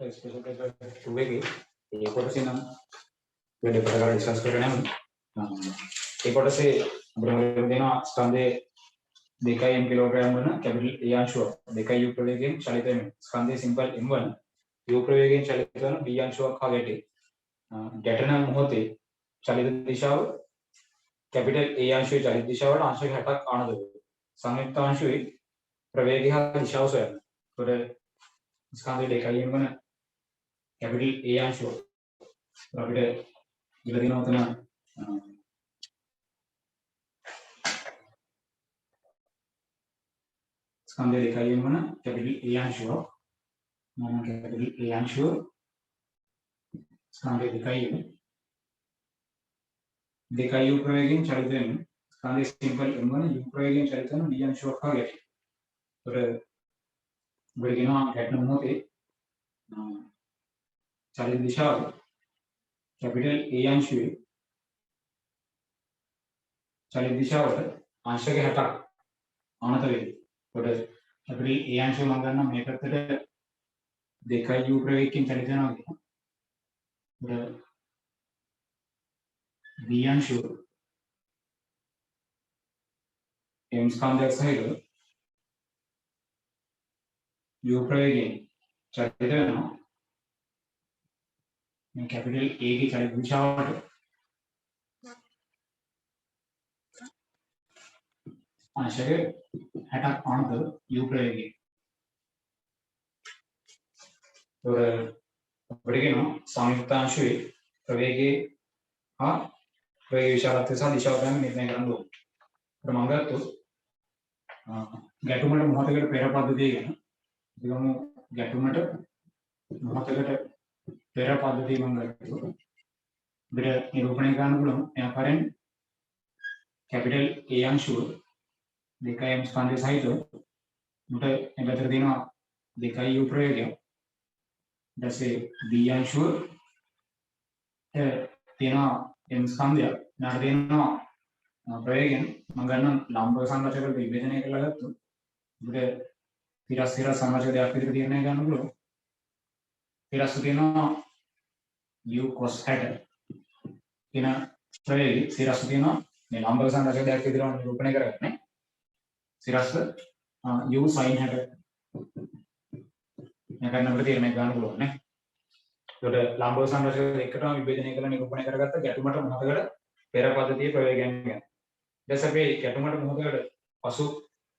Special paper 2 එකේ ඒ කොටසේ නම් වැඩි ප්‍රකාර ඩිස්කස් කරගෙන යමු. ඒ කොටසේ අපිට දෙනවා ස්කන්ධයේ 2m කිලෝග්‍රෑම් වන කැපිටල් A අංශුව 2u ප්‍රවේගයෙන් චලිත වෙමින් ස්කන්ධයේ සිම්පල් m1 u ප්‍රවේගයෙන් චලිත වන b අංශුවක් හා ගැටේ. ගැටෙන මොහොතේ චලිත දිශාව කැපිටල් A අංශුවේ චලිත දිශාවට අංශක 60ක් ආනද වේ. සංයුක්ත අංශුවේ ප්‍රවේගය හා දිශාව සොයන්න. ඒකට ස්කන්ධයේ 2m වන कैपिटल ए अंशुव අපිට ඉල දිනවා තන ස්කන්ධය දෙකයින් වන कैपिटल ए अंशुව මම कैपिटल ए अंशुව ස්කන්ධය දෙකයි u ප්‍රවේගයෙන් චලිත වෙන ස්කන්ධයේ සිම්පල් m වන u ප්‍රවේගයෙන් චලිත වෙන b अंशුවක් හා ගැටේ. ඒතර ඔබට කියනවා ගැටෙන මොහොතේ चलित दिशा कैपिटल ए अंशुවේ चलित दिशाවට अंशක 60ක් අනත වෙයි. ඒකට कैपिटल ए अंशුව මම ගන්නවා මේ පැත්තට 2u ප්‍රවේගයෙන් චලිත වෙනවා කියනවා. ඒකට b अंशුව m ස්කන්ධයක් සහිත u ප්‍රවේගයෙන් චලිත වෙනවා. मैं कैपिटल ए की चलित दिशाවට अंशක 60ක් අනත u ප්‍රවේගයෙන්. අපිට කියනවා සංයුක්ත අංශුවේ ප්‍රවේගයේ හා ප්‍රවේග විශාලත්වය සහ දිශාව ගැන නිර්ණය කරන්න ඕනේ. අපිට මම ගත්තොත් ගැටුමට මොහොතකට පෙර පද්ධතිය ගැන ඉතින් ගැටුමට මොහොතකට පෙර පද්ධතිය මම ගත්තා. අපිට නිරූපණය කරන්න පුළුවන් එයා කරෙන් कैपिटल A अंशुව 2m ස්කන්ධය සහිත උට එකට දෙනවා 2u ප්‍රවේගය. ඊට පස්සේ b अंशुව දෙනවා m ස්කන්ධය. ඊට දෙනවා ප්‍රවේගයෙන් මම ගන්න ලම්බ සංරචකවලට විභජනය කරලා ගත්තොත් අපිට තිරස් සංරචක දෙකක් විතර තීරණය ගන්න පුළුවන්. තිරස් තියෙනවා u cos 60 කියන ප්‍රවේගය සිරස් තියෙනවා මේ ලම්බ සංරචක දෙකක් විදිහට නිරූපණය කරගන්නේ. සිරස් u sin 60 මේකෙන් අපිට තීරණය ගන්න පුළුවන් නේ. ඒකට ලම්බ සංරචක දෙකටම විභජනය කරලා නිරූපණය කරගත්ත ගැටුමට මොහොතකට පෙර පද්ධතියේ ප්‍රවේගයන් ගන්න. ඊට පස්සේ අපි ගැටුමට මොහොතකට පසු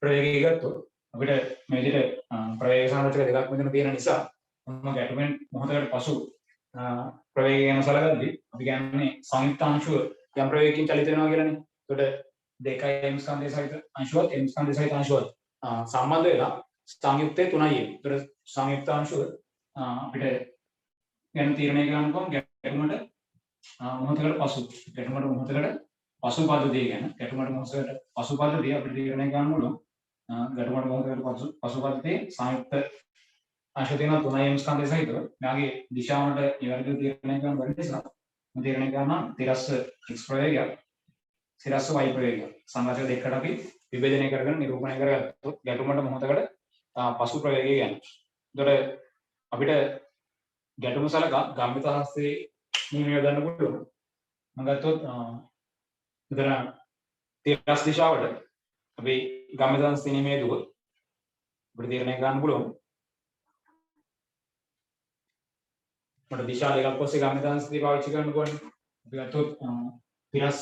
ප්‍රවේගය ගත්තොත් අපිට මේ විදිහට ප්‍රවේග සංරචක දෙකක් මෙතන තියෙන නිසා මම ගැටුමෙන් මොහොතකට පසු ප්‍රවේගය ගැන සලකද්දී අපි කියන්නේ සංයුක්ත අංශුව යම් ප්‍රවේගයකින් චලිත වෙනවා කියලානේ. ඒකට 2m ස්කන්ධය සහිත අංශුවත් m ස්කන්ධය සහිත අංශුවත් සම්බන්ධ වෙලා සංයුක්තේ 3යි. ඒකට සංයුක්ත අංශුව අපිට ගැන තීරණය කරන්න පුළුවන් ගැටුමට මොහොතකට පසු පද්ධතිය ගැන. ගැටුමට මොහොතකට පසු පද්ධතිය අපිට තීරණය කරන්න පුළුවන්. ගැටුමට මොහොතකට පසු පද්ධතියේ සංයුක්ත अंश තියෙනවා 3m ස්කන්ධය සහිතව. මෙයාගේ දිශාවට නිවැරදිව තීරණය කරන්න බැරි නිසා මම තීරණය කරනවා තිරස්ස x ප්‍රවේගයක් සිරස්ස y ප්‍රවේගයක් සංරචක දෙකකට අපි විභජනය කරගෙන නිරූපණය කරගත්තොත් ගැටුමට මොහොතකට පසු ප්‍රවේගය ගැන. ඒතකොට අපිට ගැටුම සලකා ගම්මිත හස්තේ නියමය ගන්න පුළුවන්. මම ගත්තොත් උදේට තිරස් දිශාවට අපි ගම්මිත හස්තේ නියමය දුවොත් අපිට තීරණය ගන්න පුළුවන්. මට දිශා දෙකක් ඔස්සේ ගම්මිත හස්තේ පාවිච්චි කරන්න ඕනේ. අපි ගත්තොත් තිරස්ස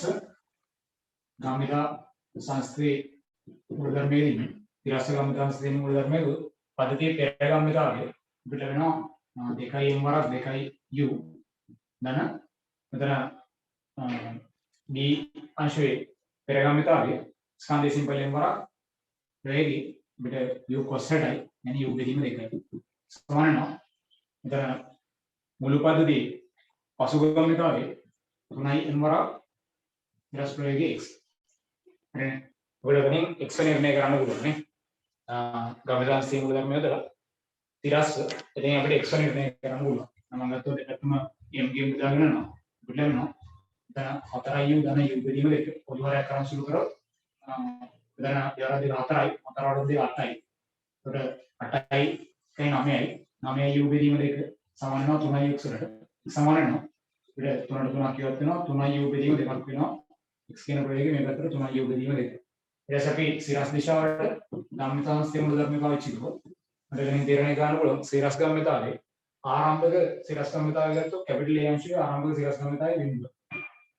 ගම්මිත සංස්කෘතියේ මූලධර්මයේදී තිරස්ස ගම්මිත සංස්කෘතියේ මූලධර්මයේ පද්ධතියේ පෙර ගම්මිතාවය අපිට වෙනවා 2m වරක් 2u ධන මෙතන b අංශයේ පෙර ගම්මිතාවය ස්කන්ධයේ සිම්පල් m වරක් ප්‍රවේගී අපිට u cos 60යි يعني u බෙදීම දෙකයි සමාන වෙනවා. මෙතන මුළු පද්ධතියේ පසු ගම්මිතාවය 3m වරක් තිරස් ප්‍රවේගී x. ඔයගොල්ලෝ x නිර්ණය කරන්න පුළුවන් නේ. ගම්මිත සීමුල ධර්මය යොදලා තිරස් එතෙන් අපිට x නිර්ණය කරන්න පුළුවන්. මම ගත්තොත් එකටම m ගේ මුදාගෙන යනවා. අපිට ලැබෙනවා දැන් 4u ධන u බෙදීම දෙක පොදුවරයක් කරන් සුළු කරොත් දැන් යාරදී 4යි 4 වලදී 8යි. ඒකට 8යි 9යි 9යි u බෙදීම දෙක සමාන වෙනවා 3x වලට සමාන වෙනවා අපිට 3ට 3ක් කියවත් වෙනවා 3u බෙදීම දෙකක් වෙනවා x කියන ප්‍රවේගය මේ පැත්තට 3u බෙදීම දෙක. ඊට පස්සේ අපි සිරස් දිශාවට ගම්මිතාංශයේ මූලධර්ම පාවිච්චි කරොත් අපිට දැන් තීරණය ගන්න පුළුවන් සිරස් ගම්මිතාවේ ආරම්භක සිරස් ගම්මිතාවය ගත්තොත් කැපිටල් A අංශයේ ආරම්භක සිරස් ගම්මිතාවේ බිඳුව.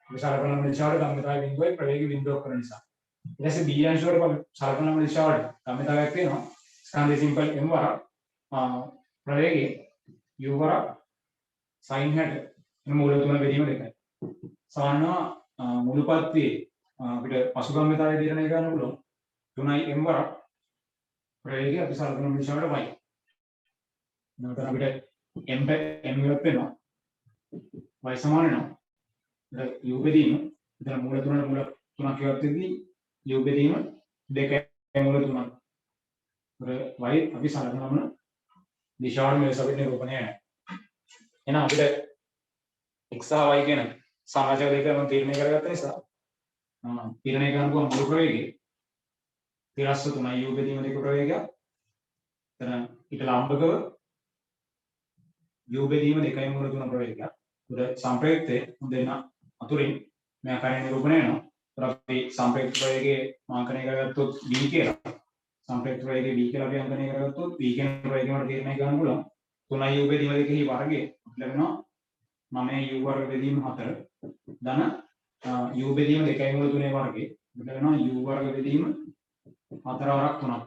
අපි සලකන දිශාවට ගම්මිතාවේ බිඳුවයි ප්‍රවේගය බිඳුවක් කරන නිසා. ඊට පස්සේ B අංශවල සලකන දිශාවට ගම්මිතාවයක් තියෙනවා. ස්කන්ධය සිම්පල් m වරක් ප්‍රවේගය u වරක් sin 60 එන මූල තුන බෙදීම දෙකයි. සමානව මුළුපත්තියේ අපිට පසුගම්මිතාවය තීරණය කරන්න පුළුවන් 3m වරක් ප්‍රවේගය අපි සලකන දිශාවට y. එතකොට අපිට m ඉවත් වෙනවා y සමාන වෙනවා u බෙදීම එතන මූල තුනක් ඉවත් වෙද්දී u බෙදීම 2 මූල 3ක්. y අපි සලකන දිශාවට මේ සපිට නිරූපණය වෙනවා. එහෙනම් අපිට x සහ y කියන සමාජක දෙකම තීරණය කරගත්ත නිසා තීරණය කරන්න පුළුවන් මුළු ප්‍රවේගය තිරස්ස 3u බෙදීම දෙක ප්‍රවේගයක්. එතන ඊට ලම්බකව u බෙදීම 2 මූල 3 ප්‍රවේගයක්. උඩ සම්ප්‍රයුක්තයේ දෙන්න අතුරින් මේ ආකාරයෙන් නිරූපණය වෙනවා. ඒතර අපි සම්ප්‍රයුක්ත ප්‍රවේගයේ මාංකණය කරගත්තොත් v කියලා. සම්ප්‍රයුක්ත ප්‍රවේගයේ v කියලා අපි අංකණය කරගත්තොත් v කියන ප්‍රවේගය වල තීරණය කරන්න පුළුවන් 3u බෙදීම දෙකෙහි වර්ගය ලැබෙනවා 9u වර්ග බෙදීම 4 ධන u බෙදීම 2 මූල 3 වර්ගය ලැබෙනවා u වර්ග බෙදීම 4 වරක් 3ක්.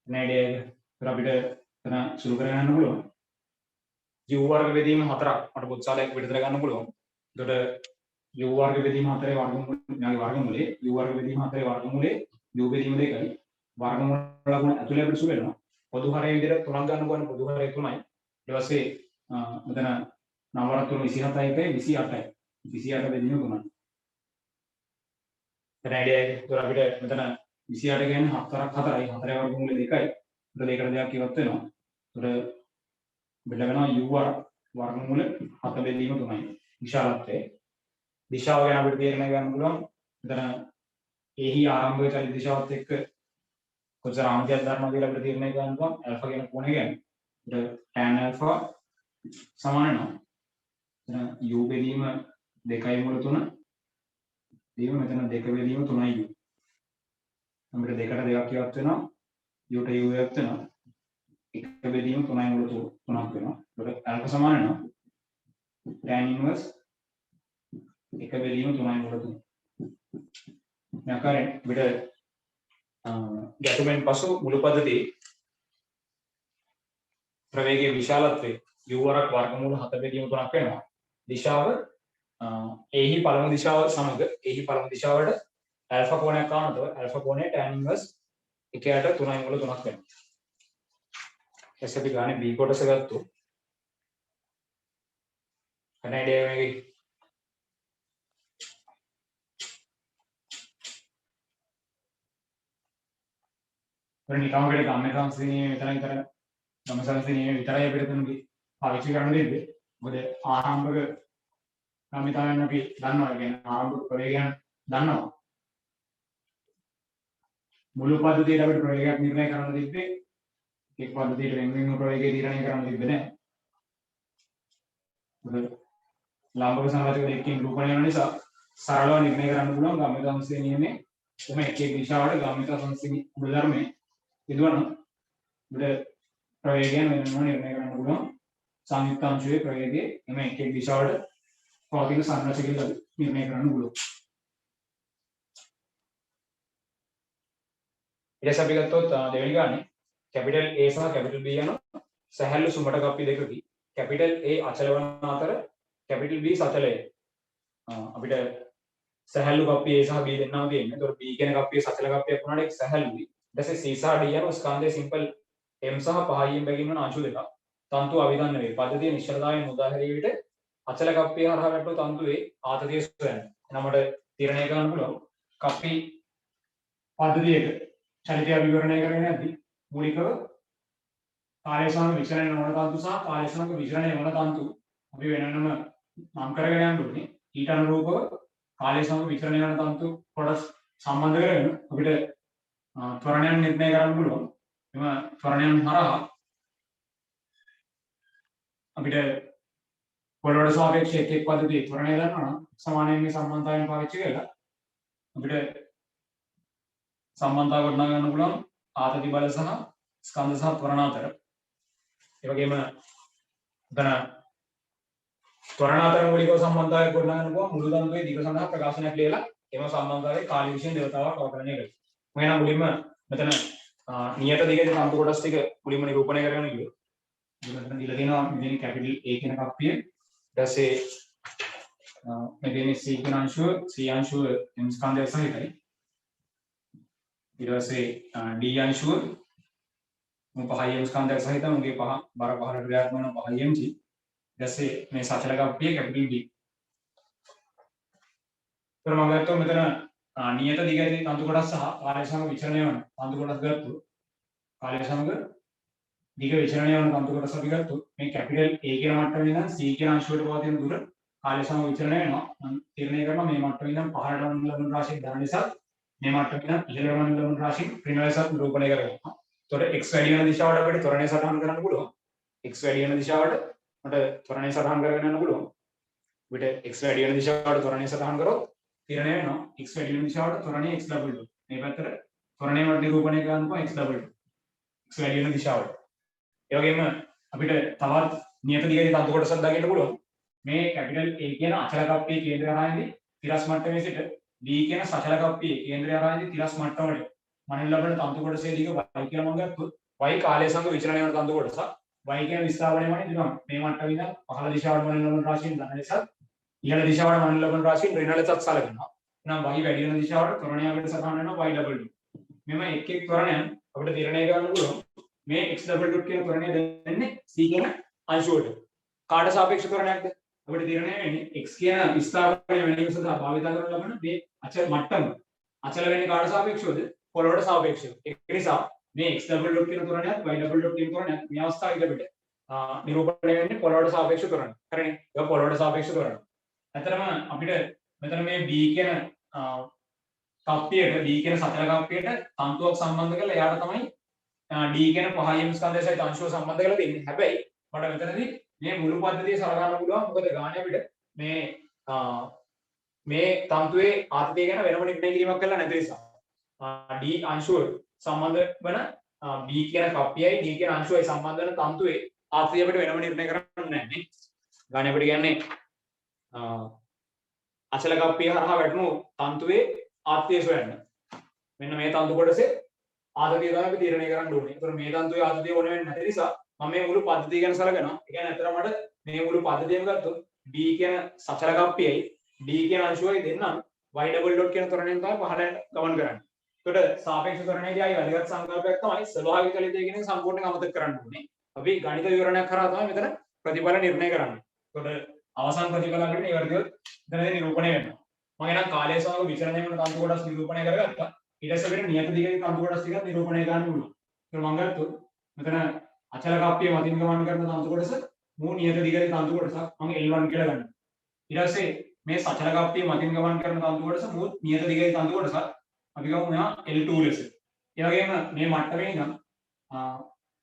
නේද? ඒතර අපිට එතන සුළු කරගෙන යන්න පුළුවන්. u වර්ග බෙදීම 4ක් මට පොත්සාලයක් විතර ගන්න පුළුවන්. එතකොට u වර්ග බෙදීම 4 වර්ගමූලයේ u වර්ග බෙදීම 4 වර්ගමූලයේ u බෙදීම 2යි වර්ගමූල ලකුණ ඇතුලේ අපිට සුළු වෙනවා. පොදු හරය විදිහට 3ක් ගන්න පුළුවන්. පොදු හරය 3යි. ඊට පස්සේ මෙතන 9 වරක් 3 27යි 28යි 28 බෙදීම 3යි. දැන් අයිඩියා එක. ඒතර අපිට මෙතන 28 කියන්නේ 7 වරක් 4යි 4 වර්ගමූලයේ 2යි. ඒතර දෙකට දෙකක් ඉවත් වෙනවා. ඒතර බෙදලා වෙනවා u වර්ගමූල 7 බෙදීම 3යි. විශාලත්වයේ දිශාව ගැන අපිට තේරුම් ගන්න පුළුවන්. මෙතන එහි ආරම්භක චලිත දිශාවත් එක්ක කොච්චර ආන්තියක් ධර්ම කියලා අපිට තීරණය ගන්න පුළුවන් ඇල්ෆා කියන කෝණය ගැන. ඒත් tan alpha සමාන වෙනවා. එතන u බෙදීම 2 මූල 3 දීම මෙතන 2 බෙදීම 3යි u. අපිට දෙකට දෙකක් ඉවත් වෙනවා. u ට u ඉවත් වෙනවා. 1 බෙදීම 3යි මූල 3ක් වෙනවා. ඒකට alpha සමාන වෙනවා tan inverse 1 බෙදීම 3යි මූල 3. මේ ආකාරයෙන් අපිට ගැටුමෙන් පසු මුළු පද්ධතියේ ප්‍රවේගයේ විශාලත්වය u වරක් වර්ගමූල 7 බෙදීම 3ක් වෙනවා. දිශාව එහි පළමු දිශාව සමග එහි පළමු දිශාවට ඇල්ෆා කෝණයක් ගන්නතොත් ඇල්ෆා කෝණය tan inverse 1ට 3යි මූල 3ක් වෙනවා. එස් අපි ගානේ b කොටස ගත්තොත් කණයිඩේ මේකේ නිකම්කට ගම්මිතාංශයේ විතරයි ගම්මිතාංශයේ විතරයි අපිට තුන්ගේ පාවිච්චි කරන්න දෙන්නේ. මොකද ආරම්භක ගම්මිතායන් අපි දන්නවා. කියන්නේ ආරම්භක ප්‍රවේගයන් දන්නවා. මුළු පද්ධතියට අපිට ප්‍රවේගයක් නිර්ණය කරන්න තිබ්බේ එක් පද්ධතියට වෙන ප්‍රවේගය තීරණය කරන්න තිබ්බේ නැහැ. මොකද ලාම්බක සංරචක දෙකකින් රූපණය වෙන නිසා සරලව නිර්ණය කරන්න පුළුවන් ගම්මිතාංශයේ නියමයේ කොහොම එක් දිශාවට ගම්මිතාංශයේ මුල් ධර්මයේ ඉදවන උඩ ප්‍රවේගයන් වෙනම නිර්ණය කරන්න පුළුවන්. සංයුක්ත අංශයේ ප්‍රවේගයේ එම එක් දිශාවට පවතින සංරචකයක නිර්ණය කරන්න පුළුවන්. ඊට පස්සේ අපි ගත්තොත් දෙවෙනි ගානේ කැපිටල් A සහ කැපිටල් B යන සැහැල්ලු සුමට කප්පි දෙකකි. කැපිටල් A අචල වන අතර කැපිටල් B සචලය. අපිට සැහැල්ලු කප්පි A සහ B දෙන්නම තියෙනවා. ඒතකොට B කියන කප්පිය සචල කප්පියක් වුණාට ඒක සැහැල්ලුයි. ඊට පස්සේ C සහ D යන ස්කන්ධයේ සිම්පල් m සහ පහයින් බැගින් වන අංශු දෙකක්. තන්තු අවිධන්න වේ. පද්ධතිය නිශ්චලතාවයෙන් උදාහරණය විට අචල කප්පිය හරහා වැටුණු තන්තුවේ ආතතිය සොයන්න. එනමඩ තීරණය කරන්න පුළුවන්. කප්පි පද්ධතියක චලිතය විවරණය කරගෙන යද්දී මූලිකව කාලය සමග විචලනය වන තන්තු සහ කාලය සමග විචලනය වන තන්තු අපි වෙනම නම් කරගෙන යන්න ඕනේ. ඊට අනුරූපව කාලය සමග විචලනය වන තන්තු කොටස් සම්බන්ධ කරගෙන අපිට ත්වරණයන් නිර්ණය කරන්න පුළුවන්. එම ත්වරණයන් හරහා අපිට පොළොවට සාපේක්ෂ එක් එක් පද්ධතියේ ත්වරණය දන්නවා නම් සමානයෙන් මේ සම්බන්ධතාවයන් පාවිච්චි කරලා අපිට සම්බන්ධතාව ගොඩනගා ගන්න පුළුවන් ආතති බල සහ ස්කන්ධ සහ ත්වරණ අතර. ඒ වගේම එතන ත්වරණ අතර මූලිකව සම්බන්ධතාවයක් ගොඩනගා ගන්න පුළුවන් මුළු දන්තුවේ දිග සඳහා ප්‍රකාශනයක් ලියලා එම සම්බන්ධතාවයේ කාලීය විශේෂ දේවතාවක් අවකලනය කරනවා. මම එහෙනම් මුලින්ම මෙතන නියත දිගදී තන්තු කොටස් ටික මුලින්ම නිරූපණය කරගෙන ගියොත් මෙතන දීලා තියෙනවා මෙතන කැපිටල් A කියන කප්පිය ඊට පස්සේ මෙතන C කියන අංශුව C අංශුව M ස්කන්ධය සහිතයි ඊට පස්සේ D අංශුව පහයි M ස්කන්ධය සහිත මුගේ පහ බර පහකට ක්‍රියාත්මක වෙන පහයි M ඊට පස්සේ මේ සචල කප්පිය කැපිටල් D. तर මම ගත්තොත් මෙතන නියත දිගදී තන්තු කොටස් සහ කාලය සමග විචලනය වන තන්තු කොටස් ගත්තොත් කාලය සමග දිග විචලනය වන තන්තු කොටස් අපි ගත්තොත් මේ කැපිටල් A කියන මට්ටමේ ඉඳන් C කියන අංශුවට පවතින දුර කාලය සමග විචලනය වෙනවා. මම තීරණය කරනවා මේ මට්ටමේ ඉඳන් පහළට යන ලබන රාශියක් ධන නිසා මේ මට්ටමේ ඉඳන් ඉහළට යන ලබන රාශියක් ඍණ ලෙස නිරූපණය කරගන්නවා. එතකොට x වැඩි වෙන දිශාවට අපිට ත්වරණය සටහන් කරන්න පුළුවන්. x වැඩි වෙන දිශාවට මට ත්වරණය සටහන් කරගෙන යන්න පුළුවන්. අපිට x වැඩි වෙන දිශාවට ත්වරණය සටහන් කරොත් තීරණය වෙනවා x වැඩි වෙන දිශාවට ත්වරණය x ඩබල් ඩොට්. මේ පැත්තට ත්වරණය වලට නිරූපණය කරන්න පුළුවන් x ඩබල් ඩොට්. x වැඩි වෙන දිශාවට. ඒ වගේම අපිට තවත් නියත දිගදී තන්තු කොටසක් දකින්න පුළුවන්. මේ කැපිටල් A කියන අචල කප්පියේ කේන්ද්‍රය හරහාදී තිරස් මට්ටමේ සිට D කියන සචල කප්පියේ කේන්ද්‍රය හරහාදී තිරස් මට්ටමට මනින් ලබන තන්තු කොටසේ දිග y කියලා මම ගත්තොත් y කාලය සමග විචලනය වන තන්තු කොටස y කියන විස්ථාපනය වලින් දිනවා මේ මට්ටමේ ඉඳන් පහළ දිශාවට මනින් ලබන රාශියෙන් ධන ලෙසත් ඉහළ දිශාවට මනින් ලබන රාශියෙන් ඍණ ලෙසත් සැලකෙනවා. එහෙනම් y වැඩි වෙන දිශාවට ත්වරණයකට සටහන් වෙනවා y ඩබල් ඩොට්. මෙම එක් එක් ත්වරණයන් අපිට තීරණය කරන්න පුළුවන් මේ x ඩබල් ඩොට් කියන ත්වරණය දෙන්නේ c කියන අංශුවට. කාට සාපේක්ෂ ත්වරණයක්ද? අපිට තීරණය වෙන්නේ x කියන විස්ථාපනය වෙනීම සඳහා භාවිත කරන ලබන මේ අචල මට්ටම. අචල වෙන්නේ කාට සාපේක්ෂවද? පොළොවට සාපේක්ෂව. ඒ නිසා මේ x ඩබල් ඩොට් කියන ත්වරණයත් y ඩබල් ඩොට් කියන ත්වරණයත් මේ අවස්ථාවේ අපිට නිරූපණය වෙන්නේ පොළොවට සාපේක්ෂ ත්වරණ. හරිනේ? ඒක පොළොවට සාපේක්ෂ ත්වරණ. ඇත්තටම අපිට මෙතන මේ b කියන කප්පියට d කියන සතර කප්පියට තන්තුවක් සම්බන්ධ කරලා එයාට තමයි d කියන පහයි m ස්කන්ධය සහිත අංශුව සම්බන්ධ කරලා දෙන්නේ. හැබැයි මට මෙතනදී මේ මුළු පද්ධතිය සලකන්න පුළුවන්. මොකද ගානේ අපිට මේ තන්තුවේ ආතතිය ගැන වෙනම නිර්ණය කිරීමක් කරලා නැති නිසා. d අංශුව සම්බන්ධ වන b කියන කප්පියයි d කියන අංශුවයි සම්බන්ධ වන තන්තුවේ ආතතිය අපිට වෙනම නිර්ණය කරන්න නැහැ නේ. ගානේ අපිට කියන්නේ අචල කප්පිය හරහා වැටුණු තන්තුවේ ආතතිය සොයන්න. මෙන්න මේ තන්තු කොටසේ ආතතිය තමයි අපි තීරණය කරන්න ඕනේ. ඒතර මේ තන්තුවේ ආතතිය ඕන වෙන්නේ නැති නිසා මම මේ මුළු පද්ධතිය ගැන සලකනවා. ඒ කියන්නේ අතර මට මේ මුළු පද්ධතියම ගත්තොත් d කියන සචල කප්පියයි d කියන අංශුවයි දෙන්නම් y ඩබල් ඩොට් කියන ත්වරණයෙන් තමයි පහළට ගමන් කරන්නේ. ඒකට සාපේක්ෂ ත්වරණයේදී ආයි වැදගත් සංකල්පයක් තමයි ස්වභාවික චලිතය කියන එක සම්පූර්ණයෙන් අමතක කරන්න ඕනේ. අපි ගණිත විවරණයක් කරා තමයි මෙතන ප්‍රතිඵල නිර්ණය කරන්නේ. ඒකට අවසන් ප්‍රතිඵල අපිට නිවැරදිව දැනගෙන නිරූපණය වෙනවා. මම එනම් කාලය සමග විචලනය වෙන තන්තු කොටස් නිරූපණය කරගත්තා. ඊට පස්සේ අපිට නියත දිගදී තන්තු කොටස් ටිකක් නිරූපණය කරන්න පුළුවන්. ඒක මම ගත්තොත් මෙතන අචල කප්පිය මතින් ගමන් කරන තන්තු කොටස මූ නියත දිගදී තන්තු කොටසක් මම L1 කියලා ගන්නවා. ඊට පස්සේ මේ සචල කප්පිය මතින් ගමන් කරන තන්තු කොටස මූ නියත දිගදී තන්තු කොටසක් අපි ගමු මෙහා L2 ලෙස. ඒ වගේම මේ මට්ටමේ ඉඳන්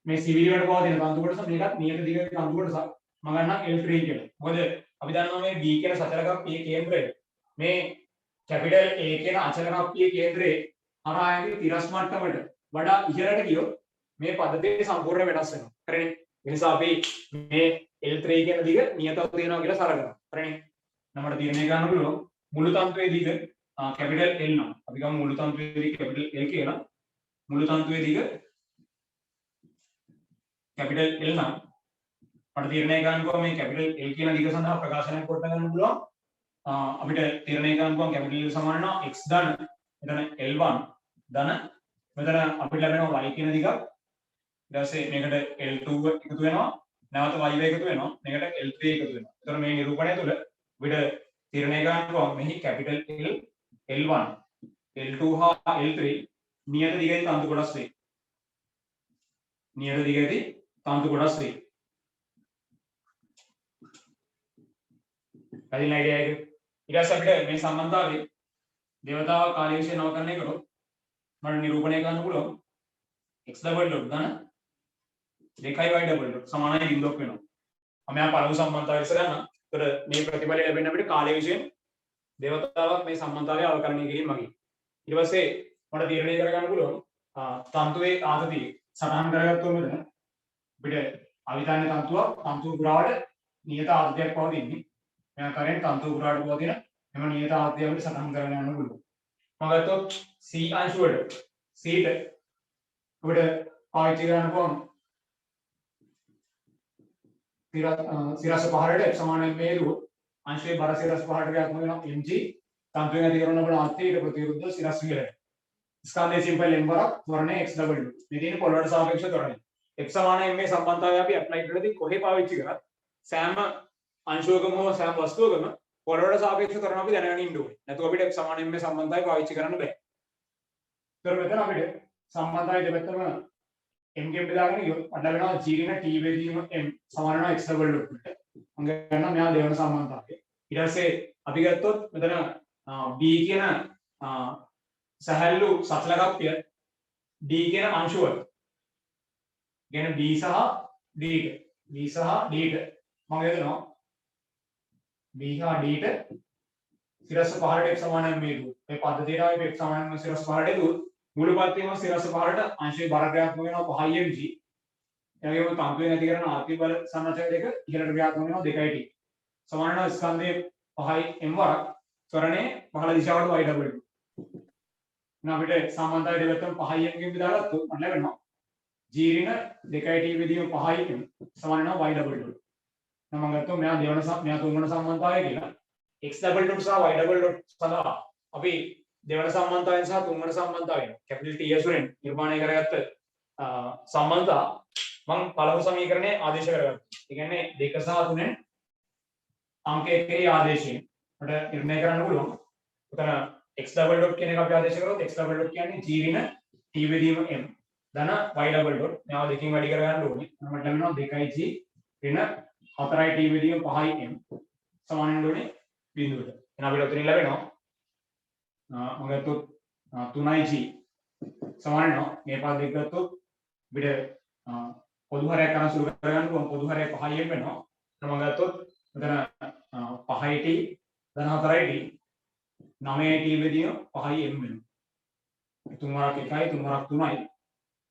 මේ සිවිලි වලට පවතින තන්තු කොටස මේකත් නියත දිගදී තන්තු කොටසක් මම ගන්නම් L3 කියලා. මොකද අපි දන්නවා මේ B කියන සචල කප්පියේ කේන්ද්‍රය මේ කැපිටල් A කියන අචල කප්පියේ කේන්ද්‍රයේ හරහා යන තිරස් මට්ටමට වඩා ඉහළට ගියොත් මේ පද්ධතිය සම්පූර්ණ වෙනස් වෙනවා. හරිනේ? ඒ නිසා අපි මේ L3 කියන දිග නියතව තියනවා කියලා සලකනවා. හරිනේ? නමට තීරණය ගන්න පුළුවන් මුළු තන්තුවේ දිග කැපිටල් L නම්. අපි ගමු මුළු තන්තුවේ දිග කැපිටල් L කියලා. මුළු තන්තුවේ දිග කැපිටල් L නම් මට තීරණය ගන්න පුළුවන් මේ කැපිටල් L කියන දිග සඳහා ප්‍රකාශනයක් කොට ගන්න පුළුවන්. අපිට තීරණය ගන්න පුළුවන් කැපිටල් L සමාන වෙනවා x ධන මෙතන L1 ධන මෙතන අපිට ලැබෙනවා y කියන දිග. ඊට පස්සේ මේකට L2 එකතු වෙනවා. නැවත y එකතු වෙනවා. මේකට L3 එකතු වෙනවා. ඒතර මේ නිරූපණය තුළ අපිට තීරණය ගන්න පුළුවන් මෙහි කැපිටල් L L1 L2 හා L3 නියත දිගදී තන්තු කොටස් වේ. නියත දිගදී තන්තු කොටස් වේ. කලින් අයිඩියා එක ඊට පස්සේ අපිට මේ සම්බන්ධතාවයේ දේවතාව කාලීය විශේෂ නවකරණය කරොත් මට නිරූපණය කරන්න පුළුවන් x ඩබල් ඩොට් ධන 2y ඩබල් ඩොට් සමානයි බිඳුවක් වෙනවා. අපි ආ පළමු සම්බන්ධතාවය ඉස්සර ගන්න. ඒතර මේ ප්‍රතිඵලය ලැබෙන්න අපිට කාලය විශ්යෙන් දේවතාවක් මේ සම්බන්ධතාවය අවකලනය කිරීම මගින්. ඊට පස්සේ මට තීරණය කරගන්න පුළුවන් තන්තුවේ ආතතිය සටහන් කරගත්තොත් මෙතන අපිට අවිධාන්‍ය තන්තුව පුරාවට නියත ආතතියක් පවතින්නේ. මේ ආකාරයෙන් තන්තුව පුරාවට පවතින එම නියත ආතතිය අපිට සටහන් කරගෙන යන්න පුළුවන්. මම ගත්තොත් C අංශුවට C ට අපිට පාවිච්චි කරන්න පුළුවන් සිරස් පහරට F සමාන m හේතුව අංශයේ බර සිරස් පහරට ක්‍රියාත්මක වෙනවා mg තන්තුවෙන් ඇති කරන බල ආත්‍යයට ප්‍රතිවිරුද්ධ සිරස් විලය. ස්කන්ධයේ සිම්පල් m වරක් ත්වරණය x w. මේ තියෙන පොළොවට සාපේක්ෂ ත්වරණය. F සමාන m මේ සම්බන්ධතාවය අපි ඇප්ලයි කරද්දී කොහේ පාවිච්චි කරත් සෑම අංශුවකම හෝ සෑම වස්තුවකම පොළොවට සාපේක්ෂ ත්වරණ අපි දැනගෙන ඉන්න ඕනේ. නැත්නම් අපිට F සමාන m මේ සම්බන්ධතාවය පාවිච්චි කරන්න බෑ. ඒතර මෙතන අපිට සම්බන්ධතාවය දෙපැත්තම m ගෙන් බෙදාගෙන අඩ වෙනවා g ගෙන t වේදීම m සමාන වෙනවා x w වලට. මම ගන්නවා මෙයා දෙවන සම්බන්ධතාවය. ඊට පස්සේ අපි ගත්තොත් මෙතන b කියන සහැල්ලු සතල කප්පිය d කියන අංශුව. කියන්නේ b සහ d ට b සහ d ට මම යදනවා b සහ d ට සිරස්ස පහරට f සමාන m වේදුව. මේ පද්ධතියට අපි f සමාන m සිරස්ස පහරට දුවොත් මුළු පත්තියම සිරස්ස පහරට අංශයේ බර ක්‍රියාත්මක වෙනවා 5 mg. ඒ වගේම තන්තුවෙන් ඇති කරන ආර්ථික බල සංරචන දෙක ඉහළට ක්‍රියාත්මක වෙනවා 2t. සමාන වෙනවා ස්කන්ධයේ 5 m වරක් ත්වරණය පහළ දිශාවට y w. එහෙනම් අපිට සම්බන්ධතාවය දෙපැත්තම 5 m ගෙන් බෙදාගත්තොත් මට ලැබෙනවා g ඍණ 2t විදිහම 5 m සමාන වෙනවා y w. එහෙනම් මම ගත්තොත් මෙයා තුන්වන සම්බන්ධතාවය කියලා x w සහ y w සඳහා අපි දෙවන සම්බන්ධතාවයෙන් සහ තුන්වන සම්බන්ධතාවයෙන් කැපිටල් T ඇසුරෙන් නිර්මාණය කරගත්ත සම්බන්ධතා මම පළමු සමීකරණය ආදේශ කරගත්තා. ඒ කියන්නේ 2 සහ 3න් අංක 1 කෙරෙහි ආදේශයෙන් මට නිර්ණය කරන්න පුළුවන්. උතන x double dot කියන එක අපි ආදේශ කරොත් x double dot කියන්නේ g ඍණ t වෙදීම m ධන y double dot මේවා දෙකකින් වැඩි කරගන්න ඕනේ. මට ලැබෙනවා 2g ඍණ 4t වෙදීම 5m සමාන වෙන්න ඕනේ බිඳුවට. එහෙනම් අපිට උතනින් ලැබෙනවා මම ගත්තොත් 3g සමාන වෙනවා මේ පද දෙක ගත්තොත් අපිට පොදු හරයක් කරන් සුළු කරගන්න පුළුවන්. පොදු හරය 5m වෙනවා. මම ගත්තොත් මෙතන 5t ධන 4t 9t වෙදීම 5m වෙනවා. තුන් වරක් 1යි තුන් වරක් 3යි.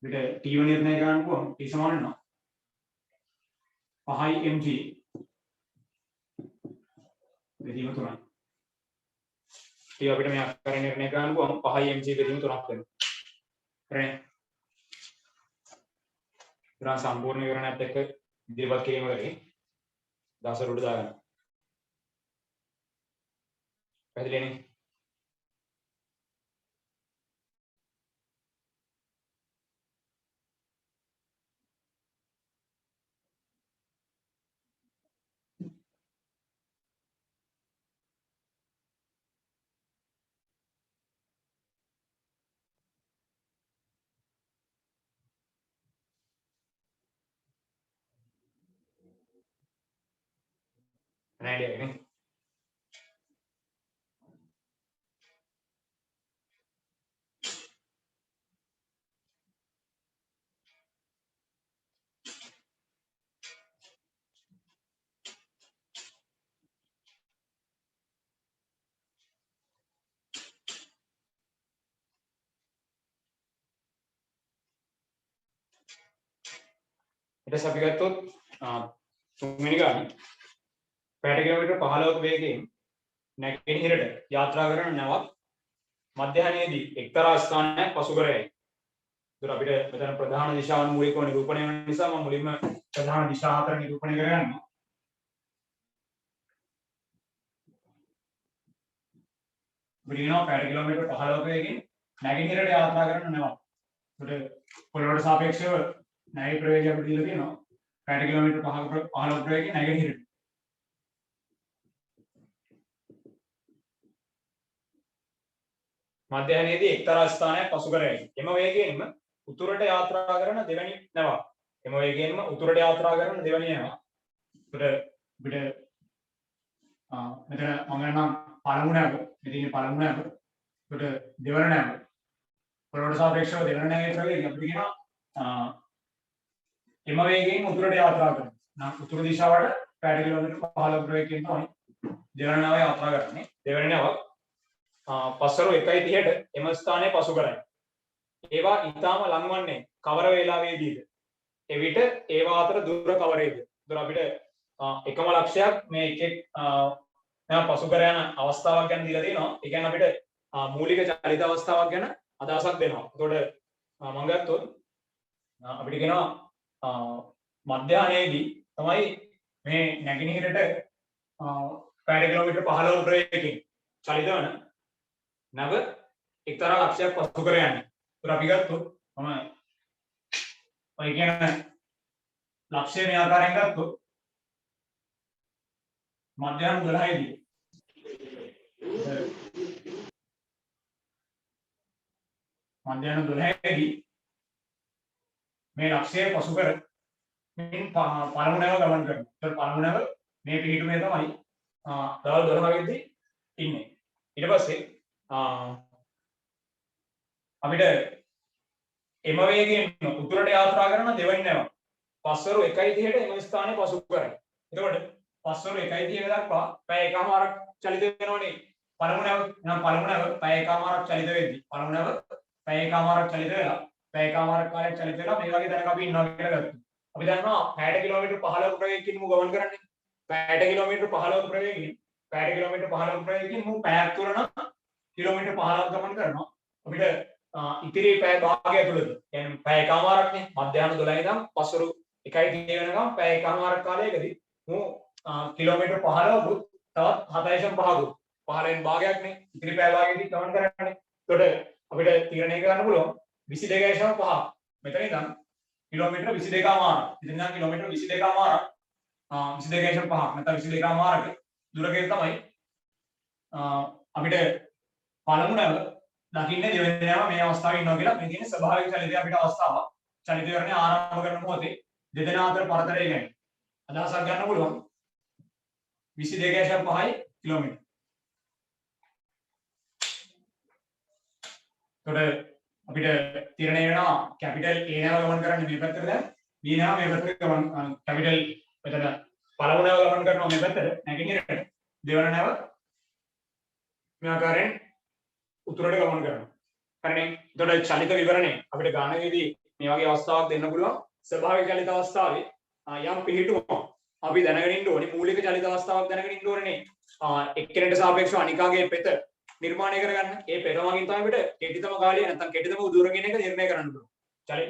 අපිට t නිර්ණය කරන්න පුළුවන්. t සමාන වෙනවා 5mg වෙදීම 3යි. t අපිට මේ ආකාරයෙන් නිර්ණය කරන්න පුළුවන් 5mg වෙදීම 3ක් වෙනවා. හරිනේ. ඊට සම්පූර්ණ විවරණයත් එක්ක ඉදිරිපත් කිරීම කරේ දවසට දාගන්න. පැහැදිලිනේ? Idea ini. ඊට අපි ගත්තොත් තුන්වෙනි ගානේ පැයට කිලෝමීටර් 15ක වේගයෙන් නැගෙනහිරට යාත්‍රා කරන නැවක් මධ්‍යහනයේදී එක්තරා ස්ථානයක් පසු කර යයි. ඒතර අපිට මෙතන ප්‍රධාන දිශාවන් මූලිකව නිරූපණය වෙන නිසා මම මුලින්ම ප්‍රධාන දිශා හතර නිරූපණය කරගන්නවා. බිරිනෝ පැයට කිලෝමීටර් 15ක වේගයෙන් නැගෙනහිරට යාත්‍රා කරන නැවක්. ඒතර පොළොවට සාපේක්ෂව නැගේ ප්‍රවේගය අපිට දීලා තියෙනවා. පැයට කිලෝමීටර් 15ක වේගයෙන් නැගෙනහිරට මධ්‍යහනයේදී එක්තරා ස්ථානයක් පසු කර යයි. එම වේගයෙන්ම උතුරට යාත්‍රා කරන දෙවැනි නැවක්. එම වේගයෙන්ම උතුරට යාත්‍රා කරන දෙවැනි නැවක්. උඩ මෙතන මම නම් පළමු නැව. මෙතන පළමු නැව. උඩ දෙවන නැව. පොළොවට සාපේක්ෂව දෙවන නැවේ ප්‍රවේගය අපිට කියනවා එම වේගයෙන් උතුරට යාත්‍රා කරනවා. නම් උතුරු දිශාවට පැයට කිලෝමීටර් 15 ප්‍රවේගයකින් තමයි දෙවන නැව යාත්‍රා කරන්නේ. දෙවන නැව පස්වරු 1:30ට එම ස්ථානයේ පසු කරයි. ඒවා ඊටාම ලං වන්නේ කවර වේලාවේදීද? එවිට ඒවා අතර දුර කවරේද? දුර අපිට එකම ලක්ෂයක් මේ එකෙක් නැව පසු කර යන අවස්ථාවක් ගැන දීලා තියෙනවා. ඒ කියන්නේ අපිට මූලික චලිත අවස්ථාවක් ගැන අදහසක් දෙනවා. එතකොට මම ගත්තොත් අපිට කියනවා මධ්‍යහනයේදී තමයි මේ නැගෙනහිරට පැයට කිලෝමීටර් 15 ප්‍රවේගයකින් චලිත වන නැව එක්තරා ලක්ෂයක් පසු කර යන්නේ. ඒතර අපි ගත්තොත් මම ඔය කියන ලක්ෂය මේ ආකාරයෙන් ගත්තොත් මධ්‍යහන 12දී මධ්‍යහන 12දී මේ ලක්ෂය පසු කර මින් පළමු නැව ගමන් කරනවා. ඒතර පළමු නැව මේ පිහිටුමේ තමයි දවල් 12 වෙද්දී ඉන්නේ. ඊට පස්සේ අපිට එම වේගයෙන් උතුරට යාත්‍රා කරන දෙවැනි නැව පස්වරු 1:30ට එම ස්ථානයේ පසු කරයි. එතකොට පස්වරු 1:30 දක්වා පැය එකමාරක් චලිත වෙනවනේ. පළමු නැව නම් පළමු නැව පැය එකමාරක් චලිත වෙද්දී පළමු නැව පැය එකමාරක් චලිත වෙලා පැය එකමාරක් කාලයක් චලිත වෙලා මේ වගේ තැනක අපි ඉන්නවා කියලා ගත්තා. අපි දන්නවා පැයට කිලෝමීටර් 15 ප්‍රවේගයකින් මු ගමන් කරන්නේ. පැයට කිලෝමීටර් 15 ප්‍රවේගයකින් පැයට කිලෝමීටර් 15 ප්‍රවේගයකින් මු පැයක් තුර නම් කිලෝමීටර් 15ක් ගමන් කරනවා. අපිට ඉතිරි පැය භාගය තුලද කියන්නේ පැය එකමාරක්නේ මධ්‍යහන 12 ඉඳන් පස්වරු 1:30 වෙනකම් පැය එකමාරක් කාලයකදී මු කිලෝමීටර් 15 තවත් 7.5 15න් භාගයක්නේ ඉතිරි පැය භාගයේදී ගමන් කරන්නේ. එතකොට අපිට තීරණය කරන්න පුළුවන් 22.5 මෙතන ඉඳන් කිලෝමීටර් 22මාරක්. ඉතින් නම් කිලෝමීටර් 22මාරක් 22.5 නැත්නම් 22මාරක දුරකේ තමයි අපිට පළමු නැව දකින්නේ දෙවෙනි නැව මේ අවස්ථාවේ ඉන්නවා කියලා. මේ කියන්නේ ස්වභාවික චලිතය අපිට අවස්ථාවක්. චලිතවරණය ආරම්භ කරන මොහොතේ දෙදෙනා අතර පරතරය ගැන අදහසක් ගන්න පුළුවන්. 22.5 කිලෝමීටර්. එතකොට අපිට තීරණය වෙනවා කැපිටල් A නැව ගමන් කරන්නේ මේ පැත්තට දැන් B නැව මේ පැත්තට ගමන් කැපිටල් මෙතන පළමු නැව ගමන් කරනවා මේ පැත්තට නැගෙනහිරට දෙවන නැව මේ ආකාරයෙන් උතුරට ගමන් කරනවා. හරිනේ. එතකොට චලිත විවරණය අපිට ගානකේදී මේ වගේ අවස්ථාවක් දෙන්න පුළුවන්. ස්වභාවික චලිත අවස්ථාවේ යම් පිළිටුමක් අපි දැනගෙන ඉන්න ඕනේ. මූලික චලිත අවස්ථාවක් දැනගෙන ඉන්න ඕනේ. එක්කෙනෙකුට සාපේක්ෂව අනිකාගේ පෙත නිර්මාණය කරගන්න. ඒ පෙර වගින් තමයි අපිට කෙටිතම කාලය නැත්නම් කෙටිතම දුර කියන එක නිර්ණය කරන්න පුළුවන්.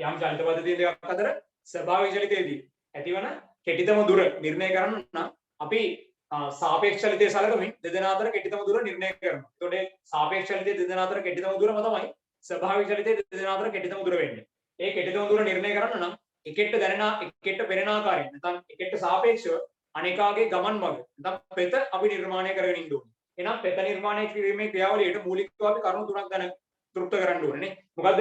යම් චලිත පද්ධති දෙකක් අතර ස්වභාවික චලිතයේදී ඇතිවන කෙටිතම දුර නිර්ණය කරන්න නම් අපි සාපේක්ෂ චලිතය සලකමින් දෙදෙනා අතර කෙටිතම දුර නිර්ණය කරනවා. එතකොට සාපේක්ෂ චලිතයේ දෙදෙනා අතර කෙටිතම දුරම තමයි ස්වභාවික චලිතයේ දෙදෙනා අතර කෙටිතම දුර වෙන්නේ. ඒ කෙටිතම දුර නිර්ණය කරන්න නම් එකට දැනෙන එකට පෙනෙන ආකාරයෙන් නැත්නම් එකට සාපේක්ෂව අනේකාගේ ගමන් මඟ නැත්නම් පෙත අපි නිර්මාණය කරගෙන ඉන්න ඕනේ. එහෙනම් පෙත නිර්මාණය කිරීමේ ක්‍රියාවලියට මූලිකව අපි කරුණු තුනක් දැන තෘප්ත කරන්න ඕනේ නේ. මොකද්ද?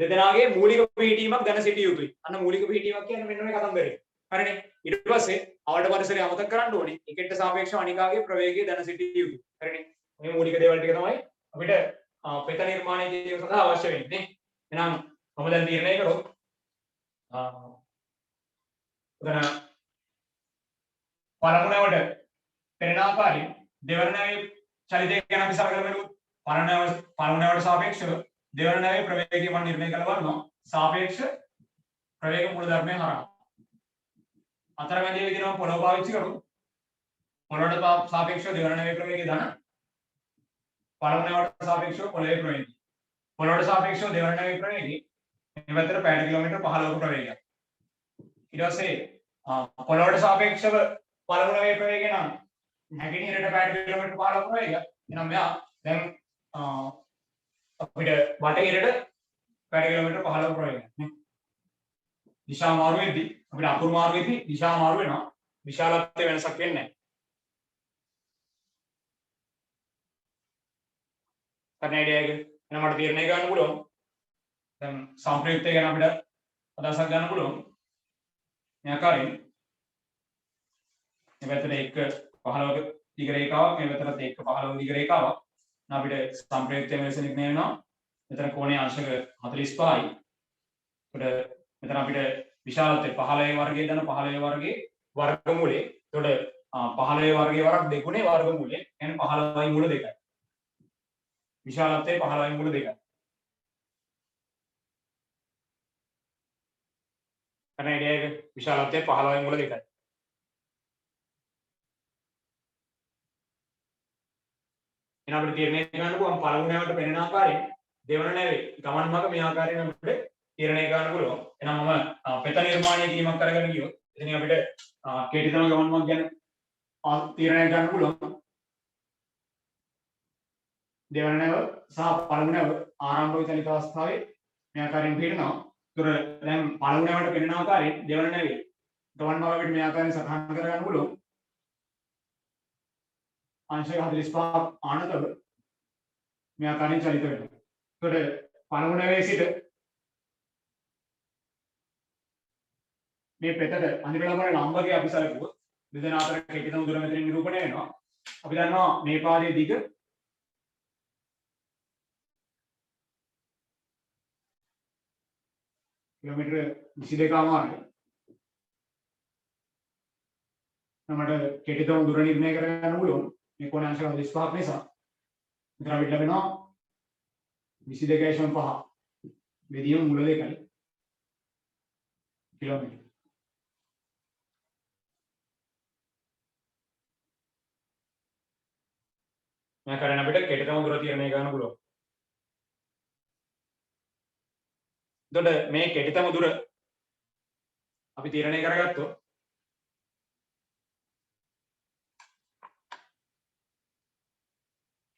දෙදෙනාගේ මූලික පිහිටීමක් දැන සිටිය යුතුයි. අන්න මූලික පිහිටීමක් කියන්නේ මෙන්න මේ කතන්දරේ. හරිනේ. ඊට පස්සේ ආවට පරිසරය අමතක කරන්න ඕනේ. එකට සාපේක්ෂව අනිකාගේ ප්‍රවේගය දැන සිටිය යුතුයි. හරිනේ. මේ මූලික දේවල් ටික තමයි අපිට පෙත නිර්මාණය කිරීම සඳහා අවශ්‍ය වෙන්නේ. එහෙනම් මම දැන් තීරණය කරොත් උදන පළමු නැවට පෙනෙන ආකාරයෙන් දෙවන නැවේ චලිතය ගැන අපි සලකලා බලමු. පළමු නැවට සාපේක්ෂව දෙවන නැවේ ප්‍රවේගය මම නිර්ණය කරලා බලනවා. සාපේක්ෂ ප්‍රවේග මූල ධර්මය හරහා. අතරමැදියේ විදිහටම පොළොව පාවිච්චි කරමු. පොළොවට සාපේක්ෂව දෙවන නැවේ ප්‍රවේගය ධන. පළමු නැවට සාපේක්ෂව පොළොවේ ප්‍රවේගය. පොළොවට සාපේක්ෂව දෙවන නැවේ ප්‍රවේගය මේ පැත්තට පැයට කිලෝමීටර් 15ක ප්‍රවේගයක්. ඊට පස්සේ පොළොවට සාපේක්ෂව පළමු නැවේ ප්‍රවේගය නම් නැගෙනහිරට පැයට කිලෝමීටර් 15ක ප්‍රවේගයක්. එහෙනම් මෙයා දැන් අපිට බටහිරට පැයට කිලෝමීටර් 15ක ප්‍රවේගයක් නේ. දිශා මාරු වෙද්දී අපිට අකුරු මාරු වෙද්දී දිශා මාරු වෙනවා. විශාලත්වය වෙනසක් වෙන්නේ නැහැ. කරන අයිඩියා එක එහෙනම් මට තීරණය ගන්න පුළුවන්. දැන් සම්ප්‍රයුක්තය ගැන අපිට අදහසක් ගන්න පුළුවන්. මේ ආකාරයෙන් මේ පැත්තට 1.15ක දිග රේඛාවක් මේ පැත්තට 1.15ක දිග රේඛාවක්. අපිට සම්ප්‍රයුක්තය මෙලෙස නිර්ණය වෙනවා. මෙතන කෝණයේ අංශක 45යි. මෙතන අපිට විශාලත්වය 15 වර්ගයේ දන 15 වර්ගයේ වර්ගමූලයේ එතකොට 15 වර්ගයේ වරක් දෙගුණේ වර්ගමූලය. කියන්නේ 15යි මුල 2යි. විශාලත්වයේ 15යි මුල 2යි. කරන ඉඩයක විශාලත්වයේ 15යි මුල 2යි. එහෙනම් අපිට තීරණය කරන්න පුළුවන් පළමු නැවට පෙනෙන ආකාරයෙන් දෙවන නැවේ ගමන් මඟ මේ ආකාරයෙන් අපිට තීරණය කරන්න පුළුවන්. එහෙනම් මම පෙත නිර්මාණය කිරීමක් කරගෙන ගියොත් එතනින් අපිට කෙටිතම ගමන් මඟ ගැන තීරණය කරන්න පුළුවන්. දෙවන නැව සහ පළමු නැව ආරම්භක චලිත අවස්ථාවේ මේ ආකාරයෙන් පිළිනවා. ඒතර දැන් පළමු නැවට පෙනෙන ආකාරයෙන් දෙවන නැවේ ගමන් මඟ අපිට මේ ආකාරයෙන් සටහන් කරගන්න පුළුවන්. अंश 45 ආනතව මේ ආකාරයෙන් චලිත වෙනවා. ඒතකොට පළමු නැවේ සිට මේ පෙතට අඳින ලබන ලම්බකය අපි සැලකුවොත් දෙදෙනා අතර කෙටිතම දුර මෙතනින් නිරූපණය වෙනවා. අපි දන්නවා මේ පාදයේ දිග කිලෝමීටර 22කමාරයි. අපිට කෙටිතම දුර නිර්ණය කරගන්න පුළුවන්. මේ කොන අංශ 45ක් නිසා මෙතන අපිට ලැබෙනවා 22.5 බෙදීම මුල 2යි කිලෝමීටර. මේ කරන අපිට කෙටිතම දුර තීරණය කරන්න පුළුවන්. එතකොට මේ කෙටිතම දුර අපි තීරණය කරගත්තොත්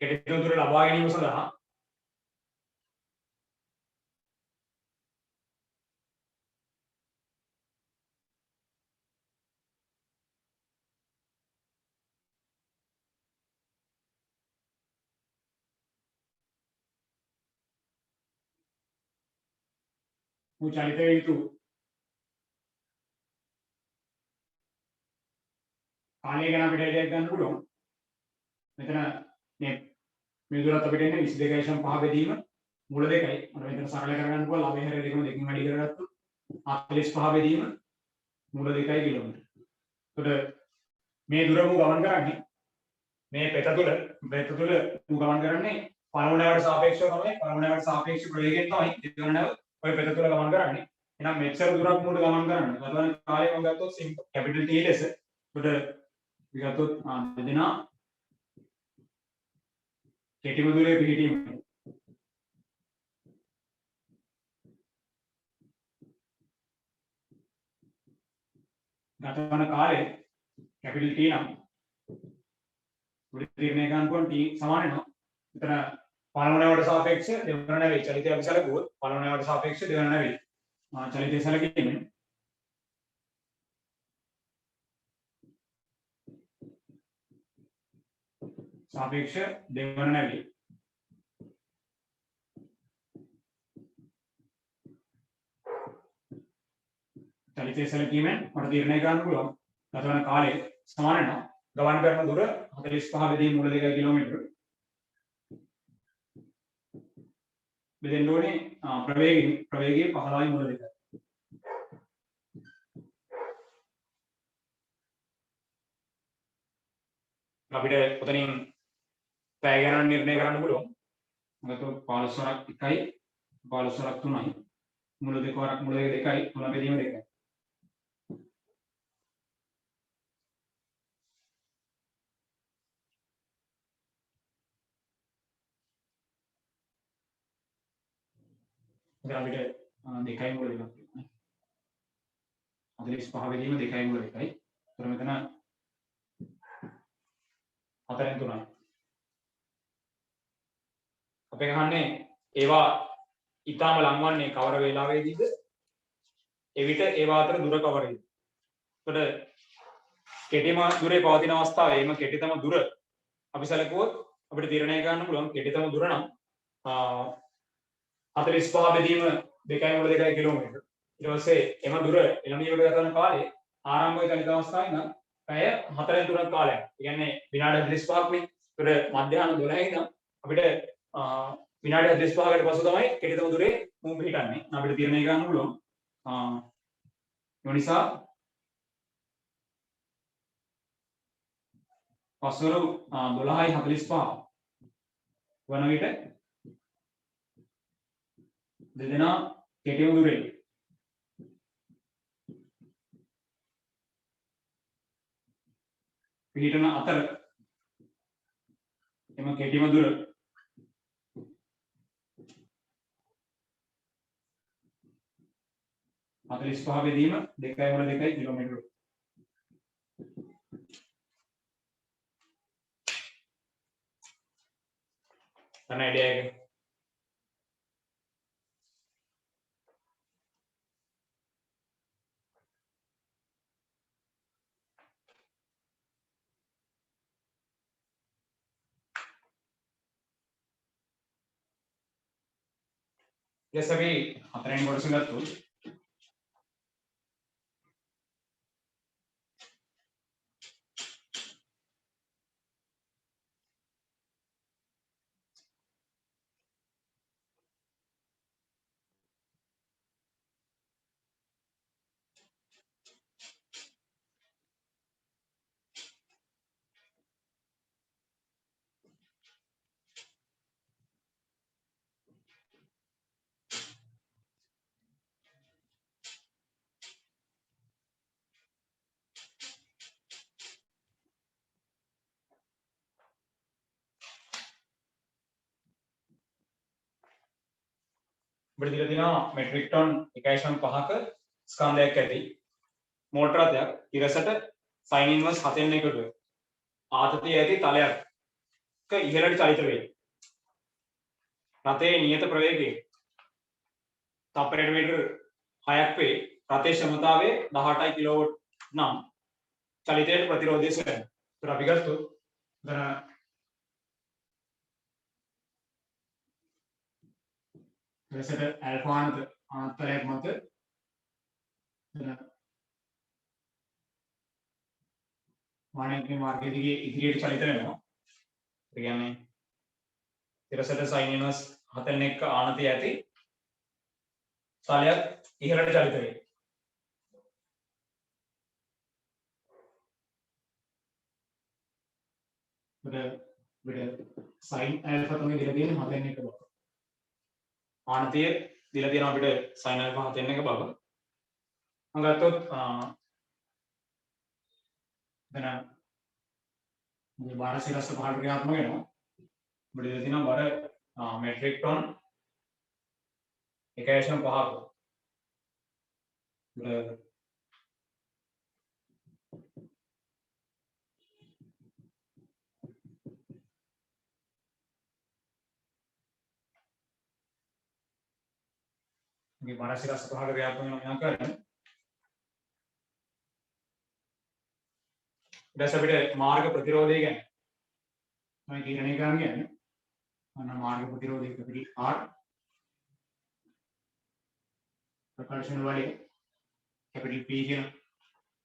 කෙටිතම දුර ලබා ගැනීම සඳහා චලිත යුතු කාලය ගැන අපිට ඉඩයක් ගන්න පුළුවන්. මෙතන මේ දුරත් අපිට එන්නේ 22.5 බෙදීම මුල 2යි. මම මෙතන සරල කරගන්න පුළුවන්. ලාභය හැර දෙකම දෙකකින් වැඩි කරගත්තොත් 45 බෙදීම මුල 2යි කිලෝමීටර. එතකොට මේ දුර මු ගමන් කරන්නේ මේ පෙත තුල මු ගමන් කරන්නේ පළමු නැවට සාපේක්ෂව තමයි පළමු නැවට සාපේක්ෂ ප්‍රවේගයෙන් තමයි දෙවන නැව ඔය පෙත තුල ගමන් කරන්නේ. එහෙනම් මෙච්චර දුරක් මුට ගමන් කරන්න. ගතවන කාලය මම ගත්තොත් කැපිටල් T ලෙස. එතකොට අපි ගත්තොත් දෙදෙනා කෙටිම දුරේ පිහිටීම. ගතවන කාලය කැපිටල් T නම් උඩ තීරණය ගන්න පුළුවන් T සමාන වෙනවා. එතන පළමු නැවට සාපේක්ෂ දෙවන නැවේ චලිතය අපි සැලකුවොත් පළමු නැවට සාපේක්ෂ දෙවන නැවේ චලිතය සැලකීමෙන් सापेक्ष දෙවන නැවේ චලිතය සැලකීමෙන් මට තීරණය කරන්න පුළුවන් ගතවන කාලය සමාන වෙනවා ගමන් කරන දුර 45 බෙදීම මුල 2 කිලෝමීටර බෙදෙන්න ඕනේ ප්‍රවේගය 15යි මුල 2යි අපිට උතනින් පැය ගණන් නිර්ණය කරන්න පුළුවන්. මොකද 15 වරක් 1යි 15 වරක් 3යි මුල 2 වරක් මුල 2යි තුන බෙදීම 2යි. දැන් අපිට 2යි මුල 2ක් තියෙනවා. 45 බෙදීම 2යි මුල 2යි. ඒතර මෙතන 4න් 3යි. අපි ගහන්නේ ඒවා ඊටාම ලංවන්නේ කවර වේලාවෙදීද? එවිට ඒවා අතර දුර කවරේද? එතකොට කෙටිම දුරේ පවතින අවස්ථාවේ එම කෙටිතම දුර අපි සැලකුවොත් අපිට තීරණය කරන්න පුළුවන් කෙටිතම දුර නම් 45 බෙදීම 2යි මුල 2යි කිලෝමීටර. ඊට පස්සේ එම දුර එළඹීමට ගත වන කාලය ආරම්භක චලිත අවස්ථාවේ නම් පැය 4න් 3ක් කාලයක්. ඒ කියන්නේ විනාඩි 45ක් නේ. ඒතර මධ්‍යහන 12 ඉඳන් අපිට විනාඩි 45කට පසු තමයි කෙටිතම දුරේ මුම් පිහිටන්නේ. අපිට තීරණය කරන්න පුළුවන්. ඒ නිසා පස්වරු 12:45 වන විට දෙදෙනා කෙටි උදුරේ පිහිටන අතර එම කෙටිම දුර 45 බෙදීම 2.2 කිලෝමීටර. An idea. Yes, अभी हतरें बोल सकते हो. බඩ දිලා දිනවා මෙට්‍රික් ටන් 1.5ක ස්කන්ධයක් ඇති මෝටර රථයක් ඉරසට සයින් ඉන්වර්ස් 7න් එකටු ආතතිය ඇති තලයක ඉහළට චලිත වේ. රථයේ නියත ප්‍රවේගය තප්පරයට මීටර 6ක් වේ. රථයේ ක්ෂමතාවය 18 කිලෝවොට් නම් චලිතයට ප්‍රතිරෝධය සොයන්න. ඒතර අපි ගත්තොත් ඉරසට ඇල්ෆා අනතරයක් මත මානසික මාර්ගයේ දිගේ ඉදිරියට චලිත වෙනවා. ඒ කියන්නේ ඉරසට සයින් ඉන්වර්ස් 7න් එක්ක ආනතිය ඇති තලයක් ඉහළට චලිත වේ. බඩ සයින් ඇල්ෆා තමයි දිලා තියෙන්නේ 7න් එක බව. ආනතිය දිලා තියෙනවා අපිට සයින් ඇල්ෆා 7න් එක බව. මම ගත්තොත් දැන් මේ බාර සිරස්ස පහළ ක්‍රියාත්මක වෙනවා. බඩ දිලා තියෙනවා බර මෙට්‍රික් ටන් 1.5ක. මේ බාර සිරස්ස පහළ ක්‍රියාත්මක වෙන ආකාරයෙන් දැන් අපිට මාර්ග ප්‍රතිරෝධය ගැන මම තීරණය කරන්න කියන්නේ අන්න මාර්ග ප්‍රතිරෝධය කැපිටල් R ප්‍රකර්ෂණ වලේ කැපිටල් P කියන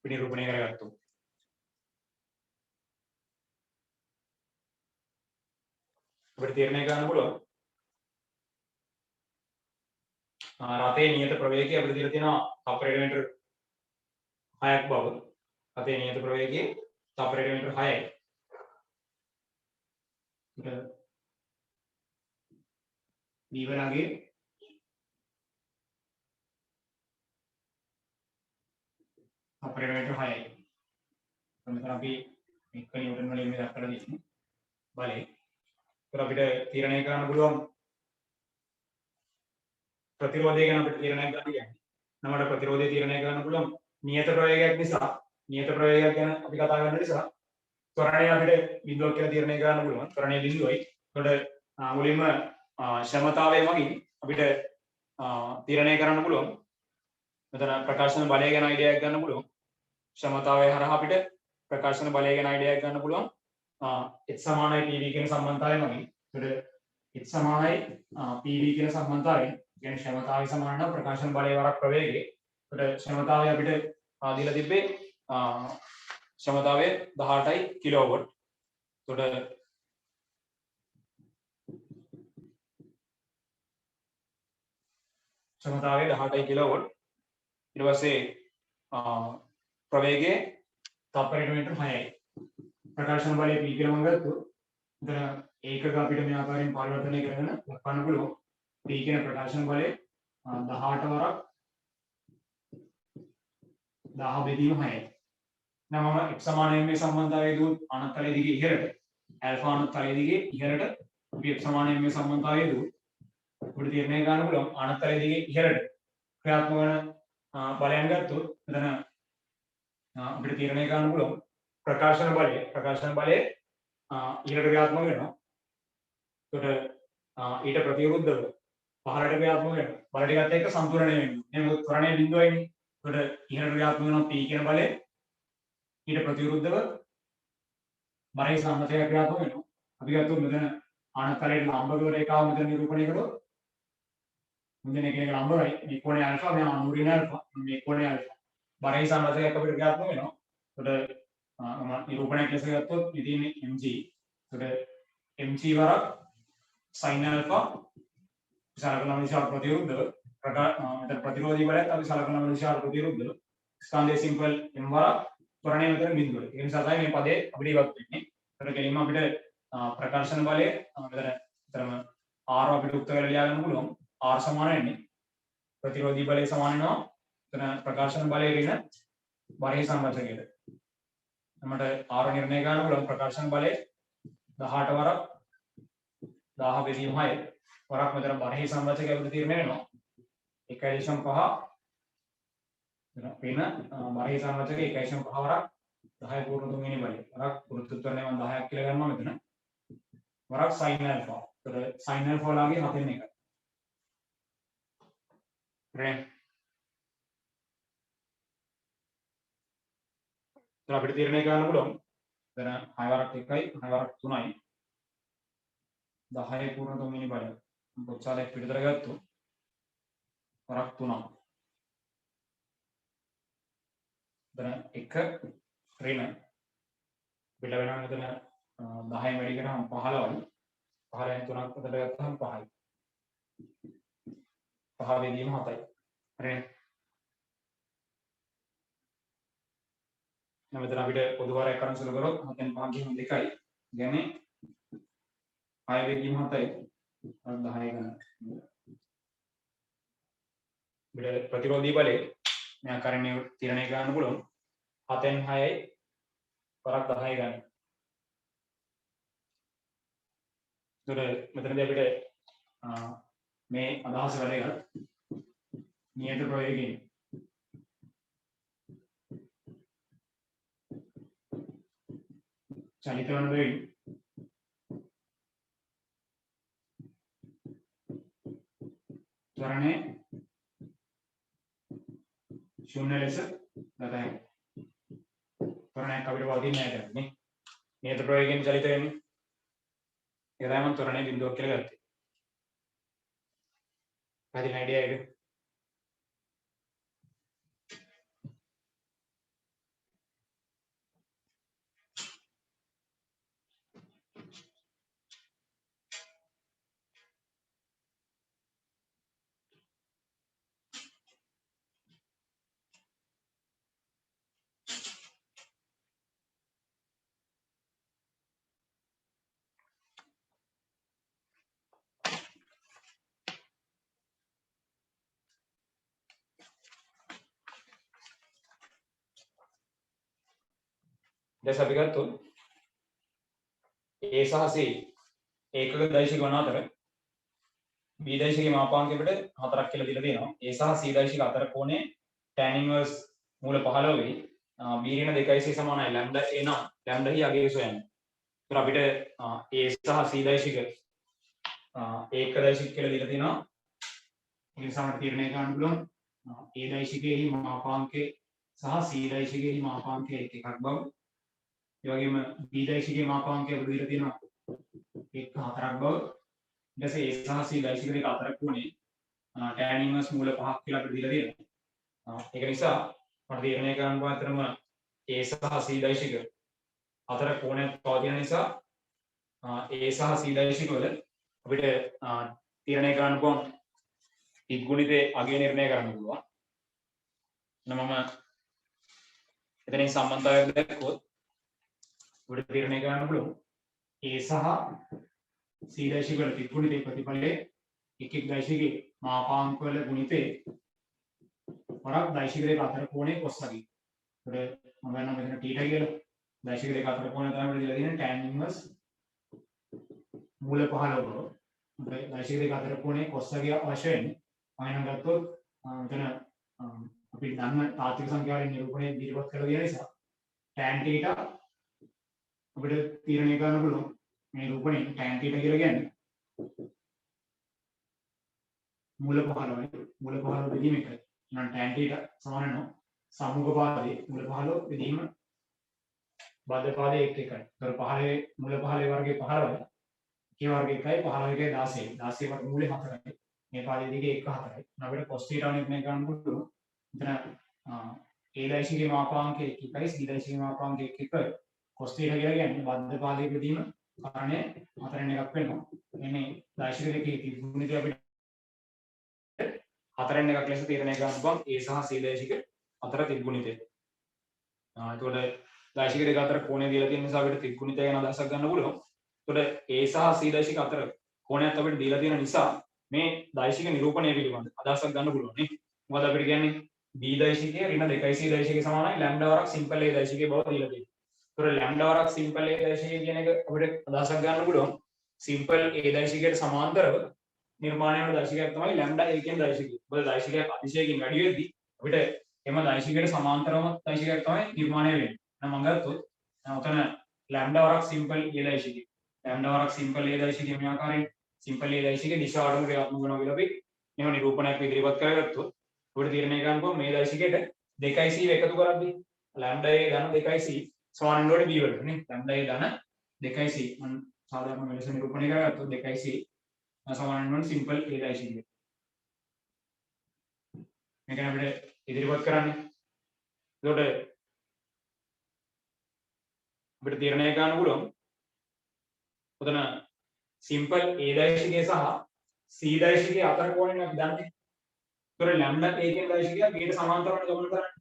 පිළිරූපණය කරගත්තා. අපිට තීරණය කරන්න පුළුවන් රථයේ නියත ප්‍රවේගය අපිට දීලා තියෙනවා තප්පරයට මීටර 6ක් බව. රථයේ නියත ප්‍රවේගය තප්පරයට මීටර 6යි. දීවරගේ තප්පරයට මීටර 6යි. මෙතන අපි 1 නිව්ටන් වලින් මේ දක්වලා තියෙන්නේ බලය. ඒත් අපිට තීරණය කරන්න පුළුවන් ප්‍රතිරෝධය ගැන අපිට තීරණයක් ගන්න කියන්නේ. නමඩ ප්‍රතිරෝධය තීරණය කරන්න පුළුවන් නියත ප්‍රවේගයක් නිසා නියත ප්‍රවේගයක් ගැන අපි කතා කරන නිසා ත්වරණය අපිට බිඳුවක් කියලා තීරණය කරන්න පුළුවන්. ත්වරණය බිඳුවයි. ඒකට මුලින්ම ක්ෂමතාවය මගින් අපිට තීරණය කරන්න පුළුවන්. මෙතන ප්‍රකාශන බලය ගැන අයිඩියා එකක් ගන්න පුළුවන්. ක්ෂමතාවය හරහා අපිට ප්‍රකාශන බලය ගැන අයිඩියා එකක් ගන්න පුළුවන්. h සමානයි pv කියන සම්බන්ධතාවය මගින්. ඒකට h සමානයි pv කියන සම්බන්ධතාවය කියන්නේ ක්ෂමතාවය සමාන නම් ප්‍රකාශන බලය වරක් ප්‍රවේගය. ඒකට ක්ෂමතාවය අපිට දීලා තිබ්බේ ක්ෂමතාවය 18යි කිලෝවොට්. ඒකට ක්ෂමතාවය 18යි කිලෝවොට්. ඊට පස්සේ ප්‍රවේගය තප්පරයට මීටර 6යි. ප්‍රකාශන බලය P කියලා මම ගත්තොත් එතන ඒකක අපිට මේ ආකාරයෙන් පරිවර්තනය කරගෙන දක්වන්න පුළුවන්. P කියන ප්‍රකාශන බලය 18 වරක් 10 බෙදීම 6යි. දැන් මම x සමානයෙන් මේ සම්බන්ධතාවය දුවොත් අනත් තලයේ දිගේ ඉහළට ඇල්ෆා අනත් තලයේ දිගේ ඉහළට අපි x සමානයෙන් මේ සම්බන්ධතාවය දුවොත් අපිට තීරණය ගන්න පුළුවන් අනත් තලයේ දිගේ ඉහළට ක්‍රියාත්මක වන බලයන් ගත්තොත් එතන අපිට තීරණය ගන්න පුළුවන් ප්‍රකාශන බලය ඉහළට ක්‍රියාත්මක වෙනවා. ඒකට ඊට ප්‍රතිවිරුද්ධව පහළට ක්‍රියාත්මක වෙනවා. බල ටිකත් එක්ක සම්තුලනය වෙනවා. මේ මොකද ත්වරණය බිඳුවයිනේ. ඒකට ඉහළට ක්‍රියාත්මක වෙනවා P කියන බලය ඊට ප්‍රතිවිරුද්ධව බරේ සම්මතය ක්‍රියාත්මක වෙනවා. අපි ගත්තොත් මෙතන ආනතලයේ ලම්බ රේඛාව මෙතන නිරූපණය කළොත් මෙතන එක ලම්බයි මේ කෝණය ආල්ෆා මේ අනුරින ආල්ෆා මේ කෝණය ආල්ෆා බරේ සම්මතයක් අපිට ක්‍රියාත්මක වෙනවා. ඒකට මම නිරූපණයක් ලෙස ගත්තොත් ඉතින් mg. ඒකට mg වරක් sin alpha සලකන විශාල ප්‍රතිවිරුද්ධව මෙතන ප්‍රතිරෝධී බලයත් අපි සලකන විශාල ප්‍රතිවිරුද්ධව ස්කන්ධයේ සිම්පල් m වරක් ත්වරණය මෙතන බිඳුවයි. ඒ නිසා තමයි මේ පදේ අපිට ඉවත් වෙන්නේ. ඒකට කෙලින්ම අපිට ප්‍රකාශන බලය මෙතනම r අපිට උත්තර කරලා ලියා ගන්න පුළුවන්. r සමාන වෙන්නේ ප්‍රතිරෝධී බලය සමාන වෙනවා එතන ප්‍රකාශන බලය කියන බරහි සම්බන්ධකයට. අපිට r නිර්ණය ගන්න පුළුවන් ප්‍රකාශන බලය 18 වරක් 10 බෙදීම 6 වරක් මෙතන බරහි සම්බන්ධකයට අපිට තීරණය වෙනවා 1.5 වෙන බරහි සම්බන්ධකයේ 1.5 වරක් 10 පූර්ණ 3 වෙනි බලය. වරක් පුරුත්තුත්වරණය මම 10ක් කියලා ගන්නවා මෙතන. වරක් sin alpha. ඒතර sin alpha ලාගේ 7 වෙනි එක. right. ඒතර අපිට තීරණය කරන්න පුළුවන්. එතන 6 වරක් 1යි 6 වරක් 3යි 10 පූර්ණ 3 වෙනි බලය. පොච්චාලයක් පිටතට ගත්තොත් වරක් 3ක්. එතන 1 ඍණ පිට වෙනවා මෙතන 10න් වැඩි කරාම 15යි 15න් 3ක් අතට ගත්තාම 5යි 5 බෙදීම 7යි හරි මෙතන අපිට පොදු වාරයක් කරන් සුළු කරොත් 7න් 5 ගිහින් 2යි කියන්නේ 6 බෙදීම 7යි 10යි ගන්න අපිට ප්‍රතිරෝධී බලය මේ ආකාරයෙන් තීරණය කරන්න පුළුවන් 7න් 6යි වරක් 10යි ගන්න. මෙතනදී අපිට මේ අදහස වැඩගත් නියත ප්‍රවේගයෙන් චලිත වන බැවින් ත්වරණය ශූන්‍ය ලෙස දත හැකියි. ත්වරණයක් අපිට පවතින්නේ නැහැ කියන්නේ. නියත ප්‍රවේගයෙන් චලිත වෙන්නේ. ඒ තමයි මම ත්වරණය බිඳුවක් කියලා ගත්තේ. හරිද අයිඩියා එක? දැන් අපි ගත්තොත් A සහ C ඒකක දෛශික වන අතර B දෛශිකයේ මාපාංකය අපිට 4ක් කියලා දීලා තියෙනවා. A සහ C දෛශික අතර කෝණය tan inverse මූල 15 වෙයි. B ඍණ 2c සමානයි lambda a නම් lambda හි අගය සොයන්න. ඒතර අපිට A සහ C දෛශික ඒක දෛශික කියලා දීලා තියෙනවා. ඒ නිසා අපිට තීරණය කරන්න පුළුවන් A දෛශිකයේ මාපාංකය සහ C දෛශිකයේ මාපාංකය එකක් බව. ඒ වගේම B දෛශිකයේ මාපාංකය අපිට දීලා තියෙනවා 1/4ක් බව. ඊට පස්සේ A සහ C දෛශික දෙක අතර කෝණේ tan inverse මූල 5ක් කියලා අපිට දීලා තියෙනවා. ඒක නිසා අපිට තීරණය කරන්න පුළුවන් අතරම A සහ C දෛශික අතර කෝණයක් පවතින නිසා A සහ C දෛශික වල අපිට තීරණය කරන්න පුළුවන් ඉක්ගුණිතේ අගය නිර්ණය කරන්න පුළුවන්. මම එතනින් සම්බන්ධතාවයක් දැක්කොත් අපිට තීරණය කරන්න පුළුවන් A සහ C දෛශික වල ත්‍රිගුණිතේ ප්‍රතිඵලයේ එක් එක් දෛශිකයේ මාපාංක වල ගුණිතේ වරක් දෛශික දෙක අතර කෝණය cos වගේ. ඒකට මම ගන්නවා මෙතන θ කියලා. දෛශික දෙක අතර කෝණය තමයි දීලා තියෙන්නේ tan inverse මූල 15 බව. දෛශික දෙක අතර කෝණය cos වගේ අවශ්‍ය වෙන්නේ. මම නම් ගත්තොත් මෙතන අපි දන්න තාත්වික සංඛ්‍යාවලින් නිරූපණය ඉදිරිපත් කරලා තියෙන නිසා tan θ අපිට තීරණය කරන්න පුළුවන් මේ රූපණය tan θ කියලා කියන්නේ මූල 15යි මූල 15 බෙදීම 1යි. එහෙනම් tan θ සමාන වෙනවා සම්මුඛ පාදයේ මූල 15 බෙදීම බද්ධ පාදයේ 1 1යි. ඒතර 15 මූල 15 වර්ගයේ 15යි. k වර්ගයේ 1යි 15 එකයි 16යි. 16 වට මූලේ 4යි. මේ පාදයේ දිගේ 1 4යි. අපිට cos θ නිර්ණය කරන්න පුළුවන්. මෙතන A දෛශිකයේ මාපාංකය 1යි C දෛශිකයේ මාපාංකය 1යි. cos θ කියලා කියන්නේ බද්ධ පාදයේ බෙදීම කාරණය 4න් එකක් වෙනවා. එන්නේ දෛශික දෙකේ ත්‍රිගුණිතය අපිට 4න් එකක් ලෙස තීරණය කරන්න පුළුවන් A සහ C දෛශික අතර ත්‍රිගුණිතය. එතකොට දෛශික දෙක අතර කෝණය දීලා තියෙන නිසා අපිට ත්‍රිගුණිතය ගැන අදහසක් ගන්න පුළුවන්. එතකොට A සහ C දෛශික අතර කෝණයක් අපිට දීලා තියෙන නිසා මේ දෛශික නිරූපණය පිළිබඳ අදහසක් ගන්න පුළුවන් නේ. මොකද අපිට කියන්නේ B දෛශිකය ඍණ 2C දෛශිකය සමානයි ලැම්ඩා වරක් සිම්පල් A දෛශිකයේ බව දීලා තියෙනවා. ඒතකොට ලැම්ඩා වරක් සිම්පල් A දෛශිකය කියන එක අපිට අදහසක් ගන්න පුළුවන්. සිම්පල් A දෛශිකයට සමාන්තරව නිර්මාණය වන දෛශිකයක් තමයි ලැම්ඩා A කියන දෛශිකය. මොකද දෛශිකයක් අතිශයකින් වැඩි වෙද්දී අපිට එම දෛශිකයට සමාන්තරව දෛශිකයක් තමයි නිර්මාණය වෙන්නේ. එහෙනම් මම ගත්තොත් උතන ලැම්ඩා වරක් සිම්පල් A දෛශිකය. ලැම්ඩා වරක් සිම්පල් A දෛශිකය මේ ආකාරයෙන් සිම්පල් A දෛශිකයේ දිශා අඩුම ක්‍රියාත්මක වෙනවා කියලා අපි මෙහෙම නිරූපණයක් ඉදිරිපත් කරගත්තොත් අපිට තීරණය කරන්න පුළුවන් මේ දෛශිකයට 2C එකතු කරද්දී ලැම්ඩා A ධන 2C සමාන වෙනකොට B වලට නේ. ලැම්ඩා A ධන 2C මම සාධාරණ මෙලෙස නිරූපණය කරගත්තොත් 2C සමාන වෙනවා සිම්පල් A දෛශිකය. මේක අපිට ඉදිරිපත් කරන්නේ. එතකොට අපිට තීරණය කරන්න පුළුවන් උතන සිම්පල් A දෛශිකය සහ C දෛශිකය අතර කෝණය අපි දන්නේ. ඒතර ලැම්ඩා A කියන දෛශිකය Bට සමාන්තරව ගමන් කරන්නේ.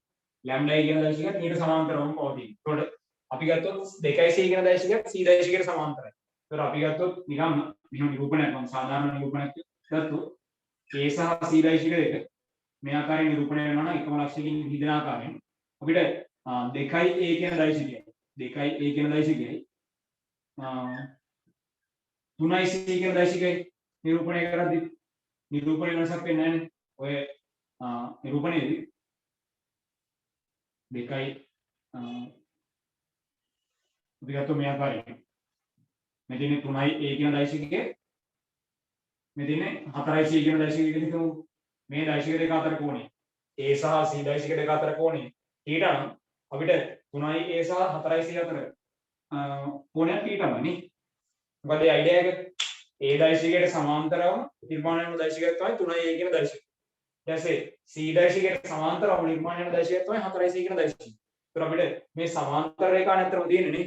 ලැම්ඩා A කියන දෛශිකය Bට සමාන්තරවම පවතී. ඒතකොට අපි ගත්තොත් 2C කියන දෛශිකය C දෛශිකයට සමාන්තරයි. ඒතර අපි ගත්තොත් නිකම්ම මෙහෙම නිරූපණයක් මම සාධාරණ නිරූපණයක් ගත්තොත් A සහ C දෛශික දෙක මේ ආකාරයෙන් නිරූපණය වෙනවා නම් එකම ලක්ෂණකින් හිදෙන ආකාරයෙන් අපිට 2A කියන දෛශිකයයි 2A කියන දෛශිකයයි 3C කියන දෛශිකයයි නිරූපණය කරද්දී නිරූපණය වෙනසක් වෙන්නේ නැහැ නේ. ඔය නිරූපණයේදී 2යි අපි ගත්තොත් මේ ආකාරයෙන් මෙතන 3A කියන දෛශිකයේ මෙතන 4C කියන දෛශිකයේ කියමු මේ දෛශික දෙක අතර කෝණය A සහ C දෛශික දෙක අතර කෝණය θ නම් අපිට 3A සහ 4C අතර කෝණයක් θ තමයි නේ. මොකද ඒ අයිඩියා එක A දෛශිකයට සමාන්තරව නිර්මාණය වෙන දෛශිකයක් තමයි 3A කියන දෛශිකය. ඊට පස්සේ C දෛශිකයට සමාන්තරව නිර්මාණය වෙන දෛශිකයක් තමයි 4C කියන දෛශිකය. ඒතර අපිට මේ සමාන්තර රේඛානේ අතරම තියෙන්නේ නේ.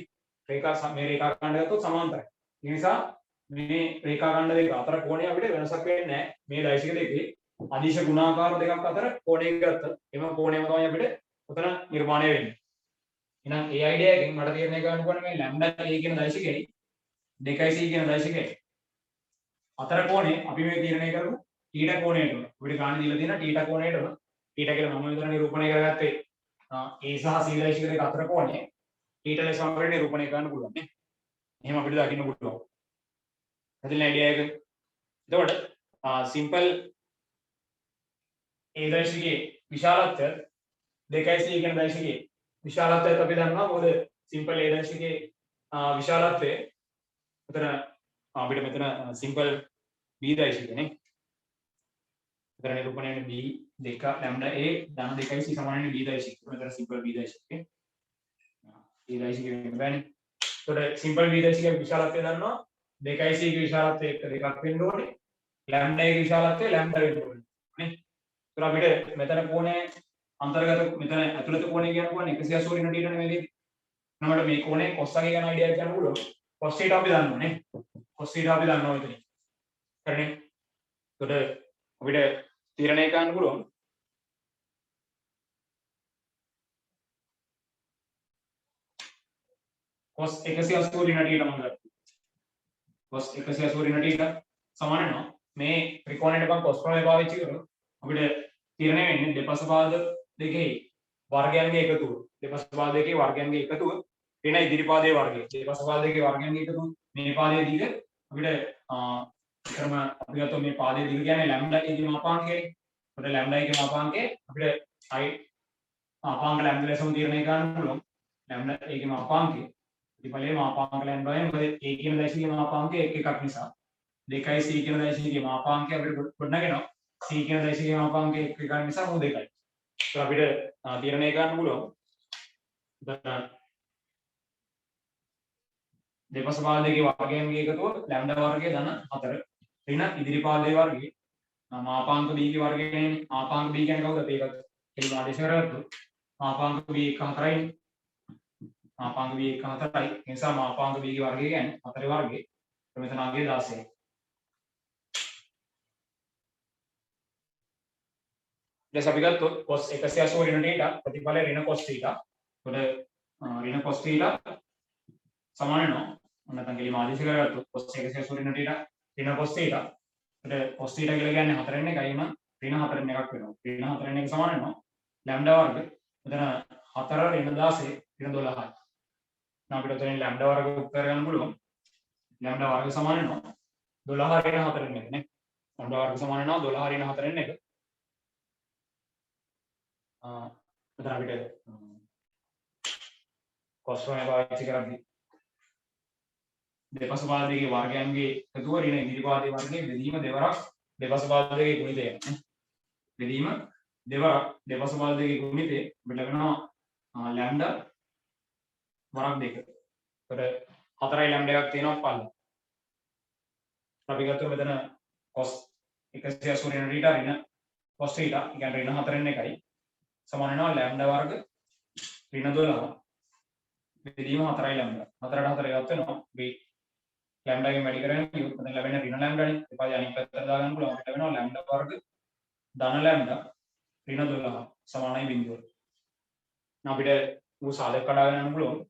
මේ රේඛා ඛණ්ඩ ගත්තොත් සමාන්තරයි. ඒ නිසා මේ රේඛා ඛණ්ඩ දෙක අතර කෝණය අපිට වෙනසක් වෙන්නේ නැහැ. මේ දෛශික දෙකේ අදිශ ගුණාකාර දෙකක් අතර කෝණයක් ගත්තොත් එම කෝණයම තමයි අපිට උතන නිර්මාණය වෙන්නේ. එහෙනම් ඒ අයිඩියා එකෙන් මට තීරණය කරන්න පුළුවන් මේ ලැම්ඩා A කියන දෛශිකයයි 2C කියන දෛශිකයයි අතර කෝණය අපි මේ තීරණය කරමු θ කෝණයටම. අපිට ගාණ දීලා තියෙන θ කෝණයටම θ කියලා මම විතර නිරූපණය කරගත්තේ A සහ C දෛශික දෙක අතර කෝණය θ ලෙස අපිට නිරූපණය කරන්න පුළුවන් නේ. එහෙම අපිට දකින්න පුළුවන්. හරිද අයිඩියා එක? එතකොට සිම්පල් A දෛශිකයේ විශාලත්වය 2C කියන දෛශිකයේ විශාලත්වයත් අපි දන්නවා. මොකද සිම්පල් A දෛශිකයේ විශාලත්වය උතන අපිට මෙතන සිම්පල් B දෛශිකයනේ. උතන නිරූපණය වෙන්නේ B 2 ලැම්ඩා A ධන 2C සමාන වෙන්නේ B දෛශිකය. මෙතන සිම්පල් B දෛශිකය. A දෛශිකය වෙන්න බෑනේ. එතකොට සිම්පල් B දෛශිකයේ විශාලත්වය දන්නවා. 2C ගේ විශාලත්වය එක්ක දෙකක් වෙන්න ඕනේ. ලැම්ඩා A ගේ විශාලත්වය ලැම්ඩා වෙන්න ඕනේ. නේ? ඒතර අපිට මෙතන කෝණය අන්තර්ගත මෙතන ඇතුළත කෝණය කියනවා 180 ඍණ θ නේ මේකේ. නමඩ මේ කෝණය cos එක ගැන අයිඩියා එකක් ගන්න පුළුවන්. cos θ අපි දන්නවා නේ. cos θ අපි දන්නවා මෙතන. හරිනේ. එතකොට අපිට තීරණය කරන්න පුළුවන් cos 180 ඍණ θ මම ගත්තා. cos 180 ඍණ θ සමාන වෙනවා මේ ත්‍රිකෝණයට බං cos ප්‍රමේය පාවිච්චි කරොත් අපිට තීරණය වෙන්නේ දෙපස පාද දෙකේ වර්ගයන්ගේ එකතුව. දෙපස පාද දෙකේ වර්ගයන්ගේ එකතුව ඍණ ඉදිරි පාදයේ වර්ගය. දෙපස පාද දෙකේ වර්ගයන්ගේ එකතුව මේ පාදයේ දිග අපිට ක්‍රම අපි ගත්තොත් මේ පාදයේ දිග කියන්නේ ලැම්ඩා එකේ මාපාංකයනේ. ඒකට ලැම්ඩා එකේ මාපාංකය අපිට මාපාංක ලැම්ඩා ලෙසම තීරණය කරන්න පුළුවන්. ලැම්ඩා එකේ මාපාංකය ප්‍රතිඵලයේ මාපාංක ලැම්ඩායි මොකද a කියන දෛශිකයේ මාපාංකය එකක් නිසා. 2යි c කියන දෛශිකයේ මාපාංකය අපිට ගොඩනගෙනවා. c කියන දෛශිකයේ මාපාංකය එකක් නිසා මොකද 2යි. ඒක අපිට තීරණය කරන්න පුළුවන්. දෙපස පාද දෙකේ වර්ගයන්ගේ එකතුව ලැම්ඩා වර්ගය ධන 4 ඍණ ඉදිරි පාදයේ වර්ගය මාපාංක b ගේ වර්ගයනේ. මාපාංක b කියන්නේ කවුද? ඒකත් එළිම ආදේශ කරගත්තොත් මාපාංක b 1/4යි. මාපාංක b 1/4යි. ඒ නිසා මාපාංක b ගේ වර්ගය කියන්නේ 4 වර්ගය. මෙතන අගය 16යි. ඊට අපි ගත්තොත් cos 180 ඍණ θ ප්‍රතිඵලය ඍණ cos θ. එතකොට ඍණ cos θ සමාන වෙනවා. ඔන්න නැත්නම් එළිම ආදේශ කරගත්තොත් cos 180 ඍණ θ ඍණ cos θ. එතකොට cos θ කියලා කියන්නේ 4න් එකයි නම් ඍණ 4න් එකක් වෙනවා. ඍණ 4න් එක සමාන වෙනවා ලැම්ඩා වර්ග. මෙතන 4 ඍණ 16 ඍණ 12යි. දැන් අපිට උතනින් ලැම්ඩා වර්ග උත්තර ගන්න පුළුවන්. ලැම්ඩා වර්ග සමාන වෙනවා 12 ඍණ 4න් එක නේ. ලැම්ඩා වර්ග සමාන වෙනවා 12 ඍණ 4න් එක. මෙතන අපිට cos ප්‍රමේය පාවිච්චි කරද්දී දෙපස පාද දෙකේ වර්ගයන්ගේ එකතුව ඍණ ඉදිරි පාදයේ වර්ගයේ බෙදීම දෙවරක් දෙපස පාද දෙකේ ගුණිතය නේ. බෙදීම දෙවරක් දෙපස පාද දෙකේ ගුණිතය අපිට ලැබෙනවා ලැම්ඩා වරක් 2. ඒකට 4යි ලැම්ඩා එකක් තියෙනවා පල්ල. අපි ගත්තොත් මෙතන cos 180 ඍණ θ ඍණ cos θ කියන්නේ ඍණ 4න් එකයි සමාන වෙනවා ලැම්ඩා වර්ග ඍණ 12. බෙදීම 4යි ලැම්ඩා. 4ට 4 එකක් වෙනවා b ලැම්ඩා ගෙන් වැඩි කරගෙන ඉතින් මෙතන ලැබෙන ඍණ ලැම්ඩානේ. ඊපස්සේ අනිත් පැත්තට දාගන්න පුළුවන්. අපිට ලැබෙනවා ලැම්ඩා වර්ග ධන ලැම්ඩා ඍණ 12 සමානයි බිඳුවට. අපිට ඌ සාධක කඩාගෙන යන්න පුළුවන්.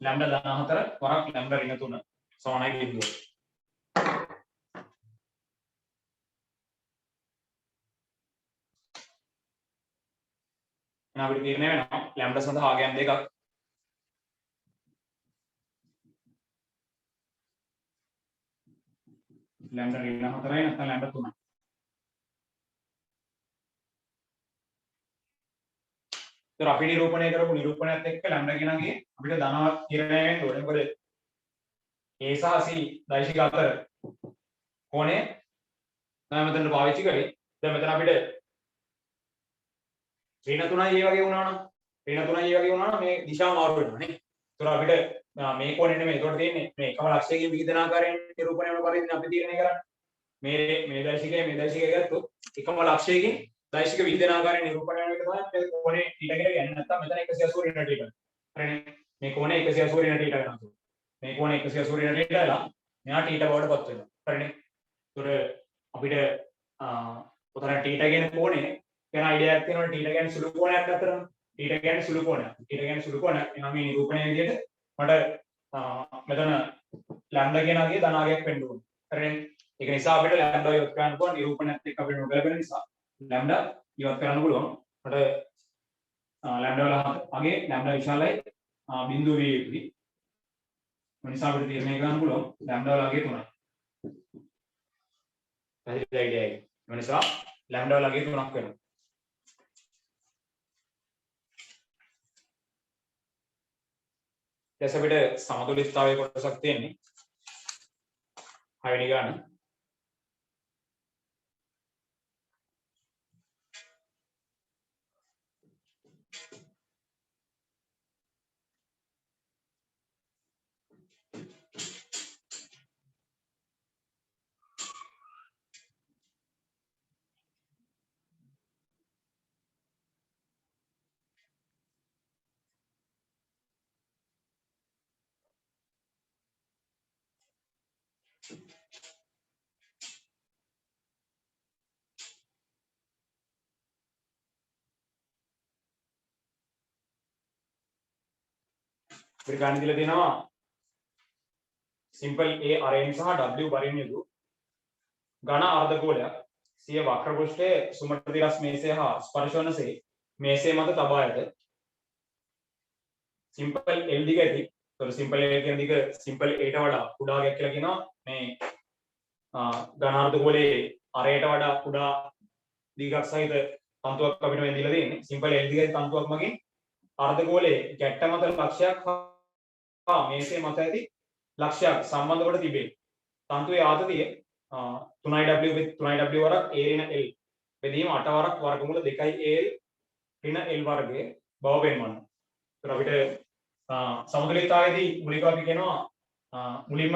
ලැම්ඩා ධන 4 වරක් ලැම්ඩා ඍණ 3 සමානයි බිඳුවට. එහෙනම් අපිට තීරණය වෙනවා ලැම්ඩා සඳහා ආගයන් දෙකක් ලැම්ඩා ඍණ 4යි නැත්නම් ලැම්ඩා 3යි. ඒතර අපි නිරූපණය කරපු නිරූපණයත් එක්ක ලැම්ඩා කියනගේ අපිට ධනවත් තීරණය වෙන්න ඕනේ. මොකද a සහ c දෛශික අතර කෝණය තමයි මෙතන පාවිච්චි කරේ. දැන් මෙතන අපිට ඍණ 3යි ඒ වගේ වුණා නම් ඍණ 3යි ඒ වගේ වුණා නම් මේ දිශාව මාරු වෙනවා නේ. ඒතර අපිට මේ කෝණය නෙමෙයි. ඒකට තියෙන්නේ මේ එකම ලක්ෂයකින් විහිදෙන ආකාරයෙන් නිරූපණය වෙන පරිදි අපි තීරණය කරන්නේ. මේ දෛශිකය ගත්තොත් එකම ලක්ෂයකින් දෛශික විහිදෙන ආකාරයෙන් නිරූපණය වෙන එක තමයි මේ කෝණේ θ කියලා කියන්නේ. නැත්නම් මෙතන 180 ඍණ θ. හරිනේ. මේ කෝණය 180 ඍණ θ වෙනවා. මේ කෝණය 180 ඍණ θ වෙලා මෙහා θ බවට පත් වෙනවා. හරිනේ. ඒතර අපිට උතන θ කියන කෝණය ගැන අයිඩියාවක් තියෙනවනේ. θ කියන්නේ සුළු කෝණයක් අතරම. θ කියන්නේ සුළු කෝණයක්. θ කියන්නේ සුළු කෝණයක්. එහෙනම් මේ නිරූපණය විදිහට මට මෙතන ලැම්ඩා කියන අගය ධනාගයක් වෙන්න ඕනේ. හරිනේ. ඒක නිසා අපිට ලැම්ඩා ඉවත් කරන්න පුළුවන් නිරූපණයත් එක්ක අපිට නොගැලපෙන නිසා ලැම්ඩා ඉවත් කරන්න පුළුවන්. මට ලැම්ඩා වල අගේ ලැම්ඩා විශාලයි බිඳුව විය යුතුයි. ඒ නිසා අපිට තීරණය කරන්න පුළුවන් ලැම්ඩා වල අගේ 3යි. පැහැදිලිද අයිඩියා එක? ඒ නිසා ලැම්ඩා වල අගේ 3ක් වෙනවා. ඊට පස්සේ අපිට සමතුලිතතාවයේ කොටසක් තියෙන්නේ. 6 වෙනි ගාන. අපිට ගන්න දීලා තියෙනවා සිම්පල් A අරෙන් සහ W වරින් යුතු ඝන අර්ධගෝලයක් සිය වක්‍ර පෘෂ්ඨයේ සුමට තිරස් මේසය හා ස්පර්ශ වනසේ මේසය මත තබා ඇත. සිම්පල් L දිග ඇති. ඒතකොට සිම්පල් L කියන දිග සිම්පල් A ට වඩා කුඩා ගයක් කියලා කියනවා. මේ ඝන අර්ධගෝලයේ අරයට වඩා කුඩා දිගක් සහිත තන්තුවක් අපිට මේ දීලා තියෙන්නේ. සිම්පල් L දිග තන්තුවක් මගින් අර්ධගෝලයේ ගැට්ට මත ලක්ෂයක් හා මේසය මත ඇති ලක්ෂයක් සම්බන්ධ කොට තිබේ. තන්තුවේ ආතතිය 3W වරක් A ඍණ L බෙදීම 8 වරක් වර්ගමූල 2 L ඍණ L වර්ගයේ බව පෙන්වන්න. ඒතර අපිට සමතුලිතතාවයේදී මුලිකව අපි කියනවා මුලින්ම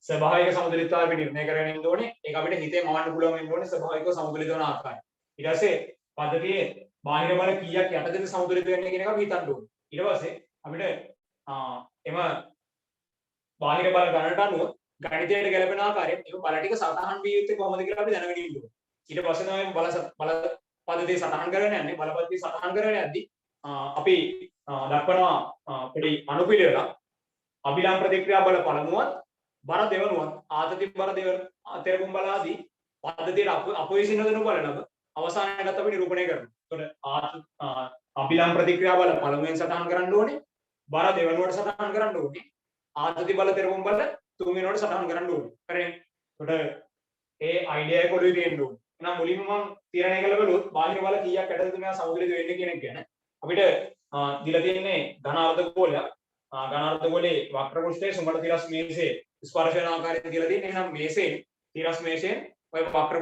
ස්වභාවික සමතුලිතතාවය අපි නිර්ණය කරගෙන ඉන්න ඕනේ. ඒක අපිට හිතේ මවන්න පුළුවන් වෙන්න ඕනේ ස්වභාවිකව සමතුලිත වන ආකාරය. ඊට පස්සේ පද්ධතියේ බාහිර බල කීයක් යටතේද සමතුලිත වෙන්නේ කියන එක අපි හිතන්න ඕනේ. ඊට පස්සේ අපිට එම බාහිර බල ගණනට අනුව ගණිතයට ගැලපෙන ආකාරයෙන් ඒක බල ටික සටහන් විය යුත්තේ කොහොමද කියලා අපි දැනගෙන ඉන්න ඕනේ. ඊට පස්සේ තමයි බල පද්ධතිය සටහන් කරගෙන යන්නේ. බල පද්ධතිය සටහන් කරගෙන යද්දී අපි දක්වනවා පොඩි අනුපිළිවෙලක්. අභිලම් ප්‍රතික්‍රියා බල පළමුවත් බර දෙවනුවත් ආතති බර තෙරපුම් බල ආදී පද්ධතියට අප විසින් හදන බල නම අවසානයේත් අපි නිරූපණය කරනවා. එතකොට අභිලම් ප්‍රතික්‍රියා බල පළමුවෙන් සටහන් කරන්න ඕනේ. බර දෙවනුවට සටහන් කරන්න ඕනේ. ආතති බල තෙරපුම් බල තුන්වෙනිවට සටහන් කරන්න ඕනේ. හරිනේ. එතකොට ඒ අයිඩියා එක ඔළුවේ තියෙන්න ඕනේ. එහෙනම් මුලින්ම මම තීරණය කළ බලුවොත් බාහිර බල කීයක් යටතේද මේවා සමතුලිත වෙන්නේ කියන එක ගැන අපිට දීලා තියෙන්නේ ඝන අර්ධගෝලයක්. ඝන අර්ධගෝලයේ වක්‍ර පෘෂ්ඨයේ සුමට තිරස් මේසයේ ස්පර්ශ වෙන ආකාරය කියලා තියෙන්නේ. එහෙනම් මේසයෙන් තිරස් මේසයෙන් ඔය වක්‍ර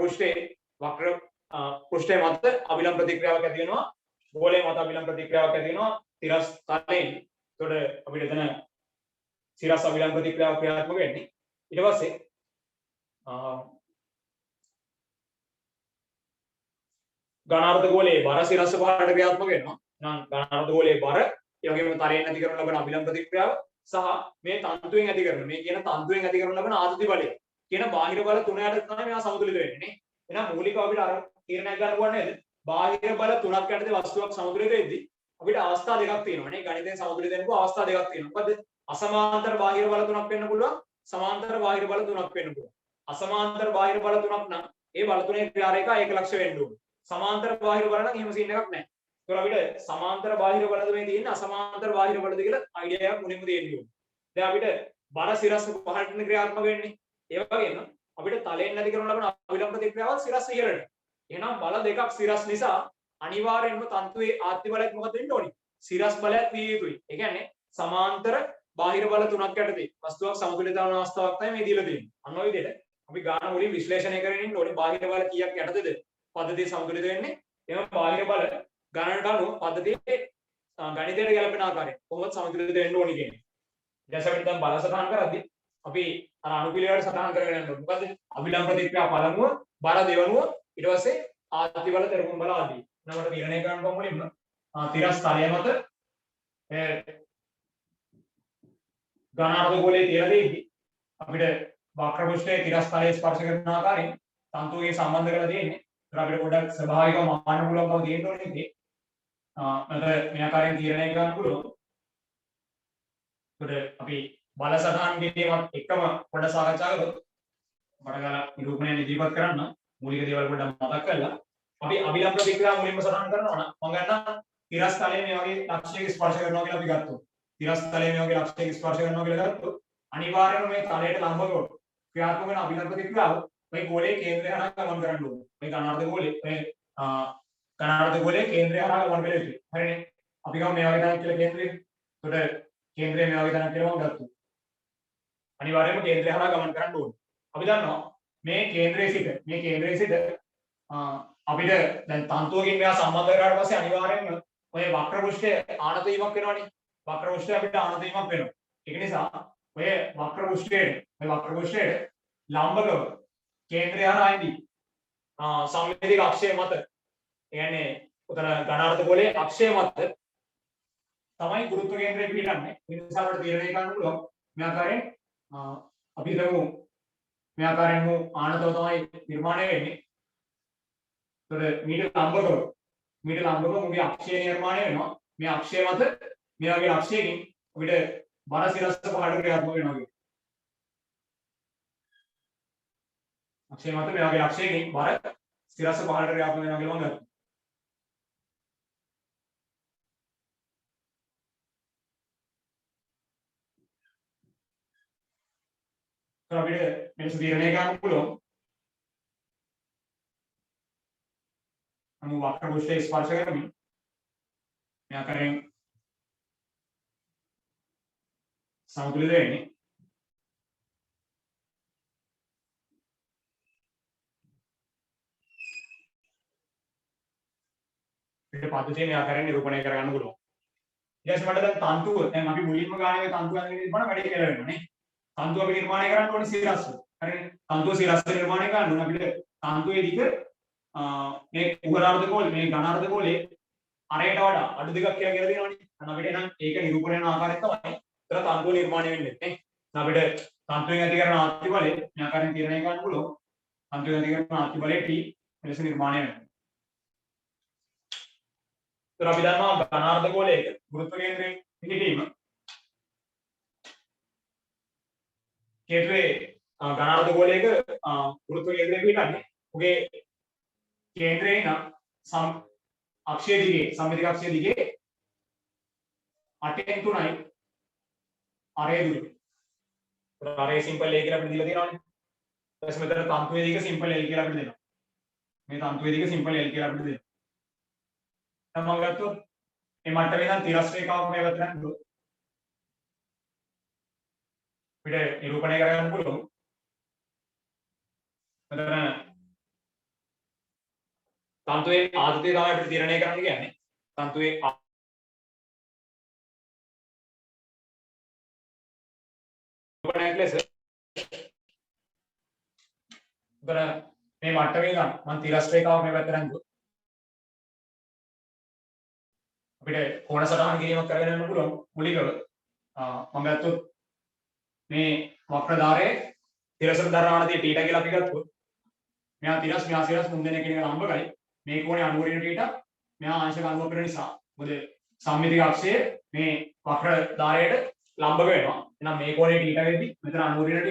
පෘෂ්ඨයේ මත අභිලම් ප්‍රතික්‍රියාවක් ඇති වෙනවා. ගෝලයේ මත අභිලම් ප්‍රතික්‍රියාවක් ඇති වෙනවා. තිරස් තලයෙන්. එතකොට අපිට එතන සිරස් අභිලම් ප්‍රතික්‍රියාව ක්‍රියාත්මක වෙන්නේ. ඊට පස්සේ ඝන අර්ධගෝලයේ බර සිරස් පහරට ක්‍රියාත්මක වෙනවා. නම් ඝන අර්ධගෝලයේ බර ඒ වගේම තරයෙන් ඇති කරන ලබන අභිලම් ප්‍රතික්‍රියාව සහ මේ තන්තුවෙන් ඇති කරන මේ කියන තන්තුවෙන් ඇති කරන ලබන ආතති බලය කියන බාහිර බල තුන යට තමයි මේවා සමතුලිත වෙන්නේ නේ. එහෙනම් මූලිකව අපිට අර තීරණයක් ගන්න ඕනේ නේද? බාහිර බල තුනක් යටතේ වස්තුවක් සමතුලිත වෙද්දී අපිට අවස්ථා දෙකක් තියෙනවා නේ. ගණිතයෙන් සමතුලිත වෙනකොට අවස්ථා දෙකක් තියෙනවා. මොකද අසමාන්තර බාහිර බල තුනක් වෙන්න පුළුවන්. සමාන්තර බාහිර බල තුනක් වෙන්න පුළුවන්. අසමාන්තර බාහිර බල තුනක් නම් ඒ බල තුනේ ක්‍රියාරේඛා ඒකලක්ෂ වෙන්න ඕනේ. සමාන්තර බාහිර බල නම් එහෙම සීන් එකක් නැහැ. ඒතකොට අපිට සමාන්තර බාහිර බලද මේ තියෙන්නේ අසමාන්තර බාහිර බලද කියලා අයිඩියා එකක් මුලින්ම තියෙන්න ඕනේ. දැන් අපිට බර සිරස් පහළට ක්‍රියාත්මක වෙන්නේ. ඒ වගේම අපිට තලයෙන් නැති කරන ලබන අභිලම් ප්‍රතික්‍රියාවත් සිරස් ඉහළට. එහෙනම් බල දෙකක් සිරස් නිසා අනිවාර්යෙන්ම තන්තුවේ ආත්‍ය බලයක් මොකද වෙන්න ඕනේ? සිරස් බලයක් විය යුතුයි. ඒ කියන්නේ සමාන්තර බාහිර බල තුනක් යටතේ වස්තුවක් සමතුලිත වන අවස්ථාවක් තමයි මේ දීලා තියෙන්නේ. අන්න ඔය විදිහට අපි ගාන වලින් විශ්ලේෂණය කරගෙන ඉන්න ඕනේ බාහිර බල කීයක් යටතේද පද්ධතිය සමතුලිත වෙන්නේ. එහෙනම් බාහිර බල ගණනට අනුව පද්ධතියේ ගණිතයට ගැලපෙන ආකාරය කොහොමද සමතුලිත වෙන්න ඕනේ කියන්නේ. ඊට පස්සේ දැන් බල සටහන් කරද්දී අපි අර අනුපිළිවෙලට සටහන් කරගෙන යනවා. මොකද අභිලම් ප්‍රතික්‍රියා පළමුව, බර දෙවනුව, ඊට පස්සේ ආත්‍ය බල තෙරපුම් බල ආදී. නමකට තීරණය කරන්න කොහොම මුලින්ම තිරස් තලය මත ඝන අර්ධගෝලයේ තියලා දෙද්දී අපිට වක්‍ර පෘෂ්ඨයේ තිරස් තලයේ ස්පර්ශ කරන ආකාරයෙන් තන්තුවේ සම්බන්ධ කරලා තියෙන්නේ. ඒත් අපිට පොඩ්ඩක් ස්වභාවිකව මාන්න පුළුවන් බව තියෙන්න ඕනේ ඉතින්. මේ ආකාරයෙන් තීරණය කරන්න පුළුවන්. ඒකට අපි බල සටහන් කිරීමත් එක්කම පොඩ්ඩක් සාකච්ඡා කරමු. මට ගාලා නිරූපණය ඉදිරිපත් කරන්න මූලික දේවල් පොඩ්ඩක් මතක් කරලා අපි අභිලම් ප්‍රතික්‍රියාව මුලින්ම සටහන් කරනවා නම් මම ගන්නවා තිරස් තලයේ මේ වගේ ලක්ෂයක ස්පර්ශ කරනවා කියලා අපි ගත්තොත්. තිරස් තලයේ මේ වගේ ලක්ෂයක ස්පර්ශ කරනවා කියලා ගත්තොත් අනිවාර්යයෙන්ම මේ තලයට ලම්බව ක්‍රියාත්මක වෙන අභිලම් ප්‍රතික්‍රියාව මේ ගෝලයේ කේන්ද්‍රය හරහා ගමන් කරන්න ඕනේ. මේ ඝන අර්ධගෝලයේ මේ ඝන අර්ධගෝලයේ කේන්ද්‍රය හරහා ගමන් වෙලා ඉතිරි. හරිනේ. අපි ගමු මේ වගේ තැනක් කියලා කේන්ද්‍රය. එතකොට කේන්ද්‍රය මේ වගේ තැනක් කියලා මම ගත්තා. අනිවාර්යයෙන්ම කේන්ද්‍රය හරහා ගමන් කරන්න ඕනේ. අපි දන්නවා මේ කේන්ද්‍රයේ සිට අපිට දැන් තන්තුවකින් මෙයා සම්බන්ධ කරාට පස්සේ අනිවාර්යයෙන්ම ඔය වක්‍ර පෘෂ්ඨයේ ආනත වීමක් වෙනවනේ. වක්‍ර පෘෂ්ඨය අපිට ආනත වීමක් වෙනවා. ඒක නිසා ඔය වක්‍ර පෘෂ්ඨයේ ලම්බකව කේන්ද්‍රය හරහා ඉදී සංවේදීක අක්ෂය මත කියන්නේ උතන ඝන අර්ධගෝලයේ අක්ෂය මත තමයි ගුරුත්ව කේන්ද්‍රය පිහිටන්නේ. ඒ නිසා අපිට තීරණය කරන්න පුළුවන් මේ ආකාරයෙන් අපි හිතමු මේ ආකාරයෙන් ආනතව තමයි නිර්මාණය වෙන්නේ. ඒතර මීට ලම්බකව මුගේ අක්ෂය නිර්මාණය වෙනවා. මේ අක්ෂය මත මේ වගේ අක්ෂයකින් අපිට බර සිරස්ස පහළට ක්‍රියාත්මක වෙනවා කියන්නේ. අක්ෂය මත මේ වගේ ලක්ෂයකින් බර සිරස්ස පහළට ක්‍රියාත්මක වෙනවා කියලා මම ගත්තා. අපිට මේක තීරණය කරන්න පුළුවන්. අනු වක්‍ර පෘෂ්ඨය ස්පර්ශ කරමින් මේ ආකාරයෙන් සමතුලිත වෙන්නේ. පිට පද්ධතිය මේ ආකාරයෙන් නිරූපණය කරගන්න පුළුවන්. ඊට පස්සේ මට දැන් තන්තුව දැන් අපි මුලින්ම ගානේ තන්තුව අරගෙන ඉන්න වැඩි කියලා වෙනවා නේ. තන්තුව අපි නිර්මාණය කරන්න ඕනේ සිරස්ස. හරිනේ. තන්තුව සිරස්ස නිර්මාණය කරන්න ඕනේ අපිට තන්තුවේ දිග මේ උගරාර්ධ ගෝලය මේ ඝනාර්ධ ගෝලයේ අරයට වඩා අඩු දෙකක් කියලා දෙනවනේ. අන්න අපිට එහෙනම් ඒක නිරූපණය කරන ආකාරය තමයි උතර තන්තුව නිර්මාණය වෙන්නේ නේ. අපිට තන්තුවෙන් ඇති කරන ආත්‍ය බලය මේ ආකාරයෙන් තීරණය කරන්න පුළුවන්. තන්තුවෙන් ඇති කරන ආත්‍ය බලය T මෙලෙස නිර්මාණය වෙනවා. උතර අපි දන්නවා ඝනාර්ධ ගෝලයක ගුරුත්ව කේන්ද්‍රයෙන් පිහිටීම කේන්ද්‍රයේ ඝනාර්ධ ගෝලයක ගුරුත්ව කේන්ද්‍රය පිහිටන්නේ ඔගේ කේන්ද්‍රේ නම් අක්ෂය දිගේ සම්මිතික අක්ෂය දිගේ 8න් 3යි අරය දුර. අරය සිම්පල් A කියලා අපිට දීලා තියෙනවානේ. ඊට පස්සේ මෙතන තන්තුවේ දිග සිම්පල් L කියලා අපිට දෙනවා. මේ තන්තුවේ දිග සිම්පල් L කියලා අපිට දෙනවා. දැන් මම ගත්තොත් මේ මට්ටමේ ඉඳන් තිරස් රේඛාවක් මේ පැත්තට ගත්තොත් අපිට නිරූපණය කරගන්න පුළුවන්. මෙතන තන්තුවේ ආධිතය තමයි අපිට තීරණය කරන්න කියන්නේ. තන්තුවේ නිරූපණයක් ලෙස මේ මට්ටමේ ඉඳන් මම තිරස් රේඛාවක් මේ පැත්තට ගත්තොත් අපිට කෝණ සටහන් කිරීමක් කරගෙන යන්න පුළුවන් මුලිකව. මම ගත්තොත් මේ වක්‍ර ධාරයේ තිරසට දරාණතිය θ කියලා අපි ගත්තොත් මෙහා තිරස් මෙහා සිරස් මුන් දෙන කෙනෙක් ලම්බ කරයි. මේ කෝණේ අනුව වෙන θ මෙහා අංශක අනුව කරන නිසා මොකද සම්මිතික අක්ෂය මේ වක්‍ර ධාරයට ලම්බ වෙනවා. එහෙනම් මේ කෝණේ θ වෙද්දි මෙතන අනුව වෙන θ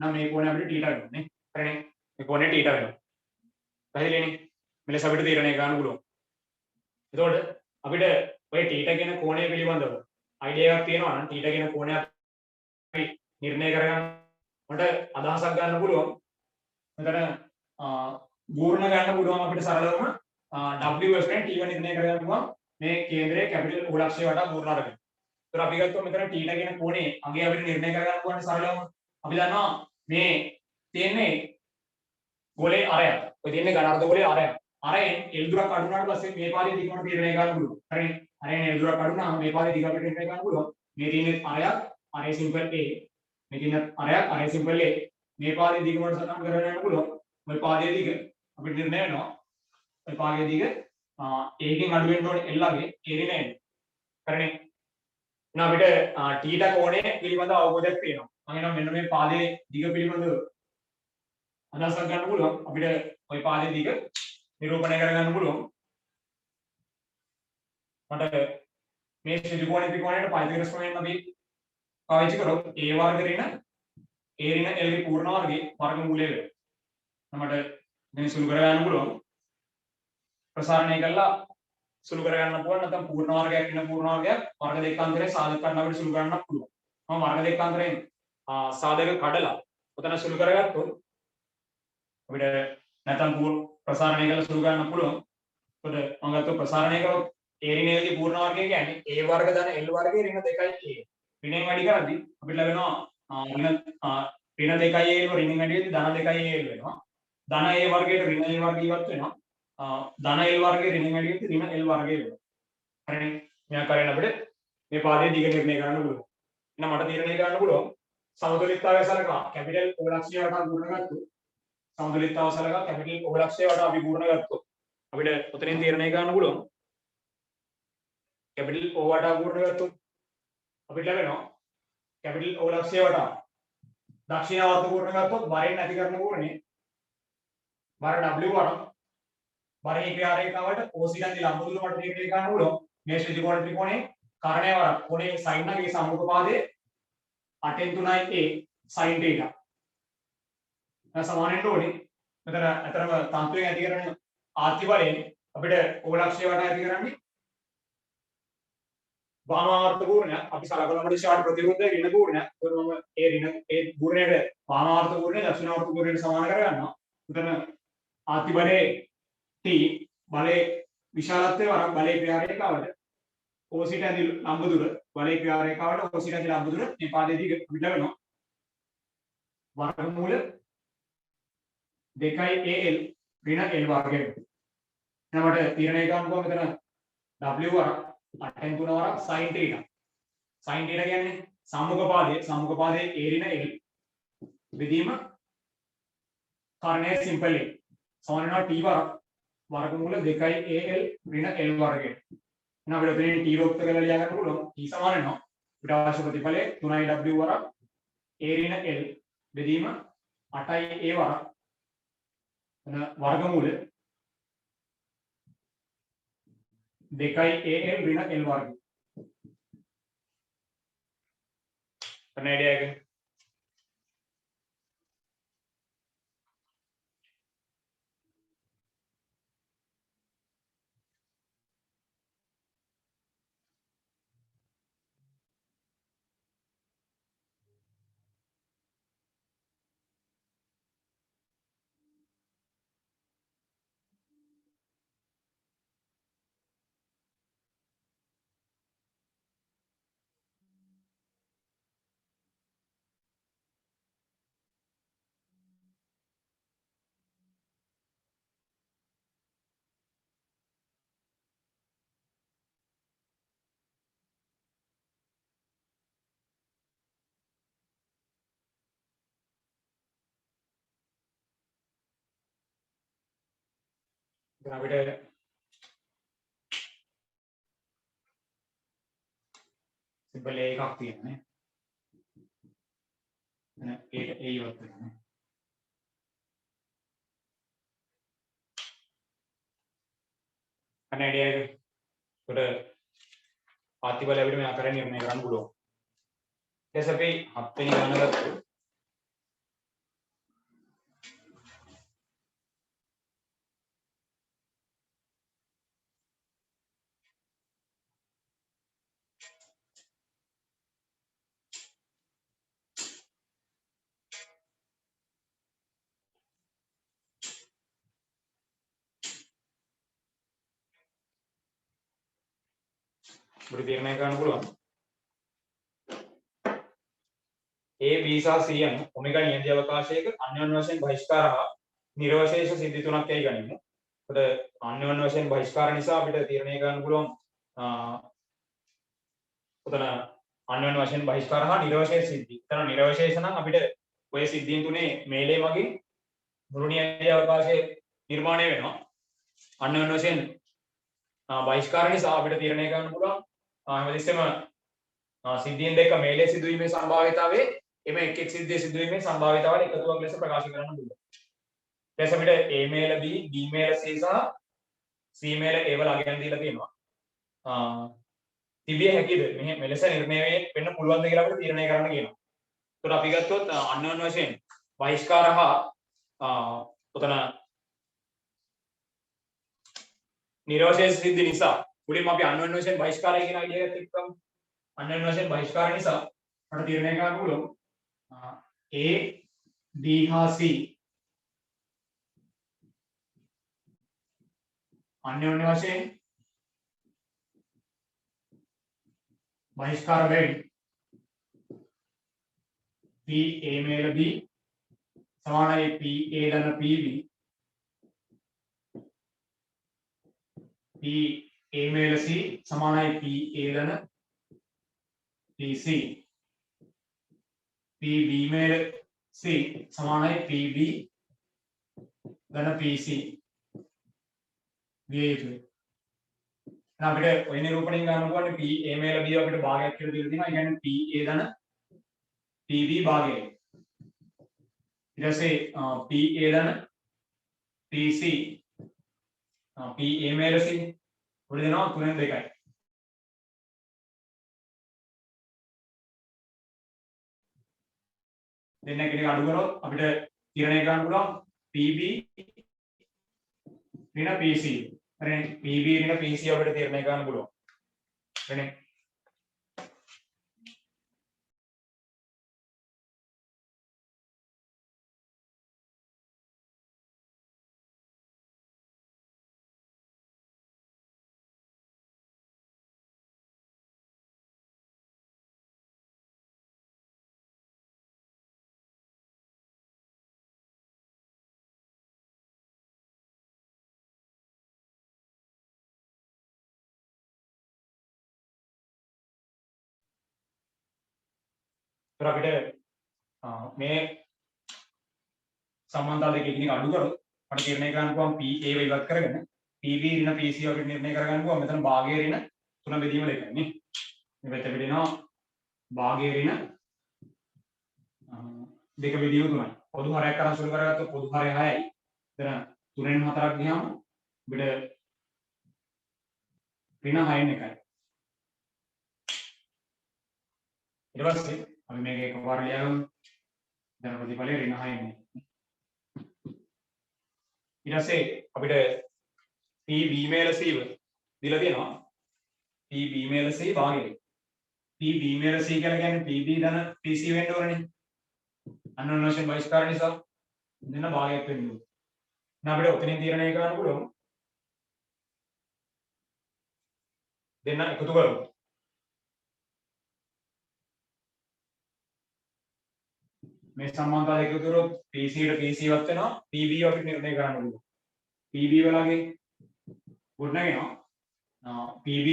නම් මේ කෝණේ අපිට θ වෙනවා නේ. හරිනේ. මේ කෝණේ θ වෙනවා. පැහැදිලිනේ. මෙලෙස අපිට තීරණය කරන්න පුළුවන්. එතකොට අපිට ඔය θ කියන කෝණය පිළිබඳව අයිඩියා එකක් තියෙනවා නම් θ කියන කෝණය අපි නිර්ණය කරගන්න මට අදහසක් ගන්න පුළුවන්. මෙතන ගූර්ණ ගන්න පුළුවන් අපිට සරලවම W වශයෙන් T1 නිර්ණය කරගන්න පුළුවන් මේ කේන්ද්‍රයේ කැපිටල් ගෝලක්ෂය වටා ගූර්ණ අරගෙන. ඒතර අපි ගත්තොත් මෙතන θ කියන කෝණේ අගය අපිට නිර්ණය කරගන්න පුළුවන් සරලවම. අපි දන්නවා මේ තියෙන්නේ ගෝලයේ අරයක්. ඔය තියෙන්නේ ඝනාර්ධ ගෝලයේ අරයක්. අරයෙන් L දුරක් අඩු වුණාට පස්සේ මේ පාරේ දිගම තීරණය කරන්න පුළුවන්. හරිනේ. අරයෙන් L දුරක් අඩු වුණාම මේ පාරේ දිග අපිට තීරණය කරන්න පුළුවන්. මේ තියෙන්නේ අරයක්, අරේ සිම්පල් A. මේ තියෙන අරයක්, අරේ සිම්පල් A. මේ පාරේ දිග වලට සටහන් කරගෙන යන්න පුළුවන්. ওই පාරේ දිග අපිට නිර්ණය වෙනවා. ওই පාරේ දිග A කින් අඩු වෙන්න ඕනේ L වගේ A නේ නේද? හරිනේ. එහෙනම් අපිට θ කෝණය පිළිබඳ අවබෝධයක් තියෙනවා. මම හිතනවා මෙන්න මේ පාදයේ දිග පිළිබඳව අදහසක් ගන්න පුළුවන්. අපිට ওই පාදයේ දිග නිරූපණය කරගන්න පුළුවන්. මට මේ ත්‍රිකෝණ ත්‍රිකෝණයට පයිතගොරස් ප්‍රමේයයෙන් අපි පාවිච්චි කරොත් a වර්ග ඍණ a ඍණ l ගේ පූර්ණ වර්ගයේ වර්ගමූලය වෙනවා. මට මේ සුළු කරගන්න පුළුවන්. ප්‍රසාරණය කළා සුළු කරගන්න පුළුවන්. නැත්නම් පූර්ණ වර්ගයක් ඍණ පූර්ණ වර්ගයක් වර්ග දෙක අතරේ සාධක ගන්න අපිට සුළු කරන්නත් පුළුවන්. මම වර්ග දෙක අතරේ සාධක කඩලා උතන සුළු කරගත්තොත් අපිට නැත්නම් ප්‍රසාරණය කළා සුළු ගන්න පුළුවන්. එතකොට මම ගත්ත ප්‍රසාරණය කරොත් a ඍණ l ගේ පූර්ණ වර්ගය කියන්නේ a වර්ග ධන l වර්ගයේ ඍණ 2යි a. ඍණෙන් වැඩි කරද්දී අපිට ලැබෙනවා ඍණ 2යි a ඍණෙන් වැඩි වෙද්දී ධන 2යි a වෙනවා. ධන a වර්ගයට ඍණ a වර්ගය ඉවත් වෙනවා. ධන l වර්ගයේ ඍණෙන් වැඩි වෙද්දී ඍණ l වර්ගය වෙනවා. හරිනේ. මේ ආකාරයෙන් අපිට මේ පාඩේ දිග නිර්ණය කරන්න පුළුවන්. එහෙනම් මට තීරණය කරන්න පුළුවන් සමතුලිතතාවය සලකා කැපිටල් ඕලක්ෂය වටා ගුණ ගත්තොත් සමතුලිතතාව සලකා කැපිටල් ඕලක්ෂය වටා අපි ගුණ ගත්තොත් අපිට උතනින් තීරණය කරන්න පුළුවන් කැපිටල් O වටා ගුණ ගත්තොත් අපිට ලැබෙනවා කැපිටල් O ලක්ෂය වටා දක්ෂිණාවර්ත ගුණ ගත්තොත් වරෙන් නැති කරන ගුණනේ වර W වටා වරේ ක්‍රියාරේඛාවට O සිටන්දි ලම්බ දුර මට තීරණය කරන්න පුළුවන් මේ ත්‍රිකෝණයේ කරණය වර කොනේ sin ගේ සම්මුඛ පාදයේ 8න් 3යි a sin θ. දැන් සමානෙන්න ඕනේ. මෙතන අතරම තන්ත්‍රයෙන් ඇති කරන ආත්‍ය බලයෙන් අපිට ඕලක්ෂය වට ඇති කරන්නේ වාමාවර්ත පූර්ණයක්. අපි සලකන දිශාවට ප්‍රතිවිරුද්ධ ඍණ පූර්ණයක්. ඒකම මම ඒ පූර්ණයට වාමාවර්ත පූර්ණය දක්ෂිණාවර්ත පූර්ණයට සමාන කරගන්නවා. මෙතන ආත්‍ය බලයේ t බලයේ විශාලත්වය වරක් බලයේ ක්‍රියා රේඛාවට ඕසිට ඇති ලම්බ දුර බලයේ ක්‍රියා රේඛාවට ඕසිට ඇති ලම්බ දුර මේ පාදයේදී අපිට ලැබෙනවා වර්ගමූල 2al ඍණ l වර්ගයට. එනකොට තීරණය ගන්නකොට මෙතන w වරක් 8න් 3 වරක් sin θ. sin θ කියන්නේ සම්මුඛ පාදයේ a ඍණ l බෙදීම කාරණේ සිම්පල් a සමාන වෙනවා t වරක් වර්ගමූල 2al ඍණ l වර්ගයට. එහෙනම් අපිට මෙතන t රෝක්ත කරලා ලියා ගන්න පුළුවන්. t සමාන වෙනවා අපිට අවශ්‍ය ප්‍රතිඵලය 3w වරක් a ඍණ l බෙදීම 8a වරක් वर्गमूल 2al ऋण l वर्ग. आइडिया है අපිට සිම්පල් a එකක් තියෙනවා නේ. ඒට a ඉවත් වෙනවා. අනේ අයිඩියා එක. ඒකට ආත්‍ය බලය අපිට මේ ආකාරයෙන් නිර්ණය කරන්න පුළුවන්. ඊට පස්සේ අපි 7 වෙනි ගණන ගත්තා. අපිට තීරණය කරන්න පුළුවන් A B සහ C යන ඔමෙගා නියන්ත්‍රී අවකාශයක අන්‍යෝන්‍ය වශයෙන් බහිෂ්කාර හා නිර්වශේෂ සිද්ධි තුනක් යයි ගනිමු. එතකොට අන්‍යෝන්‍ය වශයෙන් බහිෂ්කාර නිසා අපිට තීරණය කරන්න පුළුවන් උතන අන්‍යෝන්‍ය වශයෙන් බහිෂ්කාර හා නිර්වශේෂ සිද්ධි. එතන නිර්වශේෂ නම් අපිට ඔය සිද්ධීන් තුනේ මේලේ මගින් මුළු නියන්ත්‍රී අවකාශයේ නිර්මාණය වෙනවා. අන්‍යෝන්‍ය වශයෙන් බහිෂ්කාර නිසා අපිට තීරණය කරන්න පුළුවන් හැමතිස්සෙම සිද්ධීන් දෙක මේලේ සිදුවීමේ සම්භාවිතාවයේ එම එක් එක් සිද්ධියේ සිදුවීමේ සම්භාවිතාවල එකතුවක් ලෙස ප්‍රකාශ කරන්න පුළුවන්. ඊට පස්සේ අපිට A මේල B, B මේල C සහ C මේල A වල අගයන් දීලා තියෙනවා. තිබිය හැකිද මෙලෙස නිර්ණය වෙන්න පුළුවන්ද කියලා අපිට තීරණය කරන්න කියනවා. ඒකට අපි ගත්තොත් අන්‍යෝන්‍ය වශයෙන් බහිෂ්කාර හා උතන නිර්වශේෂ සිද්ධි නිසා මුලින්ම අපි අන්‍යෝන්‍ය වශයෙන් බහිෂ්කාරය කියන අයිඩියා එකත් එක්කම අන්‍යෝන්‍ය වශයෙන් බහිෂ්කාර නිසා අපිට තීරණය කරන්න පුළුවන් A B හා C අන්‍යෝන්‍ය වශයෙන් බහිෂ්කාර වෙයි. P A මේල B සමානයි P A ධන PB P A මේල C සමානයි P A ධන PC P B මේල C සමානයි PB ධන PC විය යුතුයි. අපිට ඔය නිරූපණයෙන් ගන්න පුළුවන් P A මේල B අපිට භාගයක් කියලා දීලා තියෙනවා. ඒ කියන්නේ P A ධන PB භාගය. ඊට පස්සේ P A ධන PC P A මේල C උඩ දෙනවා 3න් 2යි. දෙන්න කෙනෙක් අඩු කරොත් අපිට තීරණය කරන්න පුළුවන් PB ඍණ PC. හරිනේ. PB ඍණ PC අපිට තීරණය කරන්න පුළුවන්. හරිනේ. ඒතර අපිට මේ සම්බන්ධතාව දෙක එකිනෙක අඩු කරොත් අපිට තීරණය කරන්න පුළුවන් PA ඉවත් කරගෙන PB ඍණ PC අපිට නිර්ණය කරගන්න පුළුවන්. මෙතන භාගයේ ඍණ 3 බෙදීම 2යි නේ. මේ පැත්ත අපිට එනවා භාගයේ ඍණ 2 බෙදීම 3යි. පොදු හරයක් අරන් සුළු කරගත්තොත් පොදු හරය 6යි. එතන 3න් 4ක් ගියාම අපිට ඍණ 6න් 1යි. ඊට පස්සේ අපි මේක එකපාර ලියගමු. දැන් ප්‍රතිඵලය ඍණ 6න් 1. ඊට පස්සේ අපිට PB මේල C දීලා තියෙනවා. PB මේල C භාගයේ. PB මේල C කියලා කියන්නේ PB ධන PC වෙන්න ඕනේ. අන්‍යෝන්‍ය වශයෙන් බහිස්කාර නිසා දෙන්න භාගයක් වෙන්න ඕනේ. දැන් අපිට ඔතනින් තීරණය කරන්න පුළුවන්. දෙන්න එකතු කරමු. මේ සම්බන්ධතාවය එකතු කරොත් PC ට PC වත් වෙනවා. PB අපිට නිර්ණය කරන්න පුළුවන්. PB වලගේ ගොඩනගෙනවා. PB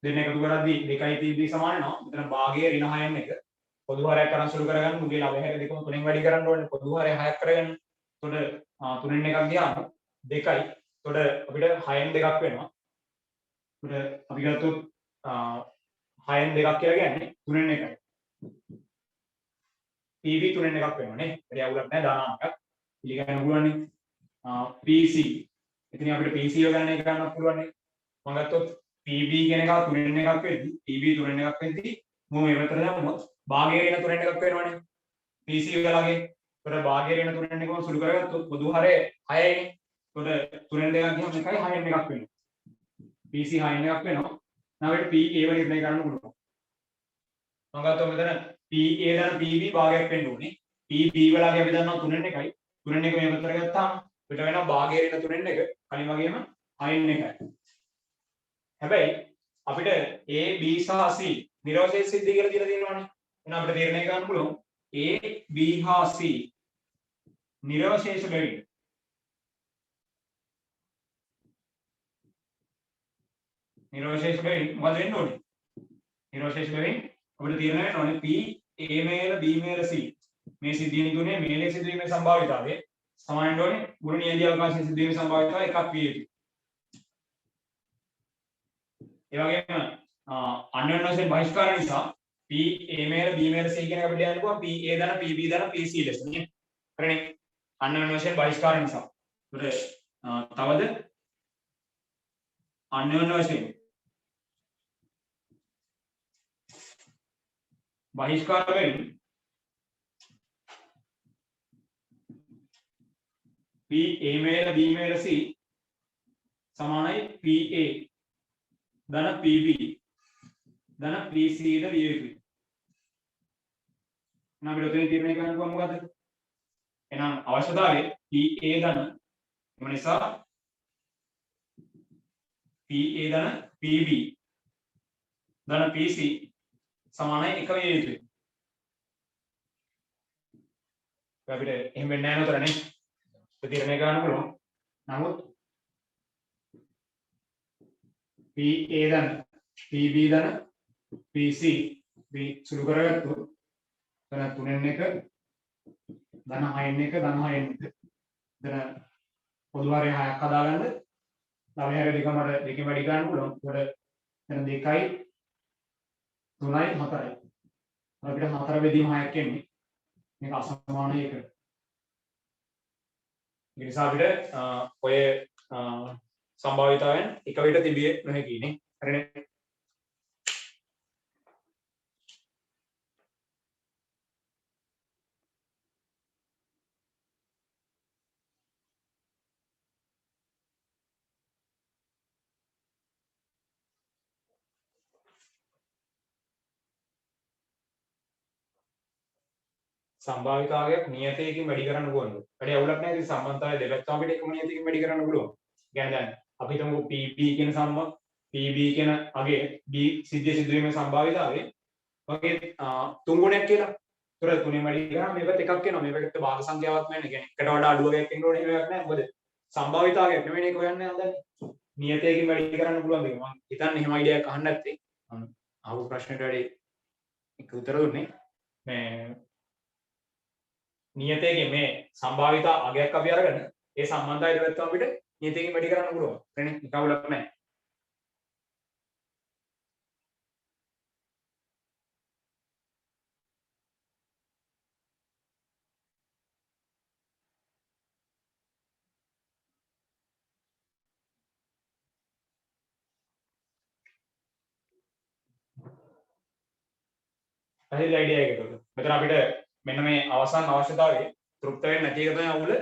දෙන්න එකතු කරද්දී 2යි PB සමාන වෙනවා. මෙතන භාගයේ ඍණ 6න් 1. පොදු හරයක් අරන් සුළු කරගන්න මුගේ ලාභය හැර දෙකම 3න් වැඩි කරන්න ඕනේ. පොදු හරය 6ක් කරගන්න. එතකොට 3න් 1ක් ගියාම 2යි. එතකොට අපිට 6න් 2ක් වෙනවා. එතකොට අපි ගත්තොත් 6න් 2ක් කියලා කියන්නේ 3න් 1යි. PB 3න් 1ක් වෙනවා නේ. වැඩි අවුලක් නැහැ දානාංකයක්. පිළිගන්න පුළුවන් නේ. PC ඉතින් අපිට PC ගණනය කරන්නත් පුළුවන් නේ. මම ගත්තොත් PB කියන එක 3න් 1ක් වෙද්දි PB 3න් 1ක් වෙද්දි මම මේ පැත්තට දැම්මොත් භාගයේ ඍණ 3න් 1ක් වෙනවනේ. PC වලගේ. ඒතර භාගයේ ඍණ 3න් 1ම සුළු කරගත්තොත් පොදු හරය 6යිනේ. ඒතර 3න් 2ක් ගියම 1යි 6න් 1ක් වෙනවා. PC 6න් 1ක් වෙනවා. නැවත PA නිර්ණය කරන්න පුළුවන්. මම ගත්තොත් මෙතන PA දන PB භාගයක් වෙන්න ඕනේ. PB වලගේ අපි දන්නවා 3න් 1යි. 3න් 1 මේ පැත්තට ගත්තාම පිට වෙනවා භාගයේ ඍණ 3න් 1 කලින් වගේම 6න් 1යි. හැබැයි අපිට A B සහ C නිරෝධයේ සිද්ධ කියලා දීලා තියෙනවානේ. එහෙනම් අපිට තීරණය කරන්න පුළුවන් A B හා C නිරෝධශේෂ බැවින් මොකද වෙන්න ඕනේ? නිරෝධශේෂ බැවින් අපිට තීරණය වෙන්න ඕනේ P A මේල B මේල C මේ සිද්ධියෙන් තුනේ මේලේ සිදුවීමේ සම්භාවිතාවය සමාන වෙන්න ඕනේ ගුණ නියදී අවකාශයේ සිදුවීමේ සම්භාවිතාවය එකක් විය යුතුයි. ඒ වගේම අන්‍යෝන්‍ය වශයෙන් බහිස්කාර නිසා P A මේල B මේල C කියන එක අපිට ලියන්න පුළුවන් P A ධන P B ධන P C ලෙස නේ. හරිනේ. අන්‍යෝන්‍ය වශයෙන් බහිස්කාර නිසා. ඒකට තවද අන්‍යෝන්‍ය වශයෙන් බහිස්කාර වෙමින් P A මේල B මේල C සමානයි P A ධන PB ධන PC ද විය යුතුයි. එහෙනම් අපිට ඔතන තීරණය කරන්න පුළුවන් මොකද්ද? එහෙනම් අවශ්‍යතාවය PA ධන එම නිසා PA ධන PB ධන PC සමානයි 1 විය යුතුයි. අපිට එහෙම වෙන්නේ නැහැ නේද නේ? තීරණය කරන්න පුළුවන්. නමුත් PA ධන PB ධන PC මේ සුළු කරගත්තොත් එතන 3න් 1 ධන 6න් 1 ධන 6න් 1 එතන පොදු හරය 6ක් හදාගන්න ළමයි හරය දෙකම දෙකෙන් වැඩි ගන්න පුළුවන්. ඒකට එතන 2යි 3යි 4යි. අපිට 4 බෙදීම 6ක් එන්නේ. මේක අසමාන එකකට. ඒ නිසා අපිට ඔය සම්භාවිතාවෙන් එක විට තිබිය නොහැකි නේ. හරිනේ. සම්භාවිතාවයක් නියතයකින් වැඩි කරන්න පුළුවන්ද? වැඩි අවුලක් නැහැ. ඉතින් සම්බන්ධතාවය දෙපැත්තම අපිට එකම නියතයකින් වැඩි කරන්න පුළුවන්. කියන්නේ දැන් අපි හිතමු PB කියන PB කියන අගේ B සිද්ධිය සිදු වීමේ සම්භාවිතාවය වගේ 3 ගුණයක් කියලා. ඒතර 3ෙන් වැඩි කරාම මේ පැත්ත එකක් එනවා. මේ පැත්ත භාග සංඛ්‍යාවක් නැහැ. කියන්නේ එකට වඩා අඩු වගේක් එන්න ඕනේ එහෙම එකක් නැහැ. මොකද සම්භාවිතාවයක් නෙවෙයි මේක හොයන්නේ හදන්නේ. නියතයකින් වැඩි කරන්න පුළුවන් දෙයක්. මම හිතන්නේ එහෙම අයිඩියා එකක් අහන්න නැත්තේ. අහපු ප්‍රශ්නෙට වැඩි එක උත්තර දුන්නේ. මේ නියතයේ මේ සම්භාවිතා අගයක් අපි අරගෙන ඒ සම්බන්ධය දෙපැත්තම අපිට නියතයෙන් වැඩි කරන්න පුළුවන්. හරිනේ? කවුලක් නැහැ. පැහැදිලි අයිඩියා එක ඒක. මෙතන අපිට මෙන්න මේ අවසන් අවශ්‍යතාවයේ තෘප්ත වෙන්නේ නැති එක තමයි අවුල.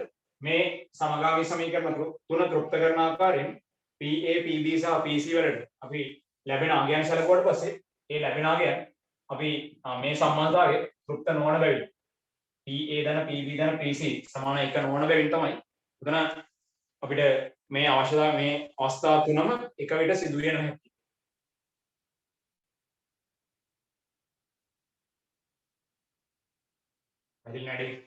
මේ සමගාමී සමීකරණ තුන තෘප්ත කරන ආකාරයෙන් PA PB සහ PC වලට අපි ලැබෙන අගයන් සැලකුවාට පස්සේ ඒ ලැබෙන අගයන් අපි මේ සම්බන්ධතාවයේ තෘප්ත නොවන බැවින් PA ධන PB ධන PC සමාන 1 නොවන බැවින් තමයි උතන අපිට මේ අවශ්‍යතාව මේ අවස්ථා තුනම එක විට සිදු වෙන හැටි. පැහැදිලි නේද?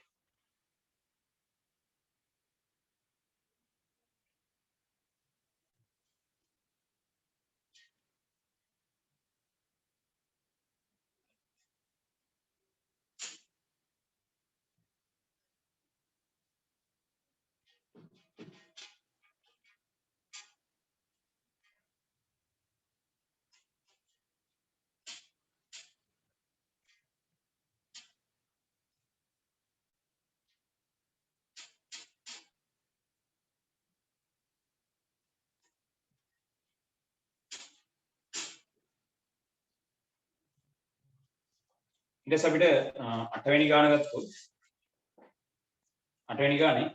ඊට පස්සේ අපිට 8 වෙනි ගාන ගත්තොත් 8 වෙනි ගානේ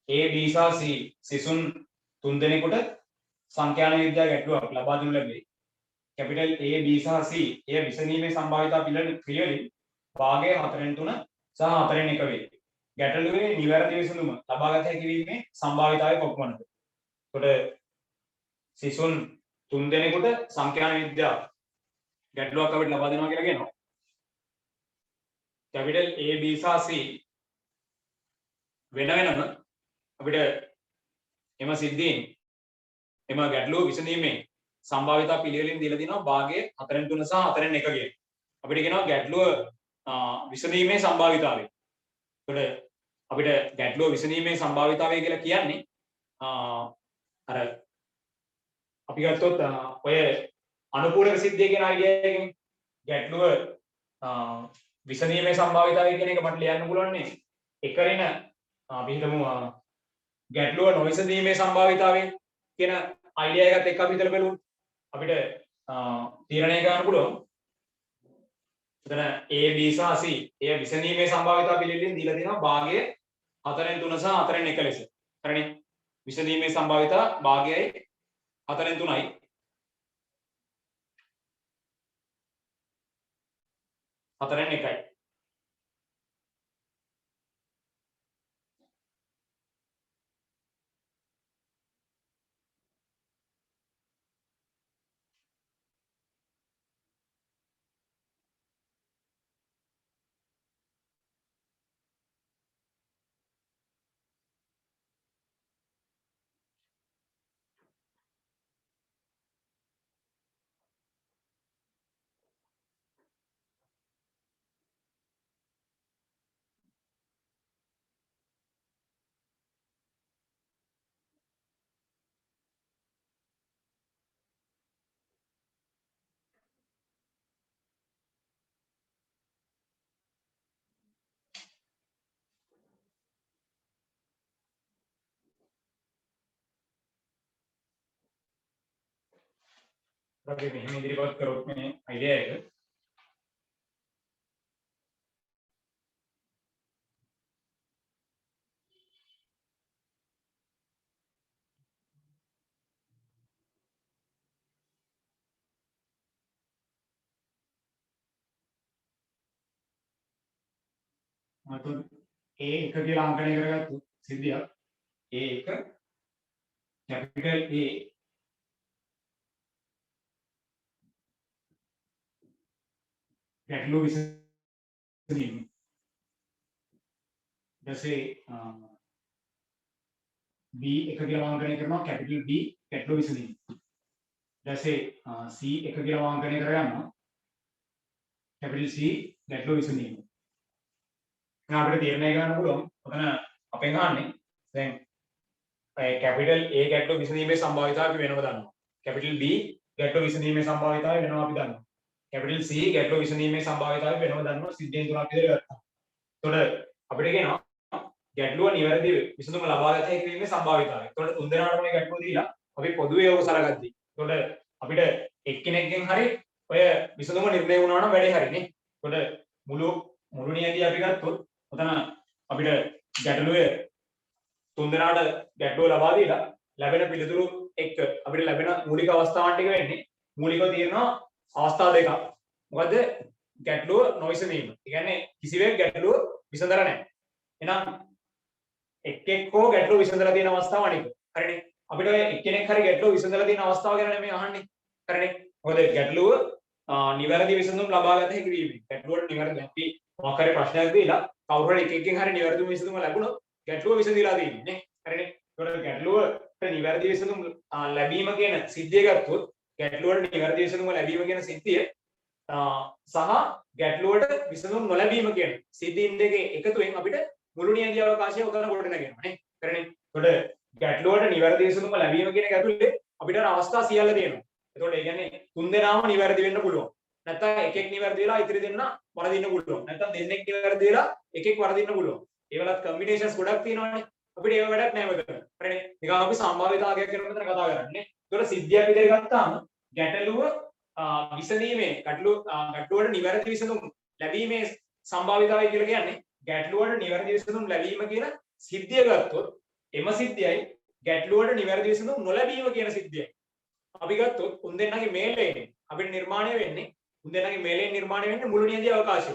A B සහ C සිසුන් තුන් දෙනෙකුට සංඛ්‍යාන විද්‍යා ගැටලුවක් ලබා දෙනු ලැබේ. කැපිටල් A B සහ C එය විසඳීමේ සම්භාවිතා පිළිවෙලින් භාගය 4න් 3 සහ 4න් 1 වේ. ගැටලුවේ නිවැරදි විසඳුම ලබාගත හැකි වීමේ සම්භාවිතාවය කොපමණද? එතකොට සිසුන් තුන් දෙනෙකුට සංඛ්‍යාන විද්‍යා ගැටලුවක් අපිට ලබා දෙනවා කියලා කියනවා. කැපිටල් A B සහ C වෙන වෙනම අපිට එම සිද්ධීන් එම ගැටලුව විසඳීමේ සම්භාවිතා පිළිවෙලින් දීලා තිනවා භාගය 4න් 3 සහ 4න් 1 කියන. අපිට කියනවා ගැටලුව විසඳීමේ සම්භාවිතාවය. එතකොට අපිට ගැටලුව විසඳීමේ සම්භාවිතාවය කියලා කියන්නේ අර අපි ගත්තොත් ඔය අනුපූරක සිද්ධිය කියන අයිඩියා එකකින් ගැටලුව විසඳීමේ සම්භාවිතාවය කියන එක මට ලියන්න පුළුවන් නේ. එකරින අපි හිතමු ගැටලුව නොවිසඳීමේ සම්භාවිතාවය කියන අයිඩියා එකත් එක්ක අපි හිතලා බලමු. අපිට තීරණය කරන්න පුළුවන්. එතන A B සහ C එය විසඳීමේ සම්භාවිතාව පිළිවෙලින් දීලා තියෙනවා භාගය 4න් 3 සහ 4න් 1 ලෙස. හරිනේ. විසඳීමේ සම්භාවිතාව භාගයයි 4න් 3යි. 4න් 1යි. අපි මෙහෙම ඉදිරිපත් කරොත් මේ අයිඩියා එක तो A1 කියලා අංකණය කරගත්තු සිද්ධියක් A1 capital A ගැටලුව විසඳීම. ඊටසේ B1 කියලා අංකණය කරනවා capital B ගැටලුව විසඳීම. ඊටසේ C1 කියලා අංකණය කරගන්නවා capital C ගැටලුව විසඳීම. අපිට තීරණය ගන්න පුළුවන් ඔතන අපෙන් අහන්නේ දැන් capital A ගැටලුව විසඳීමේ සම්භාවිතාවය වෙනව දන්නවා. capital B ගැටලුව විසඳීමේ සම්භාවිතාවය වෙනව අපි දන්නවා. capital C ගැටලුව විසඳීමේ සම්භාවිතාවය වෙනව දන්නවා. සිද්ධීන් තුනක් විදිහට ගත්තා. එතකොට අපිට කියනවා ගැටලුව නිවැරදිව විසඳුම ලබා ගත හැකි වීමේ සම්භාවිතාවය. එතකොට තුන් දෙනාටම මේ ගැටලුව දීලා අපි පොදුවේ ඕක සලකද්දී. එතකොට අපිට එක්කෙනෙක්ගෙන් හරි ඔය විසඳුම නිර්ණය වුණා නම් වැඩේ හරිනේ. එතකොට මුළු නියතිය අපි ගත්තොත් ඔතන අපිට ගැටලුවේ තුන් දෙනාට ගැටලුව ලබා දීලා ලැබෙන පිළිතුරු එක්ක අපිට ලැබෙන මූලික අවස්ථාවන් ටික වෙන්නේ මූලිකව තියෙනවා අවස්ථා දෙකක්. මොකද ගැටලුව නොවිසඳීම. ඒ කියන්නේ කිසිවෙක් ගැටලුව විසඳලා නැහැ. එහෙනම් එක්කෙක් හෝ ගැටලුව විසඳලා තියෙන අවස්ථාව අනික. හරිනේ. අපිට ඔය එක්කෙනෙක් හරි ගැටලුව විසඳලා තියෙන අවස්ථාව ගැන නෙමෙයි අහන්නේ. හරිනේ. මොකද ගැටලුව නිවැරදි විසඳුම් ලබා ගත හැකි වීම. ගැටලුවට නිවැරදි අපි මොකක් හරි ප්‍රශ්නයක් දීලා කවුරු හරි එකෙක්ගෙන් හරි නිවැරදි විසඳුම ලැබුණොත් ගැටලුව විසඳලා තියෙන්නේ නේ. හරිනේ. ඒකට ගැටලුවට නිවැරදි විසඳුම් ලැබීම කියන සිද්ධිය ගත්තොත් ගැටලුවට නිවැරදි විසඳුම ලැබීම කියන සිද්ධිය සහ ගැටලුවට විසඳුම් නොලැබීම කියන සිද්ධීන් දෙකේ එකතුවෙන් අපිට මුළු නියති අවකාශය උතන කොට නැගෙනවා නේ. හරිනේ. ඒකට ගැටලුවට නිවැරදි විසඳුම ලැබීම කියන එක ඇතුලේ අපිට අවස්ථා සියල්ල තියෙනවා. ඒතකොට ඒ කියන්නේ තුන් දෙනාම නිවැරදි වෙන්න පුළුවන්. නැත්නම් එකෙක් නිවැරදි වෙලා ඉතිරි දෙන්න වරදින්න පුළුවන්. නැත්නම් දෙන්නෙක් නිවැරදි වෙලා එකෙක් වරදින්න පුළුවන්. ඒවලත් කම්බිනේෂන්ස් ගොඩක් තියෙනවානේ. අපිට ඒව වැඩක් නැහැ මෙතන. හරිනේ. නිකන් අපි සම්භාවිතාවයක් ගැන මෙතන කතා කරන්නේ. ඒතකොට සිද්ධියක් විදිහට ගත්තාම ගැටලුව විසඳීමේ ගැටලුවට නිවැරදි විසඳුම් ලැබීමේ සම්භාවිතාවය කියලා කියන්නේ ගැටලුවට නිවැරදි විසඳුම් ලැබීම කියන සිද්ධිය ගත්තොත් එම සිද්ධියයි ගැටලුවට නිවැරදි විසඳුම් නොලැබීම කියන සිද්ධියයි. අපි ගත්තොත් උන් දෙන්නගේ මේලයෙන් අපිට නිර්මාණය වෙන්නේ උන් දෙන්නගේ මේලයෙන් නිර්මාණය වෙන්නේ මුළු නියති අවකාශය.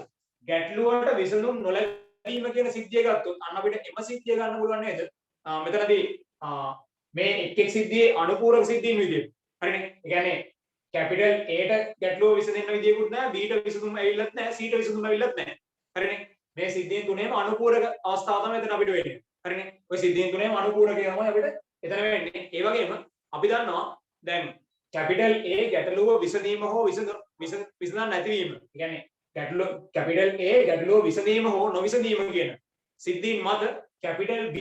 ගැටලුවට විසඳුම් නොලැබීම කියන සිද්ධිය ගත්තොත් අන්න අපිට එම සිද්ධිය ගන්න පුළුවන් නේද? මෙතනදී මේ එක් සිද්ධියේ අනුපූරක සිද්ධීන් විදියට. හරිනේ. ඒ කියන්නේ capital A ට ගැටලුව විසඳෙන්න විදියකුත් නැහැ, B ට විසඳුම් ඇවිල්ලත් නැහැ, C ට විසඳුම් ඇවිල්ලත් නැහැ. හරිනේ. මේ සිද්ධීන් තුනේම අනුපූරක අවස්ථාව තමයි එතන අපිට වෙන්නේ. හරිනේ. ওই සිද්ධීන් තුනේම අනුපූරකය තමයි අපිට එතන වෙන්නේ. ඒ වගේම අපි දන්නවා දැන් capital A ගැටලුව විසඳීම හෝ විසඳන්න නැතිවීම. ඒ කියන්නේ capital A ගැටලුව විසඳීම හෝ නොවිසඳීම කියන සිද්ධීන් මත capital B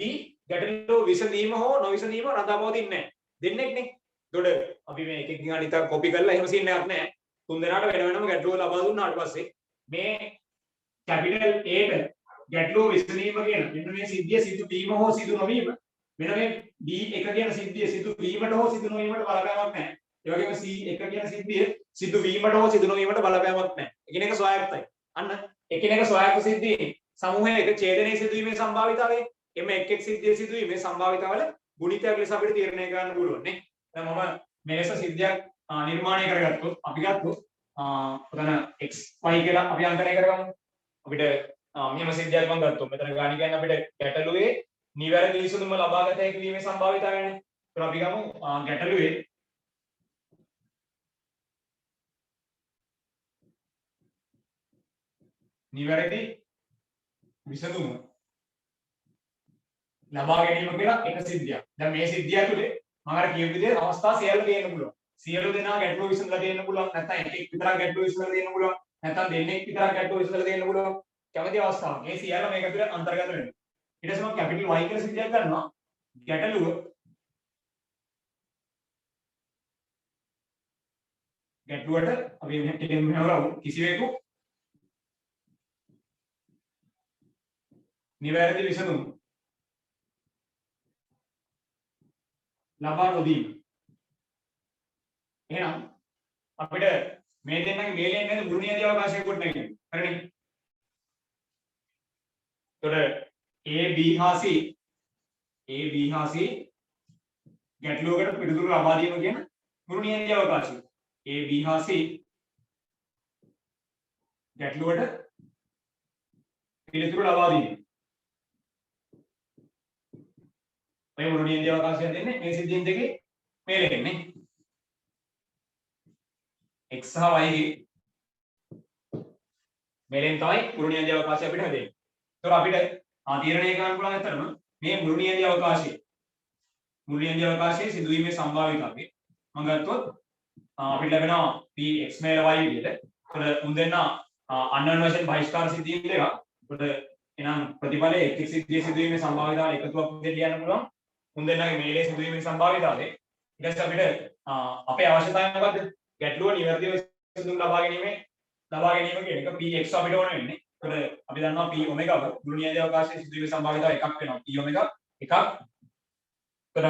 ගැටලුව විසඳීම හෝ නොවිසඳීම රඳාපවතින්නේ නැහැ. දෙන්නෙක්නේ. එතකොට අපි මේ එකකින් අනිත කොපි කරලා එහෙම සීන් එකක් නැහැ. තුන් දෙනාට වෙන වෙනම ගැටලුව ලබා දුන්නාට පස්සේ මේ capital A ට ගැටලුව විසඳීම කියන මෙන්න මේ සිද්ධිය සිදු වීම හෝ සිදු නොවීම මෙන්න මේ B1 කියන සිද්ධිය සිදු වීමට හෝ සිදු නොවීමට බලපෑමක් නැහැ. ඒ වගේම C1 කියන සිද්ධිය සිදු වීමට හෝ සිදු නොවීමට බලපෑමක් නැහැ. එකිනෙක ස්වයංක්තයි. අන්න එකිනෙක ස්වයංක්ත සිද්ධීන් සමූහයක ඡේදනයේ සිදුවීමේ සම්භාවිතාවය එම එක් සිද්ධිය සිදුවීමේ සම්භාවිතාවල ගුණිතයක් ලෙස අපිට තීරණය කරන්න පුළුවන් නේ. දැන් මම මේ ලෙස සිද්ධියක් නිර්මාණය කරගත්තොත් අපි ගත්තොත් ඔතන xy කියලා අපි අංකණය කරගමු. අපිට මෙහෙම සිද්ධියක් මම ගත්තොත් මෙතන ගාණ කියන්නේ අපිට ගැටලුවේ නිවැරදි විසඳුම ලබා ගත හැකි වීමේ සම්භාවිතාවයනේ. ඒත් අපි ගමු ගැටලුවේ නිවැරදි විසඳුම ලබා ගැනීම කියලා එක සිද්ධියක්. දැන් මේ සිද්ධිය ඇතුලේ මම අර කියපු විදිහට අවස්ථා සියල්ල තියෙන්න පුළුවන්. සියලු දෙනා ගැටලුව විසඳලා තියෙන්න පුළුවන්. නැත්නම් එකෙක් විතරක් ගැටලුව විසඳලා තියෙන්න පුළුවන්. නැත්නම් දෙන්නෙක් විතරක් ගැටලුව විසඳලා තියෙන්න පුළුවන්. කැමති අවස්ථාවක්. මේ සියල්ල මේක ඇතුලේ අන්තර්ගත වෙනවා. ඊට පස්සේ මම කැපිටල් Y කියලා සිද්ධියක් ගන්නවා. ගැටලුවට අපි මෙහෙම කිසිවෙකු නිවැරදි විසඳුම් ලබා නොදීම. එහෙනම් අපිට මේ දෙන්නගේ මේලෙන් නේද මුළු නියති අවකාශය කොට නැගෙන්නේ. හරිනේ. එතකොට A B හා C ගැටලුවකට පිළිතුරු ලබා දීම කියන මුළු නියති අවකාශය. A B හා C ගැටලුවට පිළිතුරු ලබා දීම. මේ මුළු නියන්දී අවකාශය දෙන්නේ මේ සිද්ධීන් දෙකේ මේලෙන්නේ. x සහ y ගේ මේලෙන් තමයි මුළු නියන්දී අවකාශය අපිට හදෙන්නේ. ඒතකොට අපිට තීරණය කරන්න පුළුවන් ඇත්තටම මේ මුළු නියන්දී අවකාශයේ සිදුවීමේ සම්භාවිතාවය මම ගත්තොත් අපිට ලැබෙනවා px මේල y විදිහට. ඒතකොට උන් දෙන්න අන්වර්ණ වශයෙන් බහිස්කාර සිද්ධීන් දෙකක්. ඒතකොට එහෙනම් ප්‍රතිඵලයේ x සිද්ධියේ සිදුවීමේ සම්භාවිතාව එකතුවක් විදිහට ලියන්න පුළුවන්. උන් දෙන්නගේ මේලේ සිදුවීමේ සම්භාවිතාවය. ඊට පස්සේ අපිට අපේ අවශ්‍යතාවය මොකද්ද? ගැටලුව නිවැරදිව විසඳුම් ලබා ගැනීම කියන එක px අපිට ඕන වෙන්නේ. ඒතකොට අපි දන්නවා p ඔමෙගාව මුළු නියන්දී අවකාශයේ සිදුවීමේ සම්භාවිතාව එකක් වෙනවා. p ඔමෙගා එකක්. ඒතකොට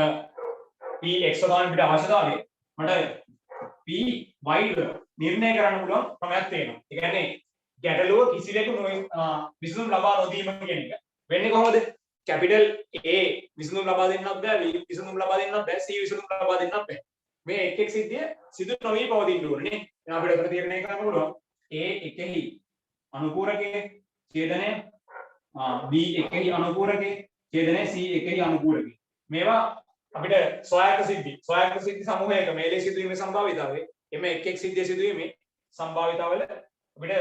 px තමයි අපිට අවශ්‍යතාවය. මට p y නිර්ණය කරන්න පුළුවන් ක්‍රමයක් තියෙනවා. ඒ කියන්නේ ගැටලුව කිසිවෙකු විසඳුම් ලබා නොදීම කියන එක. වෙන්නේ කොහොමද? කැපිටල් A විසඳුම් ලබා දෙන්නත් බෑ, B විසඳුම් ලබා දෙන්නත් බෑ, C විසඳුම් ලබා දෙන්නත් බෑ. මේ එක් එක් සිද්ධිය සිදු නොවි පවතින්න ඕනේ නේ. දැන් අපිට අපිට තීරණය කරන්න පුළුවන් A එකෙහි අනුපූරකයේ ඡේදනය B එකෙහි අනුපූරකයේ ඡේදනය C එකෙහි අනුපූරකයේ. මේවා අපිට ස්වයංක්‍ර සිද්ධි සමූහයක මේලේ සිදුවීමේ සම්භාවිතාවය එමෙ එක් එක් සිද්ධිය සිදුවීමේ සම්භාවිතාවල අපිට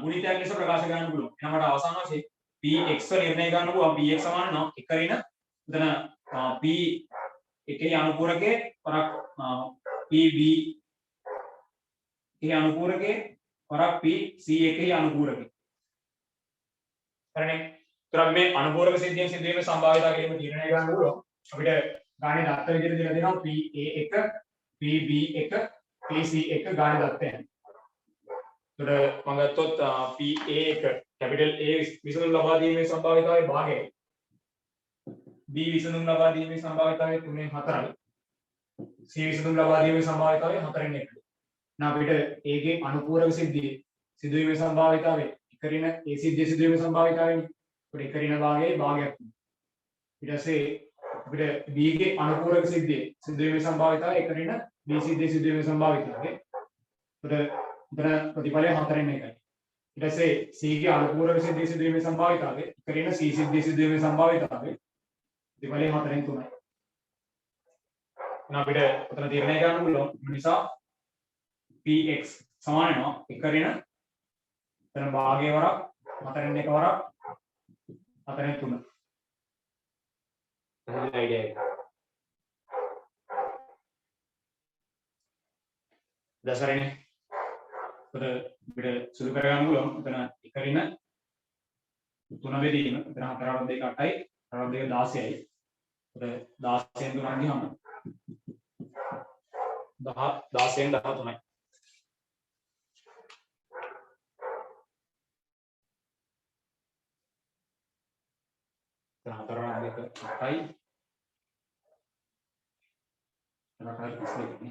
ගුණිතයක් ලෙස ප්‍රකාශ කරන්න පුළුවන්. එහෙනම් මට අවසාන වශයෙන් px නිර්ණය කරන්න පුළුවන් px සමාන නම් 1 රින එතන p එකේ අනුපූරකයේ පරක් pb එකේ අනුපූරකයේ පරක් pc එකේ අනුපූරකයේ. හරිනේ. ඒතර මේ අනුපූරක සිද්ධියෙන් සිදුවීමේ සම්භාවිතාව ගැනීම තීරණය කරන්න පුළුවන්. අපිට ගානේ දත්ත විදිහට දීලා දෙනවා pa1 pb1 pc1 ගානේ දත්තයන්. ඒතර මම ගත්තොත් pa1 කැපිටල් A විසඳුම් ලබා දීමේ සම්භාවිතාවය භාගයයි. B විසඳුම් ලබා දීමේ සම්භාවිතාවය 3/4යි. C විසඳුම් ලබා දීමේ සම්භාවිතාවය 4/1යි. now අපිට A ගේ අනුපූරක සිද්ධියේ සිදුවීමේ සම්භාවිතාවය 1 රින A සිද්ධියේ සිදුවීමේ සම්භාවිතාවයනේ. අපිට 1 රින භාගයේ භාගයක්. ඊට පස්සේ අපිට B ගේ අනුපූරක සිද්ධියේ සිදුවීමේ සම්භාවිතාවය 1 රින B සිද්ධියේ සිදුවීමේ සම්භාවිතාවය. අපිට ප්‍රතිඵලය 4/1යි. ඊට පස්සේ C ගේ අනුපූරක සිද්ධියේ සිදුවීමේ සම්භාවිතාවය 1 රින C සිද්ධියේ සිදුවීමේ සම්භාවිතාවය ප්‍රතිඵලය 4/3යි. එහෙනම් අපිට උතන තීරණය කරන්න පුළුවන් නිසා px සමාන වෙනවා 1 රින එතන භාගයේ වරක් 4/1 වරක් 4/3. හරි අයිඩියා එක. දසරනේ අපිට සුළු කරගන්න පුළුවන්. එතන 1 රින 3 බෙදීම එතන 4 2 8යි 4 2 16යි. එතන 16න් 3 ගියාම 16න් 13යි. එතන 4 2 8යි 4 22යි.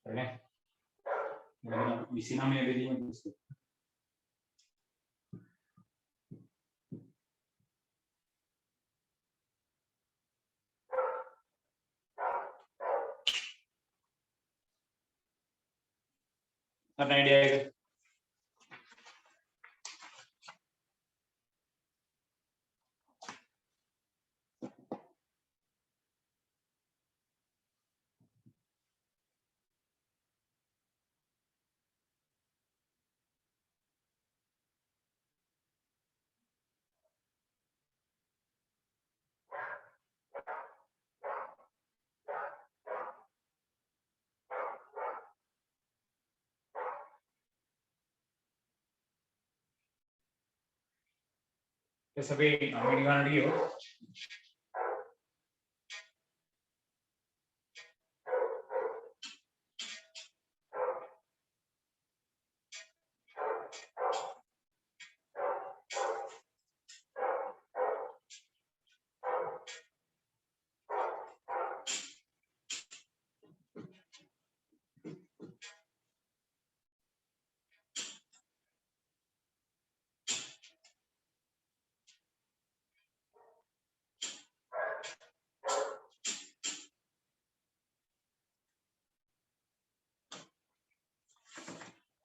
හරිනේ. මෙන්න 29 බෙදීම 20. හරි අයිඩියා එක. Essa vez americana dio.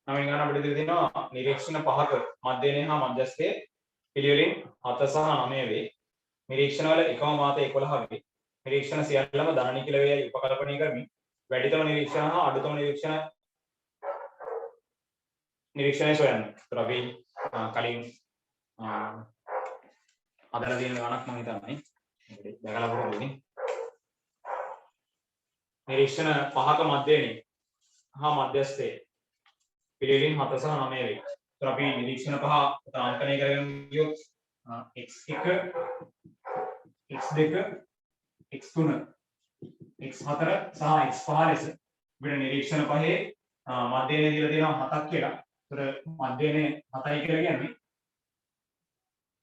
9 ගන්න අපිට ඉතින් තියෙනවා නිරීක්ෂණ 5ක මධ්‍යයනය හා මධ්‍යස්ථයේ පිළිවෙලින් 7 සහ 9 වේ. නිරීක්ෂණ වල එකම මාත 11 වේ. නිරීක්ෂණ සියල්ලම ධන නිකිල වේයයි උපකල්පනය කරමින් වැඩිතම නිරීක්ෂණ හා අඩුතම නිරීක්ෂණය සොයන්න. ඒතර අපි කලින් අදලා තියෙන ගණක් මම හිතන්නේ. දැකලා පුරුදුනේ. නිරීක්ෂණ 5ක මධ්‍යයනය හා මධ්‍යස්ථයේ පිළිවෙලින් 7 සහ 9 වේ. ඒතර අපි නිරීක්ෂණ 5 අංකණය කරගෙන ගියොත් x1 x2 x3 x4 සහ x5 ලෙස අපිට නිරීක්ෂණ 5 මධ්‍යයනය දීලා තියෙනවා 7ක් කියලා. ඒතර මධ්‍යයනය 7යි කියලා කියන්නේ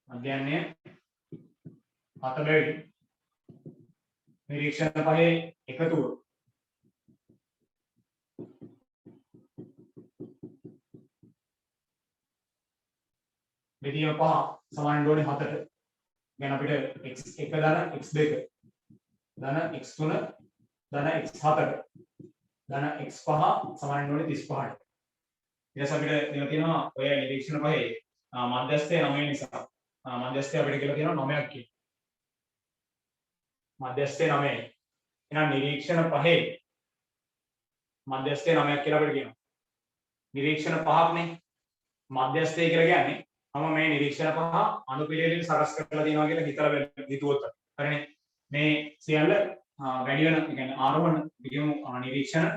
මධ්‍යයනය 7 බැවින් නිරීක්ෂණ 5 එකතුව බෙදීම 5 සමාන වෙන්නේ 7ට. දැන් අපිට x1 ධන x2 ධන x3 ධන x4 ධන x5 සමාන වෙන්නේ 35ට. ඊට පස්සේ අපිට දෙලා තියෙනවා ඔය නිරීක්ෂණ 5 මධ්‍යස්ථය 9 නිසා මධ්‍යස්ථය අපිට කියලා තියෙනවා 9ක් කියලා. මධ්‍යස්ථය 9යි. එහෙනම් නිරීක්ෂණ 5 මධ්‍යස්ථය 9ක් කියලා අපිට කියනවා. නිරීක්ෂණ 5ක්නේ මධ්‍යස්ථය කියලා කියන්නේ මම මේ නිරීක්ෂණ 5 අනුපිළිවෙලින් සකස් කරලා තියෙනවා කියලා හිතලා හිතුවොත් හරිනේ. මේ සියල්ල වැඩි වෙන ඒ කියන්නේ ආරෝහණ විදිහම නිරීක්ෂණ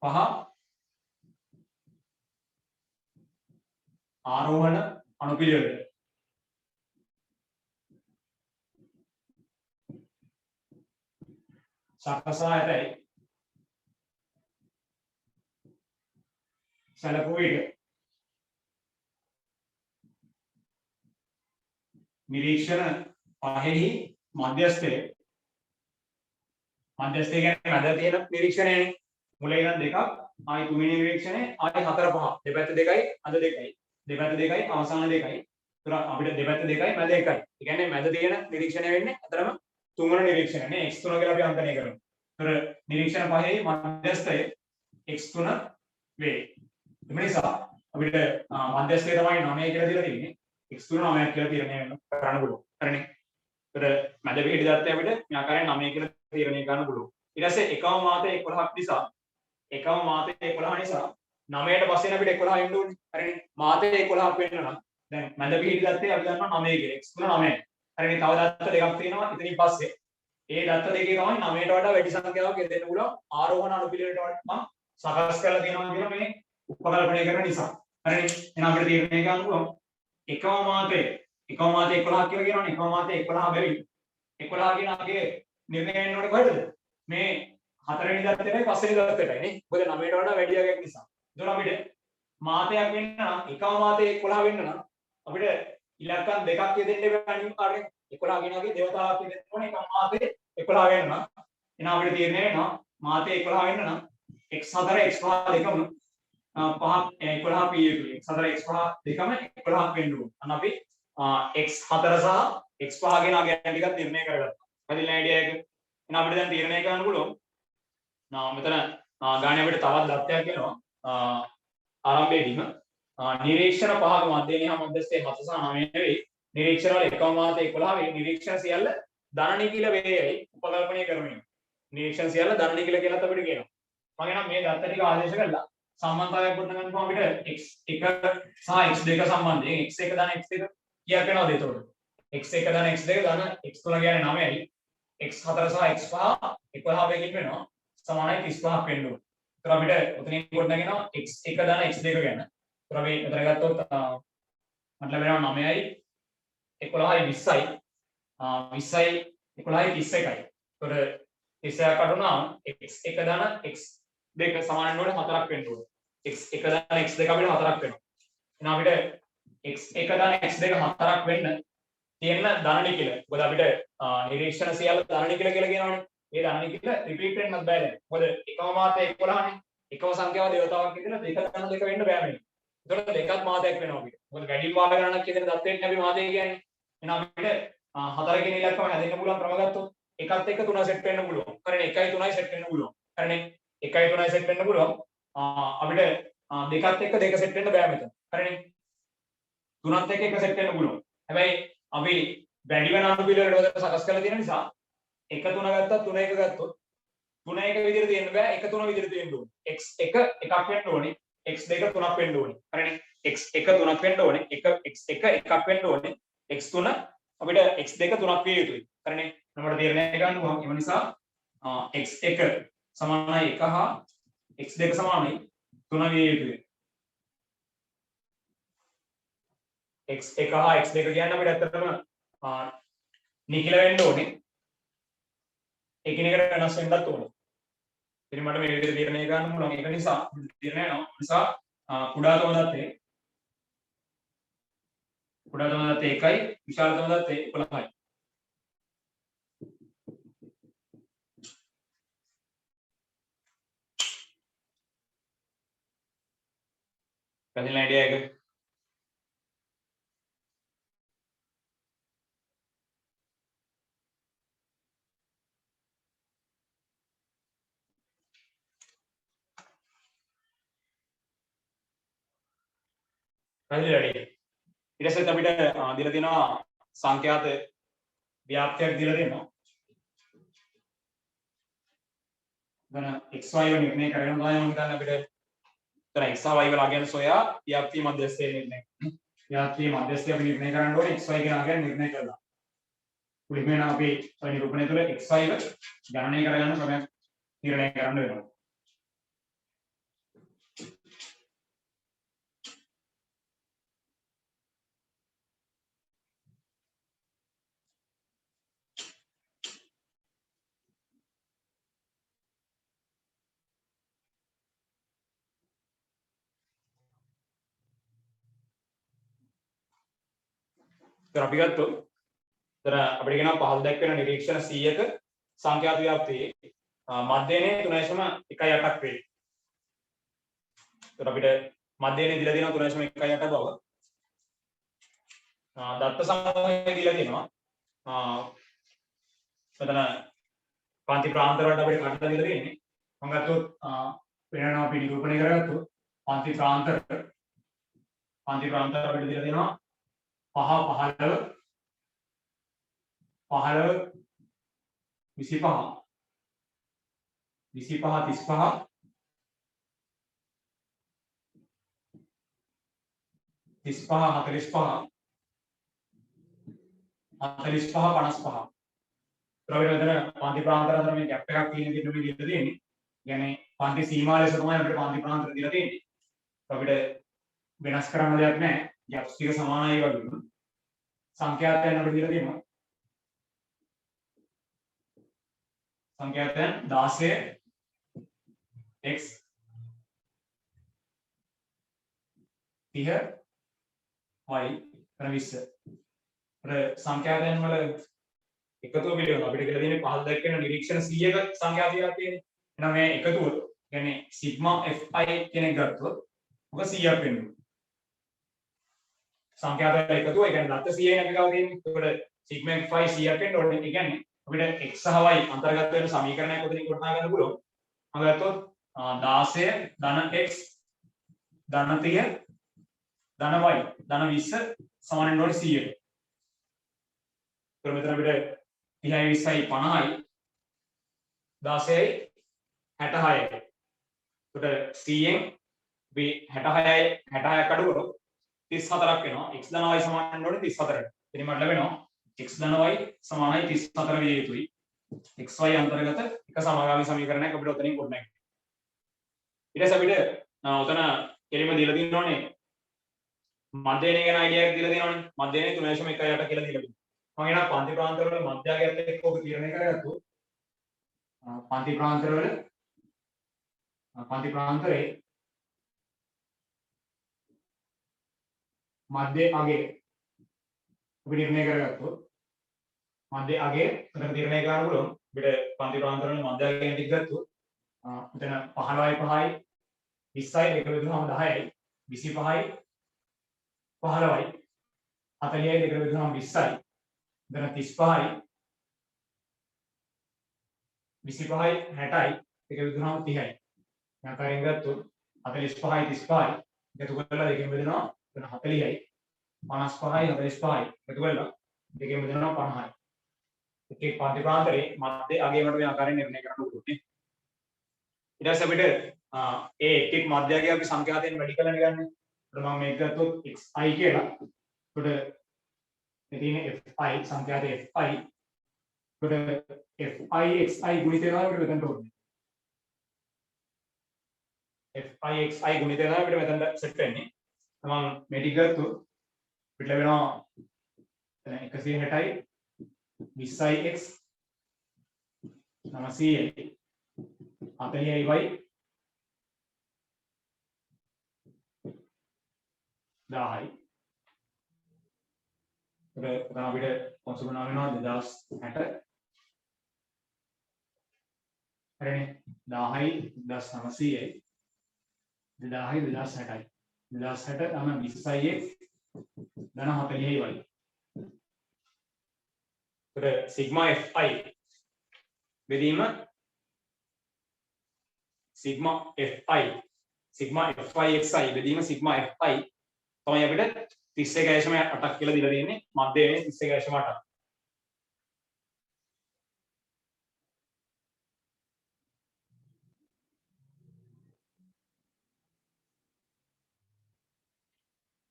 5 ආරෝහණ අනුපිළිවෙල සකසා ඇතයි සැලකුව විට නිරීක්ෂණ 5හි මධ්‍යස්ථය කියන්නේ මැද තියෙන නිරීක්ෂණයනේ. මුල ඉඳන් දෙකක් ආයි තුන්වෙනි නිරීක්ෂණය ආයි 4 5 දෙපැත්ත දෙකයි අඳ දෙකයි දෙපැත්ත දෙකයි අවසාන දෙකයි. ඒතර අපිට දෙපැත්ත දෙකයි මැද එකයි. ඒ කියන්නේ මැද තියෙන නිරීක්ෂණය වෙන්නේ අතරම තුන්වෙනි නිරීක්ෂණය නේ x3 කියලා අපි අංකණය කරමු. ඒතර නිරීක්ෂණ 5හි මධ්‍යස්ථය x3 වේ. ඒ නිසා අපිට මධ්‍යස්ථය තමයි 9 කියලා දීලා තියෙන්නේ. x3 9ක් කියලා තීරණය කරන්න පුළුවන්. හරිනේ. ඒතර මැද පිහිටි දත්තය අපිට මේ ආකාරයෙන් 9 කියලා තීරණය කරන්න පුළුවන්. ඊට පස්සේ එකම මාතය 11ක් නිසා 9ට පස්සේ අපිට 11 එන්න ඕනේ. හරිනේ. මාතය 11ක් වෙන්න නම් දැන් මැද පිහිටි දත්තය අපි දන්නවා 9 කියලා. x3 9යි. හරිනේ. තව දත්ත දෙකක් තියෙනවා. ඉතින් පස්සේ ඒ දත්ත දෙකේ තමයි 9ට වඩා වැඩි සංඛ්‍යාවක් යෙදෙන්න පුළුවන් ආරෝහණ අනුපිළිවෙලට මම සකස් කරලා තියෙනවා කියලා මේ උපකල්පනය කරන නිසා. හරිනේ. එහෙනම් අපිට තීරණය ගන්න පුළුවන් එකම මාතය 11ක් කියලා කියනවනේ. එකම මාතය 11 බැරි 11 කියන අගේ නිර්ණය වෙන්න ඕනේ කොහෙද? මේ හතරවෙනි දත්තේටයි පස්වෙනි දත්තේටයි නේ. මොකද 9ට වඩා වැඩි අගයක් නිසා. එතකොට අපිට මාතයක් වෙන්න නම් එකම මාතය 11 වෙන්න නම් අපිට ඉලක්කම් දෙකක් යෙදෙන්න බෑ අනිවාර්යෙන්. 11 කියන අගේ දේවතාවක් යෙදෙන්න ඕනේ එකම මාතය 11 වෙන්න නම්. එහෙනම් අපිට තීරණය වෙනවා මාතය 11 වෙන්න නම් x4 x5 දෙකම 11 පිය යුතුයි. x4 x5 දෙකම 11ක් වෙන්න ඕන. අන්න අපි x4 සහ x5 කියන අගයන් ටිකක් නිර්ණය කරගත්තා. හරිද නේඩියා එක? එහෙනම් අපිට දැන් තීරණය කරන්න පුළුවන්. මෙතන ගානේ අපිට තවත් දත්තයක් එනවා. ආරම්භයේදීම නිරීක්ෂණ 5ක මධ්‍යයනය හා මධ්‍යස්ථයේ 7 සහ 9 වේ. නිරීක්ෂණ වල එකම මාත 11 වේ. නිරීක්ෂණ සියල්ල ධන නිකිල වේයයි උපකල්පනය කරමින්. නිරීක්ෂණ සියල්ල ධන නිකිල කියලාත් අපිට කියනවා. මම නම් මේ දත්ත ටික ආදේශ කළා. සම්බන්ධතාවයක් ගොඩනගන්න අපිට x1 සහ x2 සම්බන්ධයෙන් x1 ධන x2 කීයක් වෙනවද එතකොට? x1 ධන x2 ධන x3 කියන්නේ 9යි. x4 සහ x5 11 වෙකින් වෙනවා. සමානයි 35ක් වෙන්න ඕනේ. ඒතර අපිට උතනින් ගොඩනගෙනවා x1 ධන x2 ගැන. ඒතර අපි මෙතන ගත්තොත් මට ලැබෙනවා 9යි 11යි 20යි 20යි 11යි 31යි. ඒතර 31 කඩුණාම x1 ධන x2 සමාන වෙනකොට 4ක් වෙන්න ඕනේ. x1 ධන x2 අපිට 4ක් වෙනවා. එහෙනම් අපිට x1 ධන x2 4ක් වෙන්න තියෙන ධන නිකිල. මොකද අපිට නිරීක්ෂණ සියල්ල ධන නිකිල කියලා කියනවනේ. ඒ ධන නිකිල රිපීට් වෙන්නත් බෑ දැන්. මොකද එකම මාතය 11නේ. එකම සංඛ්‍යාව දේවතාවක් ඉදලා දෙක ධන දෙක වෙන්න බෑ මේක. ඒතකොට දෙකක් මාතයක් වෙනවා අපිට. මොකද වැඩිම වාර ගණනක් කියන දත්තෙන් අපි මාතය කියන්නේ. එහෙනම් අපිට 4 කියන ඉලක්කම හැදෙන්න පුළුවන් ක්‍රම ගත්තොත් එකත් එක්ක 3 සෙට් වෙන්න පුළුවන්. හරිනේ 1යි 3යි සෙට් වෙන්න පුළුවන්. හරිනේ 1යි 3යි සෙට් වෙන්න පුළුවන්. අපිට දෙකත් එක්ක දෙක සෙට් වෙන්න බෑ මෙතන. හරිනේ. තුනත් එක්ක එක සෙට් වෙන්න පුළුවන්. හැබැයි අපි වැඩි වෙන අණු පිළිවෙලට සකස් කරලා තියෙන නිසා 1 3 ගත්තත් 3 1 ගත්තොත් 3 1 විදිහට තියෙන්න බෑ 1 3 විදිහට තියෙන්න ඕනේ. x1 එකක් වෙන්න ඕනේ. x2 3ක් වෙන්න ඕනේ. හරිනේ. x1 3ක් වෙන්න ඕනේ. x1 එකක් වෙන්න ඕනේ. x3 අපිට x2 3ක් විය යුතුයි. හරිනේ. අපිට තීරණය ගන්නවා. ඒ නිසා x1 සමානයි 1 හා x2 සමානයි 3 විය යුතුයි. x1 හා x2 කියන්නේ අපිට ඇත්තටම නිකිල වෙන්න ඕනේ. එකිනෙකට වෙනස් වෙන්නත් ඕනේ. ඉතින් මට මේ විදිහට තීරණය ගන්න පුළුවන්. ඒක නිසා තීරණය යනවා. නිසා කුඩාතම දත්තේ 1යි විශාලතම දත්තේ 11යි. පැහැදිලි අයිඩියා එක. පැහැදිලි අයිඩියා. ඊට පස්සේ අපිට දීලා තියෙනවා සංඛ්‍යාත ව්‍යාප්තියක් දීලා තියෙනවා. දැන් xy වල නිර්ණය කරගෙන තමයි මම හිතන්නේ අපිට දැන් x හා y වල අගයන් සොයා ව්‍යාප්තිය මැදස්තේ නිර්ණය. ව්‍යාප්තිය මැදස්තේ අපි නිර්ණය කරන්න ඕනේ xy කියන අගයන් නිර්ණය කරලා. පුලිමේන අපි ඔය නිරූපණය තුළ xy ව ගණනය කරගන්න ක්‍රමයක් නිර්ණය කරන්න වෙනවා. දැන් අපි ගත්තොත් දැන් අපිට කියනවා පහළ දැක්වෙන නිරීක්ෂණ 100ක සංඛ්‍යාත ව්‍යාප්තියේ මධ්‍යයනේ 3.18ක් වේ. දැන් අපිට මධ්‍යයනේ දීලා තියෙනවා 3.18 බව. දත්ත සමූහය දීලා තියෙනවා. මෙතන පන්ති ප්‍රාන්ත වලට අපිට කඩලා දීලා තියෙන්නේ. මම ගත්තොත් වෙනනවා අපි නිරූපණය කරගත්තොත් පන්ති ප්‍රාන්ත අපිට දීලා තියෙනවා 5 15 25 35 55 ප්‍රවේදන පන්ති ප්‍රාන්තර අතර මේ ગેප් එකක් තියෙන විදිහට මේ දීලා තියෙන්නේ. يعني පන්ති සීමා ලෙස තමයි අපිට පන්ති ප්‍රාන්තර දීලා තියෙන්නේ. අපිට වෙනස් කරන්න දෙයක් නැහැ. ગેප්ස් ටික සමානයි වගේ. සංඛ්‍යාතයන් අපිට දීලා තියෙනවා. සංඛ්‍යාතයන් 16 x 30 y 20. සංඛ්‍යාතයන් වල එකතුව පිළිවෙල අපිට කියලා තියෙන්නේ පහළ දැක්වෙන නිරීක්ෂණ 100ක සංඛ්‍යාතියක් තියෙන්නේ. එහෙනම් මේ එකතුව කියන්නේ සිග්මා fi කෙනෙක් ගත්තොත් ඔක 100ක් වෙනවා. සංඛ්‍යාත එකතුව ඒ කියන්නේ දත්ත 100යි අපි ගාව තියෙන්නේ. ඒකට සිග්මා fi 100ක් වෙන්න ඕනේ. ඒ කියන්නේ අපිට x සහ y අන්තර්ගත වෙන සමීකරණයක් උතනින් ගොඩනගා ගන්න පුළුවන්. මම ගත්තොත් 16 ධන x ධන 30 ධන y ධන 20 සමාන වෙන්න ඕනේ 100ට. මෙතන අපිට 30යි 20යි 50යි 16යි 66යි. ඒකට 100න් අපි 66ක් අඩු කරොත් 34ක් වෙනවා. x ධන y සමාන වෙන්න ඕනේ 34ට. ඉතින් මට ලැබෙනවා x ධන y සමානයි 34 විය යුතුයි. xy අන්තර්ගත එක සමගාමී සමීකරණයක් අපිට උතනින් ගොඩනගන්න. ඊට පස්සේ අපිට උතන කෙලිම දීලා තියෙනවානේ මධ්‍යයනේ ගැන අයිඩියා එකක් දීලා තියෙනවානේ. මධ්‍යයනේ 3.18 කියලා දීලා තියෙනවා. මම එනවා පන්ති ප්‍රාන්තරවල මධ්‍යගයත් එක්ක ඔබ තීරණය කරගත්තොත් පන්ති ප්‍රාන්තරේ මධ්‍ය අගය ඔබ නිර්ණය කරගත්තොත් මධ්‍ය අගය උතන තීරණය කරන්න පුළුවන්. අපිට පන්ති ප්‍රාන්තරවල මධ්‍ය අගයන් ටික ගත්තොත් උතන 15යි 5යි 20යි දෙක බෙදුනම 10යි 25යි 15යි 40යි දෙක බෙදුනම 20යි දැන් 35යි 25යි 60යි දෙක බෙදුනම 30යි. මම කරින් ගත්තොත් 45යි 35යි එකතු කරලා දෙකෙන් බෙදෙනවා 40යි 55යි 45යි එකතු කරලා දෙකෙන් බෙදෙනවා 50යි. එකේ පන්ති ප්‍රාන්තරේ මැද අගයකට වෙන ආකාරයෙන් නිර්ණය කරන්න ඕනේ. ඊට පස්සේ අපිට ඒ එකෙක් මැදයගේ අපි සංඛ්‍යාතයෙන් වැඩි කරලා ගන්න. මම මේක ගත්තොත් xi කියලා. ඒකට තියෙන fi සංඛ්‍යාතයේ fi. ඒකට fi xi ගුණිත වෙනවා අපිට මෙතනට ඕනේ. fi xi ගුණිත වෙනවා අපිට මෙතනට සෙට් වෙන්නේ. මම මේ ටික ගත්තොත් අපිට ලැබෙනවා 160යි 20යි x 900යි 40යි y 10යි. ඒක අපිට කොන්සොල් ගණන් වෙනවා 2060. හරිනේ 10යි 1900යි 2000යි 2060යි 2060 තමයි 20යි x ධන 40යි y. ඒකට සිග්මා fi බෙදීම සිග්මා fi xi බෙදීම සිග්මා fi තමයි අපිට 31.8ක් කියලා දීලා තියෙන්නේ. මැදේ 31.8ක්.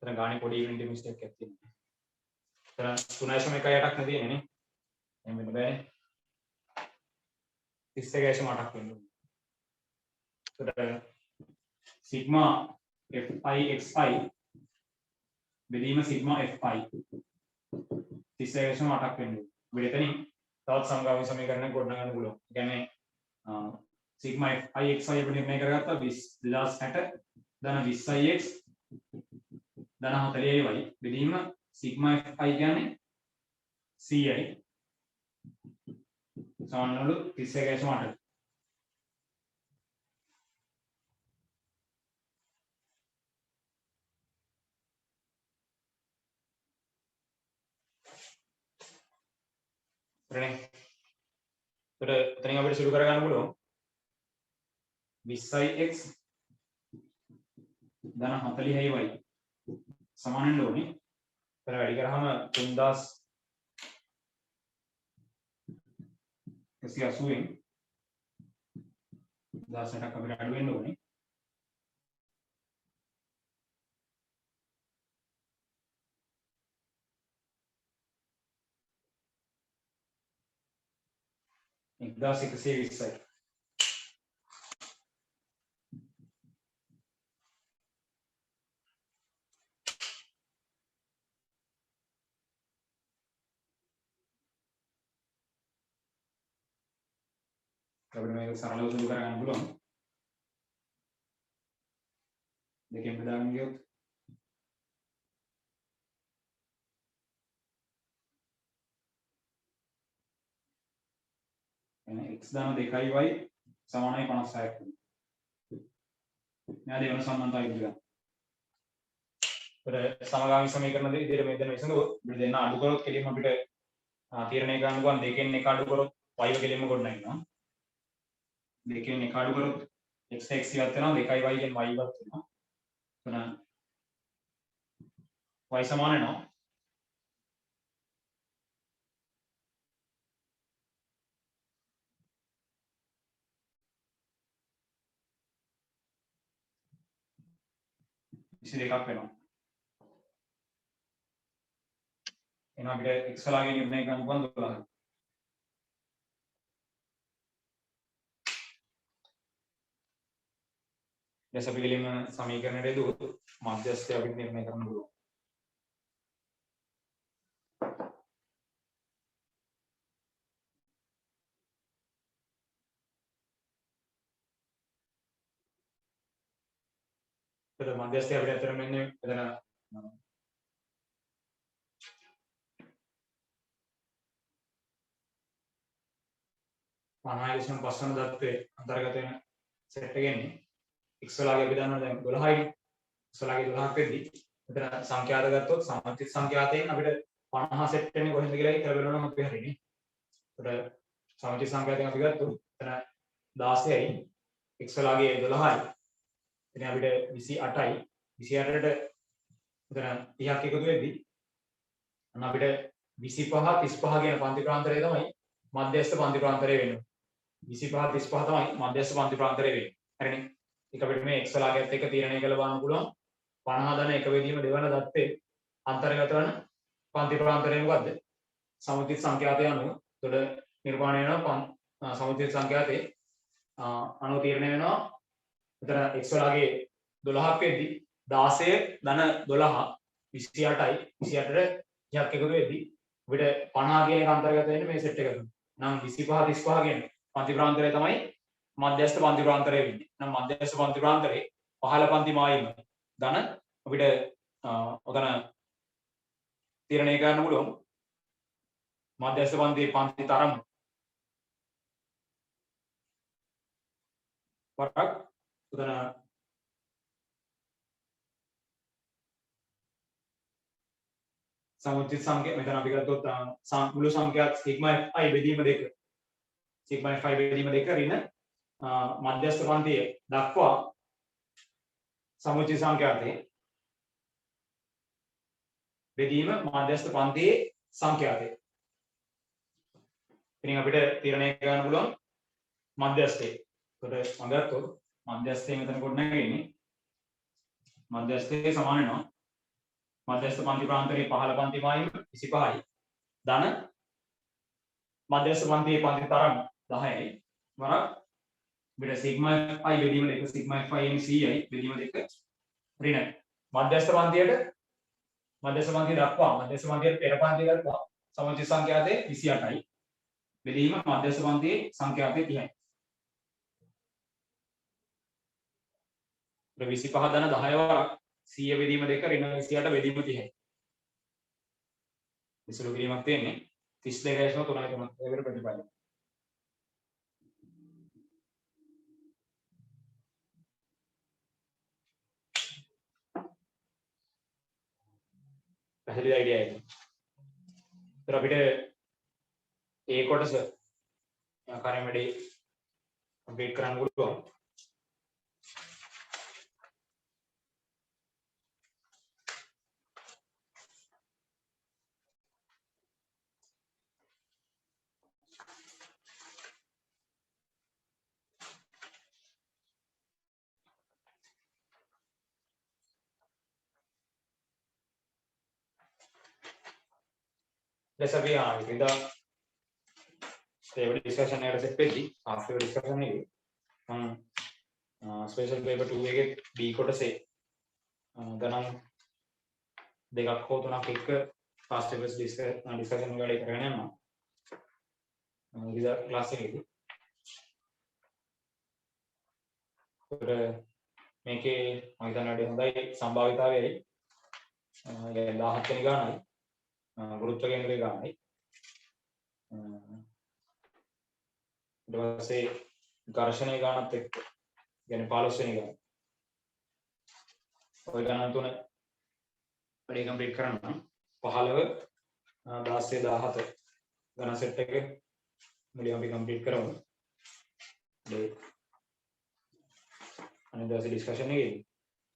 එතන ගානේ පොඩි ඉවෙන්ට් මිස්ටේක් එකක් තියෙනවා. එතන 3.1ක් නෙදීනේ නේ. එහෙම වෙන්න බෑනේ. 31.8ක් වෙන්න ඕනේ. එතන සිග්මා fi xi බෙදීම සිග්මා fi 31.8ක් වෙන්න ඕනේ. අපිට එතනින් තවත් සංගාමී සමීකරණයක් ගොඩනගන්න පුළුවන්. ඒ කියන්නේ සිග්මා fi xi අපිට නිර්ණය කරගත්තා 2060 ධන 20ix ධන 40y බෙදීම සිග්මා fi කියන්නේ 100යි සමානවලු 31.8. හරිනේ. එතනින් අපිට සුළු කරගන්න පුළුවන් 20ix ධන 40යි y සමාන වෙන්න ඕනේ. එතන වැඩි කරාම 3180න් 16ක් අපිට අඩු වෙන්න ඕනේ. එක්දාස් 120යි. අපිට මේක සරලව සුළු කරගන්න පුළුවන්. දෙකෙන් බෙදාගෙන ගියොත් එන x ධන 2y සමානයි 56ක්. මෙයා දෙවන සම්බන්ධතාවය ඉදිරියට. ඒතර සමගාමී සමීකරණ දෙක විදිහට මේ දෙන විසඳුවොත් අපිට දෙන්න අඩු කරොත් කෙලින්ම අපිට තීරණය කරන්න පුළුවන් දෙකෙන් එක අඩු කරොත් y කෙලින්ම ගොඩනගනවා. දෙකෙන් එක අඩු කරොත් x ඉවත් වෙනවා 2y ගෙන් y ඉවත් වෙනවා. එතන y සමාන වෙනවා දෙකක් වෙනවා. එහෙනම් අපිට x වලාගේ නිර්ණය කරන්න පුළුවන් 12. දැන් අපි කෙලින්ම සමීකරණයට දුවොත් මධ්‍යස්ථය අපිට නිර්ණය කරන්න පුළුවන්. එතන මධ්‍යස්ථය අපිට අතර මෙන්න එතන 50.5 වන දත්තේ අන්තර්ගත වෙන සෙට් එකෙන්නේ x වලාගේ අපි දන්නවා දැන් 12යි x වලාගේ 12ක් වෙද්දි එතන සංඛ්‍යාත ගත්තොත් සමච්චිත සංඛ්‍යාතයෙන් අපිට 50 සෙට් වෙන්නේ කොහෙන්ද කියලා කියලා බලනවා අපි හරිනේ. ඒතර සමච්චිත සංඛ්‍යාතයෙන් අපි ගත්තොත් එතන 16යි x වලාගේ 12යි ඉතින් අපිට 28යි 28ට උතන 30ක් එකතු වෙද්දී අන්න අපිට 25 35 කියන පන්ති ප්‍රාන්තරය තමයි මධ්‍යස්ථ පන්ති ප්‍රාන්තරය වෙන්නේ. 25 35 තමයි මධ්‍යස්ථ පන්ති ප්‍රාන්තරය වෙන්නේ. හරිනේ. ඒක අපිට මේ x වලාගයත් එක්ක තීරණය කරලා බලන්න පුළුවන්. 50 දන එක වෙදීම දෙවන දත්තේ අන්තර්ගත වන පන්ති ප්‍රාන්තරය මොකද්ද? සමුචිත සංඛ්‍යාතය අනුව උඩ නිර්මාණය වෙනවා සමුචිත සංඛ්‍යාතේ අනුව තීරණය වෙනවා. උතන x වලාගේ 12ක් වෙද්දී 16 ධන 12 28යි 28ට 30ක් එකතු වෙද්දී අපිට 50 කියන එක අන්තර්ගත වෙන්නේ මේ සෙට් එකට. නම් 25 35 කියන පන්ති ප්‍රාන්තරය තමයි මධ්‍යස්ථ පන්ති ප්‍රාන්තරය වෙන්නේ. නම් මධ්‍යස්ථ පන්ති ප්‍රාන්තරේ පහළ පන්ති මායිම ධන අපිට ඔතන තීරණය කරන්න පුළුවන්. මධ්‍යස්ථ පන්ති තරම් වරක් උතන සමුචිත සංඛ්‍යා මෙතන අපි ගත්තොත් මුළු සංඛ්‍යාත් සිග්මා fi බෙදීම 2 සිග්මා fi බෙදීම 2 ඍණ මධ්‍යස්ථ පන්තිය දක්වා සමුචිත සංඛ්‍යාතේ බෙදීම මධ්‍යස්ථ පන්තියේ සංඛ්‍යාතය. ඉතින් අපිට තීරණය කරන්න පුළුවන් මධ්‍යස්ථය. ඒකට මම ගත්තොත් මධ්‍යස්ථය මෙතන ගොඩනගන්නේ මධ්‍යස්ථයේ සමාන වෙනවා මධ්‍යස්ථ පන්ති ප්‍රාන්තරයේ පහළ පන්ති මායිම 25යි ධන මධ්‍යස්ථ පන්තියේ පන්ති තරම් 10යි වරක් අපිට සිග්මා i බෙදීම 2 සිග්මා fi n 100යි බෙදීම 2 ඍණ මධ්‍යස්ථ පන්තියට මධ්‍යස්ථ පන්තිය දක්වා මධ්‍යස්ථ පන්තියට පෙර පන්තිය දක්වා සමුචිත සංඛ්‍යාතේ 28යි බෙදීම මධ්‍යස්ථ පන්තියේ සංඛ්‍යාතේ 30යි. 25 ධන 10 වරක් 100 බෙදීම 2 ඍණ 28 බෙදීම 30යි. විසුළු කිරීමක් තියෙන්නේ 32.3 ඒකට ප්‍රතිඵලය. පැහැදිලි අයිඩියා එක. ඒතර අපිට ඒ කොටස ආකාරයෙන් වැඩි අප්ඩේට් කරන්න පුළුවන්. Let's say in the table discussion area set page after discussion එකේ special paper 2 එකේ B කොටසේ ගණන් දෙකක් හෝ තුනක් එක්ක past papers discussion වල කරගෙන යනවා. ඉතින් ක්ලාස් එකේදී මේකේ මම හිතන්නේ හොඳයි සම්භාවිතාවයයි 17 වෙනි ගානයි ගුරුත්ව කේන්ද්‍රය ගානයි ඊට පස්සේ ඝර්ෂණය ගානත් එක්ක يعني 15 වෙනි ගාන ඔය ගණන් තුන වැඩි කම්ප්ලීට් කරන්න 15 16 17 ගණන් සෙට් එක මුලින්ම අපි කම්ප්ලීට් කරමු. අනිත් දවසේ ඩිස්කෂන් එකේ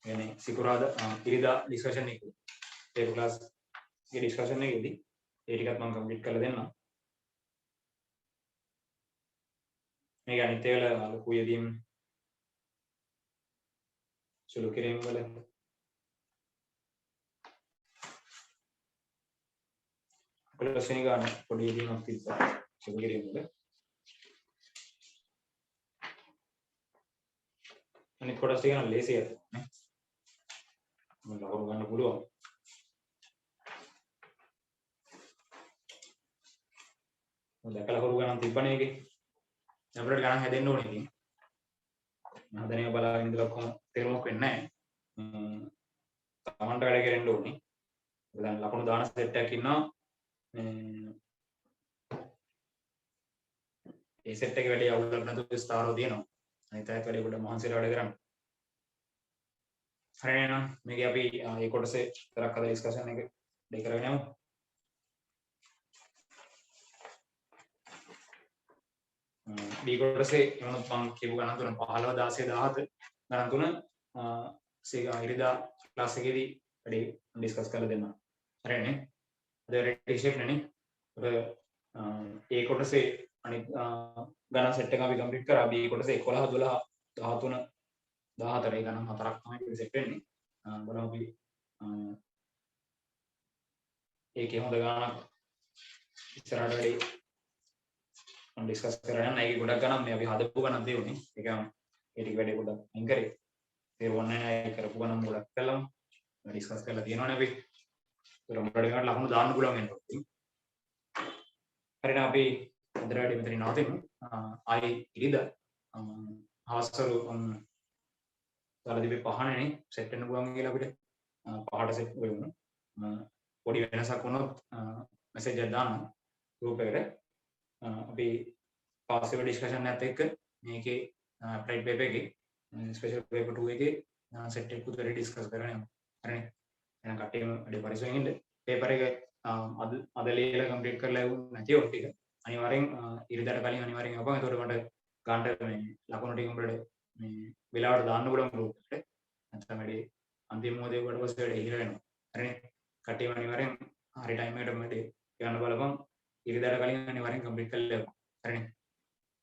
يعني සිකුරාදා ඉරිදා ඩිස්කෂන් එකේ ඒ ක්ලාස් ये डिस्कशन नहीं की ये टिकट मैं कंप्लीट कर देना मैं क्या नित्य वाला आलू कोई यदि चलो करेंगे वाले क्लास नहीं करना कोई यदि मत किया चलो करेंगे वाले अनित थोड़ा सा क्या ले से यार मतलब और गाना बोलो දැකලා හොරු ගණන් තිබ්බනේ ඒකේ. අපිට ගණන් හැදෙන්න ඕනේ ඉතින්. මම හදන එක බලාගෙන ඉඳලා කොහොම තේරුමක් වෙන්නේ නැහැ. තමන්ට වැඩ කරෙන්න ඕනේ. දැන් ලකුණු දාන සෙට් එකක් ඉන්නවා. ඒ සෙට් එකේ වැඩි අවුලක් නැතුව ස්ටාරෝ දිනනවා. අනිත් අයත් වැඩි කොට මහන්සියලා වැඩ කරන්නේ. හරිනේ නේද? මේකේ අපි මේ කොටසේ තරක් අද ඩිස්කෂන් එක දෙක කරගෙන යමු. B කොටසේ එවනත් මම කියපු ගණන් තුන 15 16 17 ගණන් තුන ඉරිදා ක්ලාස් එකේදී වැඩි ඩිස්කස් කරලා දෙන්න. හරිනේ. අද රෙඩි ෂේප් නේ. ඒ කොටසේ අනිත් ගණන් සෙට් එක අපි කම්ප්ලීට් කරා. B කොටසේ 11 12 13 14 ගණන් හතරක් තමයි සෙට් වෙන්නේ. බලමු අපි ඒකේ හොඳ ගණනක් ඉස්සරහට වැඩි ඩිස්කස් කරලා යන්න. ඒකේ ගොඩක් ගණන් මේ අපි හදපු ගණන් දෙන්නේ. ඒක ඒ ටික වැඩි ගොඩක් අයින් කරේ. තේරුණා නෑ ඒ කරපු ගණන් ගොඩක් කළා. ඩිස්කස් කරලා තියෙනවනේ අපි. ඒක මොකටද ගන්න ලකුණු දාන්න පුළුවන් වෙනවා. හරිනම් අපි අද වැඩි මෙතනින් නවතිමු. ආයි ඉරිදා හවස්වරු වලදී පහනනේ සෙට් වෙන්න පුළුවන් කියලා අපිට පහට සෙට් වෙමු. පොඩි වෙනසක් වුණොත් මෙසේජ් එකක් දාන්න ගෲප් එකට. අපි පාසිව් ඩිස්කෂන් එකත් එක්ක මේකේ අප්ලයිඩ් පේපර් එකේ ස්පෙෂල් පේපර් 2 එකේ සෙට් එකක් උඩට ඩිස්කස් කරගෙන යමු. හරිනේ. එහෙනම් කට්ටියම වැඩි පරිස්සමෙන් ඉන්න. පේපර් එක අද ලියලා කම්ප්ලීට් කරලා ලැබුණ නැති ඔය ටික අනිවාර්යෙන් ඉරිදාට කලින් අනිවාර්යෙන් අපන්. එතකොට මට ගන්නට මේ ලකුණු ටික උඹට මේ වෙලාවට දාන්න පුළුවන් ගෲප් එකට. නැත්නම් වැඩි අන්තිම මොහොතේ කොට පස්සේ වැඩි ඉහිල වෙනවා. හරිනේ. කට්ටියම අනිවාර්යෙන් හරි ටයිම් එකට වැඩි ගන්න බලපන්. ඉරිදාට කලින් අනිවාර්යෙන් කම්ප්ලීට් කරලා ලැබුවා. හරිනේ.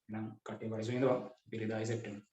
එහෙනම් කට්ටිය පරිස්සමෙන් ඉඳපන්. ඉරිදායි සෙට් වෙනවා.